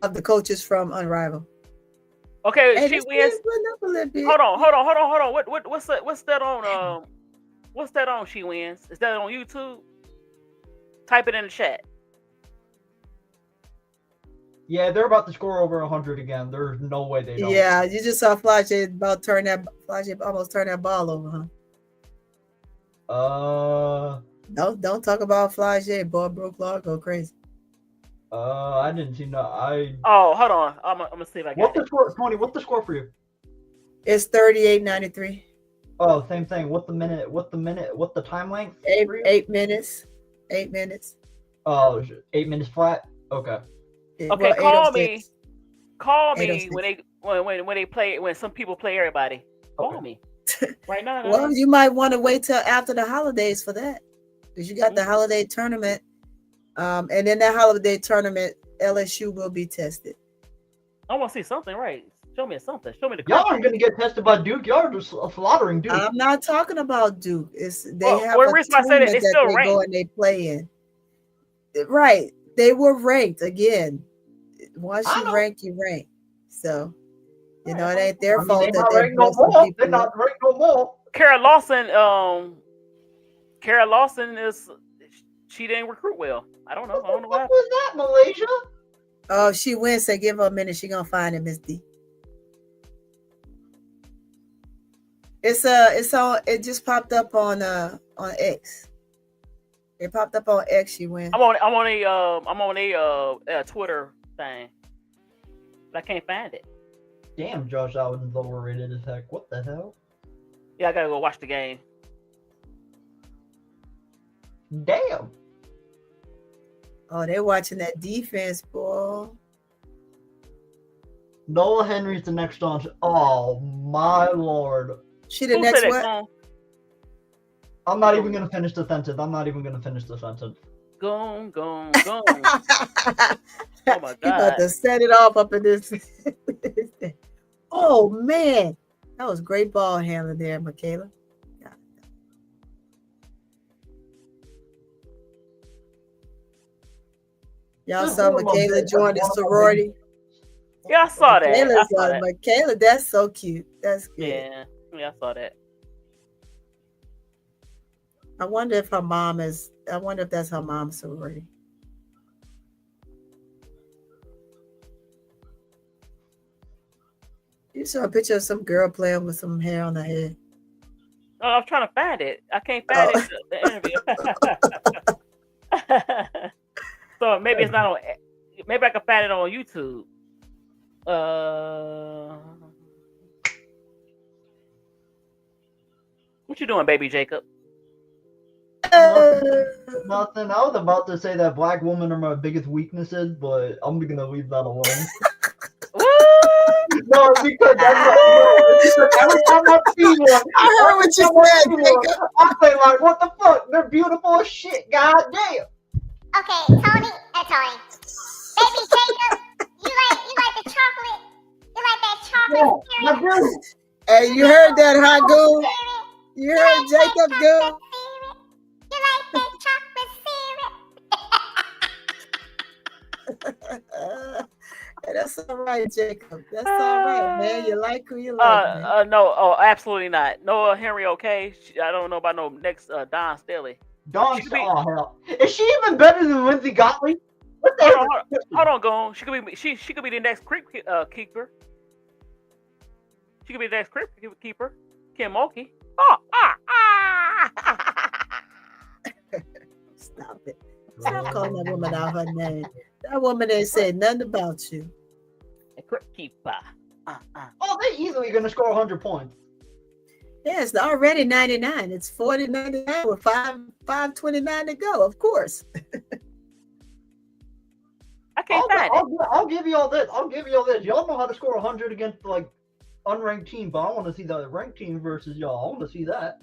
Speaker 1: Of the coaches from Unrivaled.
Speaker 2: Okay, she wins. Hold on. What's that on? What's that on? She wins. Is that on YouTube? Type it in the chat.
Speaker 3: Yeah, they're about to score over 100 again. There's no way they don't.
Speaker 1: Yeah, you just saw Flage almost turn that ball over, huh? Don't talk about Flage. Ball broke law, go crazy.
Speaker 3: I didn't see no.
Speaker 2: Oh, hold on. I'm gonna see if I got
Speaker 3: What's the score, Tony? What's the score for you?
Speaker 1: It's 38-93.
Speaker 3: Oh, same thing. What's the minute? What's the time length?
Speaker 1: 8 minutes. 8 minutes.
Speaker 3: Oh, 8 minutes flat. Okay.
Speaker 2: Okay, call me when some people play everybody. Call me right now.
Speaker 1: Well, you might want to wait till after the holidays for that, because you got the holiday tournament. And in that holiday tournament, LSU will be tested.
Speaker 2: I want to see something, right? Show me something. Show me the.
Speaker 3: Y'all aren't gonna get tested by Duke. Y'all are just slaughtering Duke.
Speaker 1: I'm not talking about Duke. They have
Speaker 2: a
Speaker 1: tournament
Speaker 2: that they still ranked.
Speaker 1: go and they play in. Right, they were ranked again. Once you rank, you rank. So, you know, it ain't their fault that they're
Speaker 3: no not ranked no more.
Speaker 2: Kara Lawson is. She didn't recruit well. I don't know.
Speaker 3: What was that, Malaysia?
Speaker 1: Oh, she wins. So give her a minute. She gonna find it, Miss D. It's on. It just popped up on X. It popped up on X. She wins.
Speaker 2: I'm on a Twitter thing, but I can't find it.
Speaker 3: Damn, Josh Allen's overrated as heck. What the hell?
Speaker 2: Yeah, I gotta go watch the game.
Speaker 3: Damn.
Speaker 1: Oh, they're watching that defense, boy.
Speaker 3: Noah Henry's the next on. Oh my lord.
Speaker 1: She the next what?
Speaker 3: I'm not even gonna finish the sentence.
Speaker 2: Gone. Oh my
Speaker 1: He about
Speaker 2: God.
Speaker 1: to set it off up in this. Oh man, that was great ball handling there, Michaela. Yeah. Y'all saw Michaela join the sorority.
Speaker 2: Yeah, I saw that.
Speaker 1: Michaela, that's so cute. That's good.
Speaker 2: Yeah, I saw that.
Speaker 1: I wonder if her mom is. I wonder if that's her mom's sorority. You saw a picture of some girl playing with some hair on her head.
Speaker 2: Oh, I'm trying to find it. I can't find it. The interview. So maybe it's not on. Maybe I can find it on YouTube. What you doing, baby Jacob?
Speaker 3: Nothing. I was about to say that black women are my biggest weaknesses, but I'm gonna leave that alone. No, because every time I see one,
Speaker 1: I heard what you said, Jacob.
Speaker 3: I say like, what the fuck? They're beautiful as shit. God damn.
Speaker 5: Okay, Tony and Tony. Baby Jacob, you like the chocolate? You like that chocolate
Speaker 3: Yeah, I
Speaker 5: cereal?
Speaker 3: do.
Speaker 1: Hey, you heard that, huh, Goo? You heard Jacob, Goo?
Speaker 5: You like that chocolate cereal?
Speaker 1: That's all right, Jacob. That's all right, man. You like who you like, man.
Speaker 2: No, absolutely not. No, Henry, okay. I don't know about no next Don Staley.
Speaker 3: Oh hell, is she even better than Lindsay Gottlieb? What the hell?
Speaker 2: Hold on, Gone. She could be the next creep keeper. She could be the next creep keeper. Kim Mulkey.
Speaker 1: Stop it. Stop calling that woman out her name. That woman ain't said nothing about you.
Speaker 2: A crypt keeper.
Speaker 3: Oh, they easily gonna score 100 points.
Speaker 1: Yeah, it's already 99. It's 40-99 with 5:29 to go. Of course.
Speaker 2: I can't find it.
Speaker 3: I'll give you all this. Y'all know how to score 100 against like unranked team, but I want to see the ranked team versus y'all. I want to see that.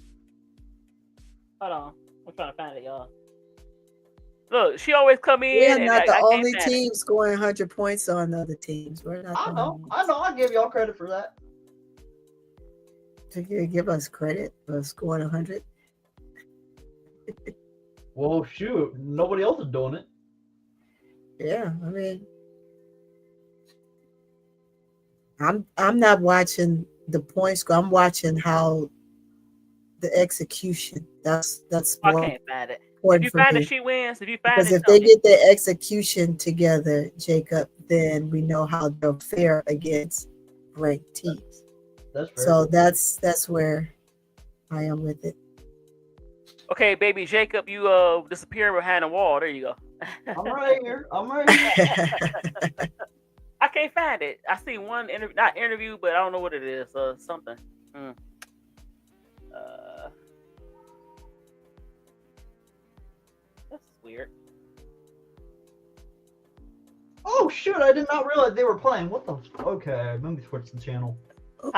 Speaker 2: Hold on, I'm trying to find it, y'all. Look, she always come in.
Speaker 1: We are not the only team scoring 100 points on other teams. We're not.
Speaker 3: I know. I give y'all credit for that.
Speaker 1: To give us credit for scoring 100.
Speaker 3: Well, shoot, nobody else is doing it.
Speaker 1: Yeah, I mean, I'm not watching the points. I'm watching how the execution. That's more.
Speaker 2: I can't find it. If you find it, she wins. If you find
Speaker 1: because
Speaker 2: it,
Speaker 1: if they get their execution together, Jacob, then we know how they'll fare against ranked teams. So that's where I am with it.
Speaker 2: Okay, baby Jacob, you disappear behind the wall. There you go.
Speaker 3: I'm right here.
Speaker 2: I can't find it. I see one not interview, but I don't know what it is. Something. That's weird.
Speaker 3: Oh shoot! I did not realize they were playing. What the? Okay, let me switch the channel.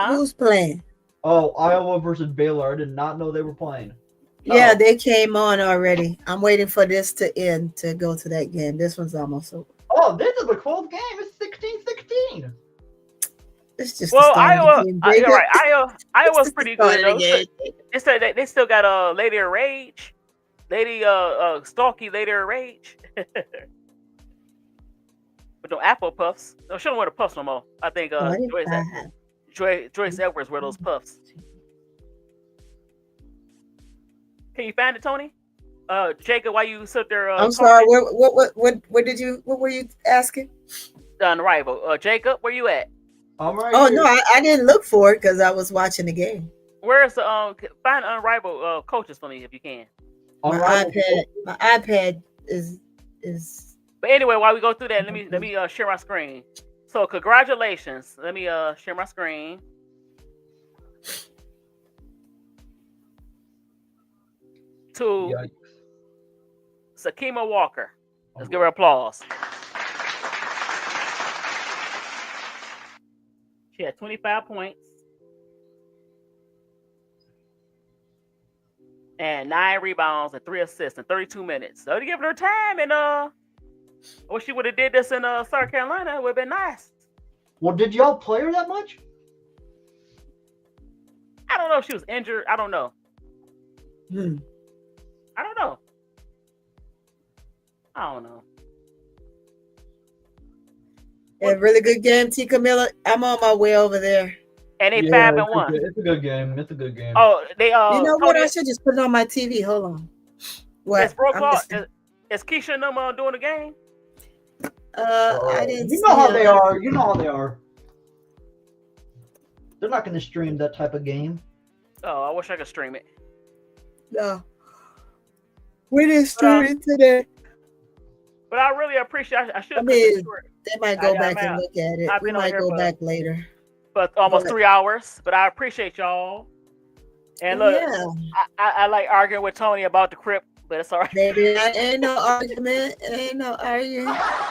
Speaker 1: Who's playing?
Speaker 3: Oh, Iowa versus Baylor. I did not know they were playing.
Speaker 1: Yeah, they came on already. I'm waiting for this to end to go to that game. This one's almost over.
Speaker 3: Oh, this is a close game. It's 16-16.
Speaker 1: It's just
Speaker 2: Iowa. You're right. Iowa's pretty good though. They said they still got Lady of Rage, Lady Stalky, Lady of Rage. But no Apple Puffs. No, she don't wear the puffs no more. I think Joyce Edwards wear those puffs. Can you find it, Tony? Jacob, why you sit there?
Speaker 1: I'm sorry. What were you asking?
Speaker 2: On arrival. Jacob, where you at?
Speaker 3: I'm right
Speaker 1: here.
Speaker 3: No,
Speaker 1: I didn't look for it because I was watching the game.
Speaker 2: Where's the find unrivaled coaches for me if you can.
Speaker 1: My iPad is.
Speaker 2: But anyway, while we go through that, let me share my screen. So congratulations. Let me share my screen. To Sakima Walker. Let's give her applause. She had 25 points. and 9 rebounds and 3 assists in 32 minutes. So they giving her time, and I wish she would have did this in South Carolina. It would have been nice.
Speaker 3: Well, did y'all play her that much?
Speaker 2: I don't know if she was injured. I don't know. I don't know.
Speaker 1: A really good game, T. Camilla. I'm on my way over there.
Speaker 2: And they 5-1.
Speaker 3: It's a good game. It's a good game.
Speaker 2: Oh, they
Speaker 1: You know what?
Speaker 2: Tony,
Speaker 1: I should just put it on my TV. Hold on. What?
Speaker 2: Is Keisha and them doing the game?
Speaker 1: I didn't.
Speaker 3: You know how they are. You know how they are. They're not going to stream that type of game.
Speaker 2: Oh, I wish I could stream it.
Speaker 1: No. We didn't stream it today.
Speaker 2: But I really appreciate. I should.
Speaker 1: They might go back and look at it. We might go back later.
Speaker 2: But almost 3 hours. But I appreciate y'all. And look, I like arguing with Tony about the Crip, but it's all right.
Speaker 1: Baby, ain't no argument. Ain't no arguing. Talk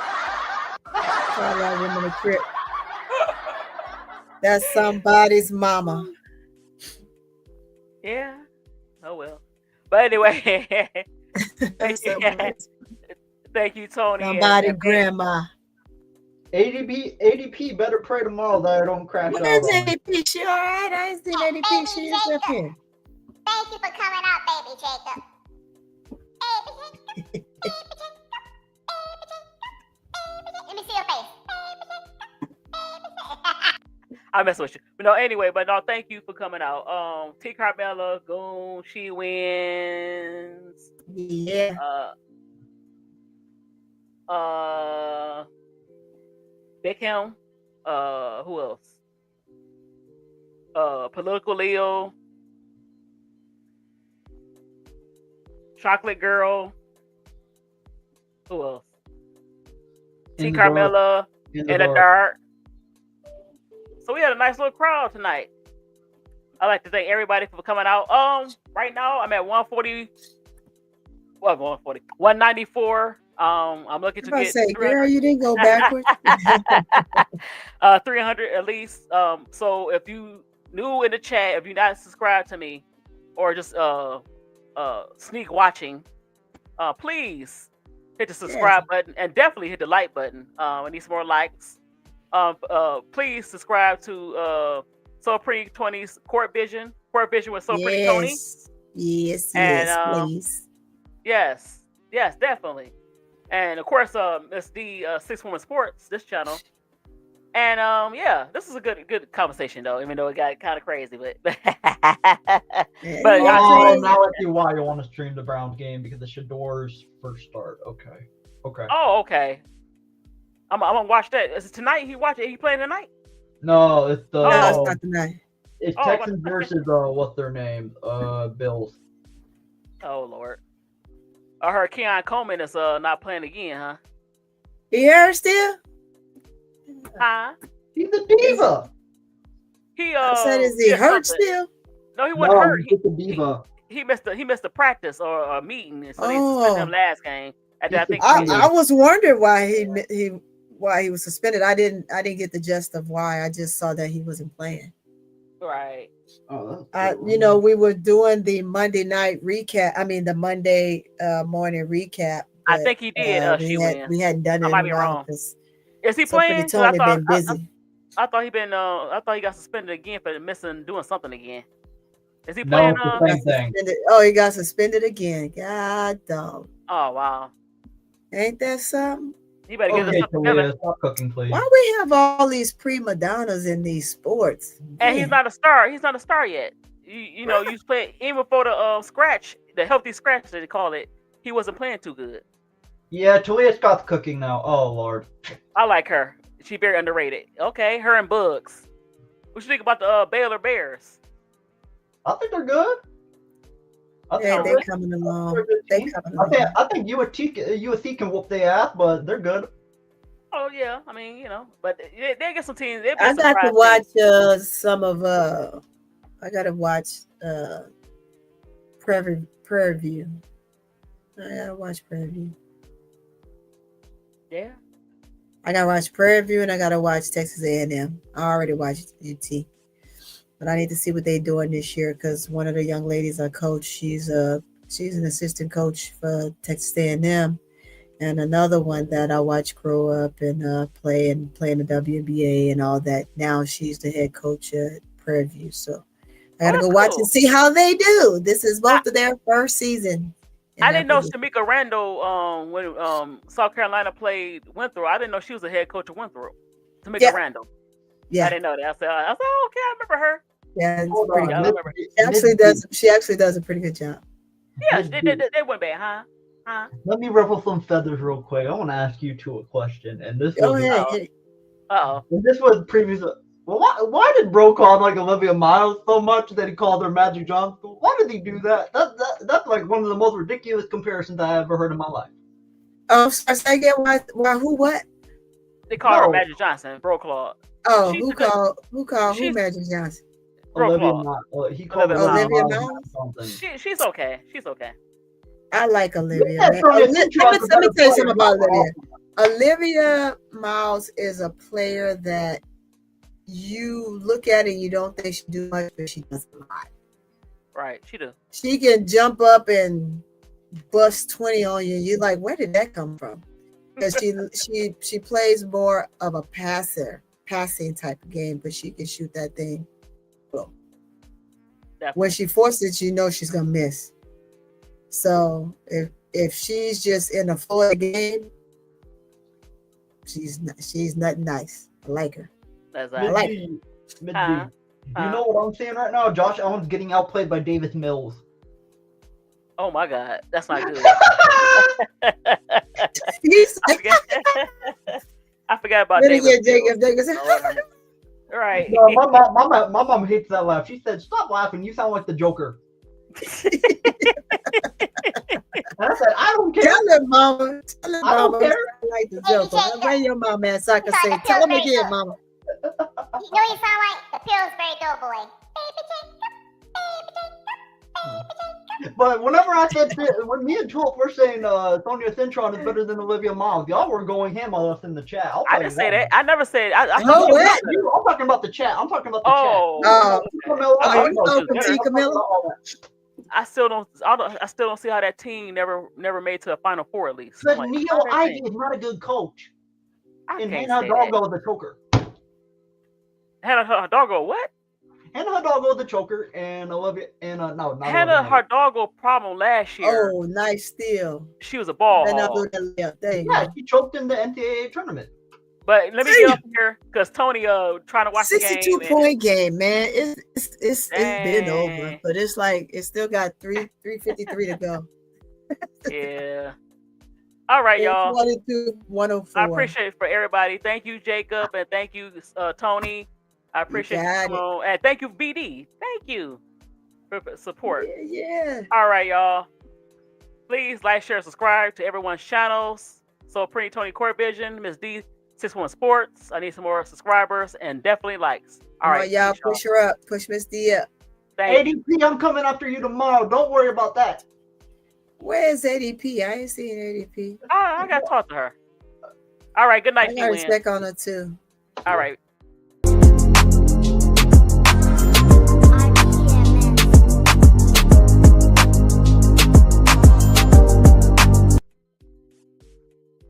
Speaker 1: about women in the Crip. That's somebody's mama.
Speaker 2: Yeah. Oh well. But anyway, thank you, Tony.
Speaker 1: Somebody's grandma.
Speaker 3: ADP better pray tomorrow that I don't crash out.
Speaker 1: Where's ADP? She all right? I ain't seen ADP. She is up here.
Speaker 5: Thank you for coming out, baby Jacob. Let me see your face.
Speaker 2: I mess with you. But no, anyway, thank you for coming out. T. Carmella, Goon, she wins.
Speaker 1: Yeah.
Speaker 2: Beckham. Who else? Political Leo. Chocolate Girl. Who else? T. Carmella in the dark. So we had a nice little crowd tonight. I'd like to thank everybody for coming out. Right now I'm at 140. Well, 140. 194. I'm looking to get.
Speaker 1: Girl, you didn't go backwards.
Speaker 2: 300 at least. So if you new in the chat, if you're not subscribed to me, or just sneak watching, please hit the subscribe button and definitely hit the like button. I need some more likes. Please subscribe to So Pretty 20's Court Vision with So Pretty Tony.
Speaker 1: Yes, please.
Speaker 2: Yes, definitely. And of course, it's the Six Woman Sports, this channel. And this is a good conversation though, even though it got kind of crazy, but now
Speaker 3: I see why you want to stream the Browns game, because it's Shador's first start. Okay.
Speaker 2: Oh, okay. I'm gonna watch that. Is it tonight? He playing tonight?
Speaker 3: No, it's
Speaker 1: no, it's not tonight.
Speaker 3: It's Texans versus what's their name? Bills.
Speaker 2: Oh Lord. I heard Keon Coleman is not playing again, huh?
Speaker 1: He here still?
Speaker 2: Huh?
Speaker 3: He's a diva.
Speaker 2: He
Speaker 1: said, is he hurt still?
Speaker 2: No, he wasn't hurt.
Speaker 3: He's a diva.
Speaker 2: He missed a practice or a meeting, so they suspended him last game.
Speaker 1: I was wondering why he was suspended. I didn't get the gist of why. I just saw that he wasn't playing.
Speaker 2: Right.
Speaker 1: We were doing the Monday night recap. I mean, the Monday morning recap.
Speaker 2: I think he did.
Speaker 1: We hadn't done it.
Speaker 2: I might be wrong. Is he playing?
Speaker 1: Tony been busy.
Speaker 2: I thought he got suspended again for doing something again. Is he playing?
Speaker 3: No, it's the same thing.
Speaker 1: Oh, he got suspended again. God dog.
Speaker 2: Oh wow.
Speaker 1: Ain't that something?
Speaker 2: You better get this together.
Speaker 3: Stop cooking, please.
Speaker 1: Why we have all these prima donnas in these sports?
Speaker 2: And he's not a star. He's not a star yet. You know, you play even before the scratch, the healthy scratch that they call it. He wasn't playing too good.
Speaker 3: Yeah, Talia Scott's cooking now. Oh Lord.
Speaker 2: I like her. She's very underrated. Okay, her and Bugs. What you think about the Baylor Bears?
Speaker 3: I think they're good.
Speaker 1: They're coming along.
Speaker 3: I think USC can whoop their ass, but they're good.
Speaker 2: Oh yeah, I mean, but they get some teams.
Speaker 1: I got to watch some of. I got to watch Prairie View. I gotta watch Prairie View.
Speaker 2: Yeah.
Speaker 1: I gotta watch Prairie View and I gotta watch Texas A&M. I already watched UT. But I need to see what they're doing this year because one of the young ladies I coach, she's an assistant coach for Texas A&M, and another one that I watched grow up and play in the WNBA and all that. Now she's the head coach at Prairie View. So I gotta go watch and see how they do. This is both of their first season.
Speaker 2: I didn't know Shamika Randall when South Carolina played Winthrop. I didn't know she was the head coach of Winthrop. Tamika Randall. Yeah, I didn't know that. I said, oh, okay, I remember her.
Speaker 1: Yeah, it's pretty good. She actually does a pretty good job.
Speaker 2: Yeah, they went bad, huh?
Speaker 3: Let me ruffle some feathers real quick. I want to ask you two a question, and this
Speaker 1: was
Speaker 3: this was previous. Well, why did Bro call like Olivia Miles so much that he called her Magic Johnson? Why did he do that? That's like one of the most ridiculous comparisons I ever heard in my life.
Speaker 1: Oh, so say again, why? Who? What?
Speaker 2: They called her Magic Johnson. Bro Claude.
Speaker 1: Oh, who called Magic Johnson?
Speaker 3: Olivia Miles. He called
Speaker 1: Olivia Miles.
Speaker 2: She's okay. She's okay.
Speaker 1: I like Olivia. Let me tell you something about Olivia. Olivia Miles is a player that you look at it and you don't think she do much, but she does a lot.
Speaker 2: Right, she does.
Speaker 1: She can jump up and bust 20 on you. You're like, where did that come from? Because she plays more of a passing type of game, but she can shoot that thing. Well, when she forces, you know she's gonna miss. So if she's just in the flow of the game, she's not nice. I like her.
Speaker 3: I like her. You know what I'm saying right now? Josh Allen's getting outplayed by Davis Mills.
Speaker 2: Oh my God, that's not good. I forgot about Davis. Right.
Speaker 3: No, my mom hates that laugh. She said, "Stop laughing. You sound like the Joker." And I said, "I don't care."
Speaker 1: Tell him, Mama. I don't care. Like the Joker. Where your mom at so I can say, "Tell him again, Mama."
Speaker 5: You know you sound like the Pillsbury Doughboy. Baby Jacob.
Speaker 3: But whenever I said, when me and Tulip were saying Sonia Cintron is better than Olivia Miles, y'all were going ham on us in the chat.
Speaker 2: I didn't say that. I never said. I'm
Speaker 3: talking about the chat. I'm talking about the chat.
Speaker 2: I still don't see how that team never made to a Final Four at least.
Speaker 3: But Neil Ivey is not a good coach. And Hannah Hidalgo the choker.
Speaker 2: Hannah Hidalgo what?
Speaker 3: Hannah Hidalgo the choker and Olivia and no.
Speaker 2: Hannah Hidalgo problem last year.
Speaker 1: Oh, nice steal.
Speaker 2: She was a ball.
Speaker 3: Yeah, she choked in the NCAA tournament.
Speaker 2: But let me get up here because Tony trying to watch the game.
Speaker 1: 62-point game, man. It's been over, but it's like it's still got 3:53 to go.
Speaker 2: Yeah. All right, y'all.
Speaker 1: 22-104.
Speaker 2: I appreciate it for everybody. Thank you, Jacob, and thank you, Tony. I appreciate you. And thank you, BD. Thank you for support.
Speaker 1: Yeah.
Speaker 2: All right, y'all. Please like, share, subscribe to everyone's channels. So Pretty Tony Court Vision, Miss D61 Sports. I need some more subscribers and definitely likes. All right,
Speaker 1: y'all. Push her up. Push Miss D up.
Speaker 3: ADP, I'm coming after you tomorrow. Don't worry about that.
Speaker 1: Where's ADP? I ain't seen ADP.
Speaker 2: I got to talk to her. All right. Good night.
Speaker 1: I got respect on her too.
Speaker 2: All right.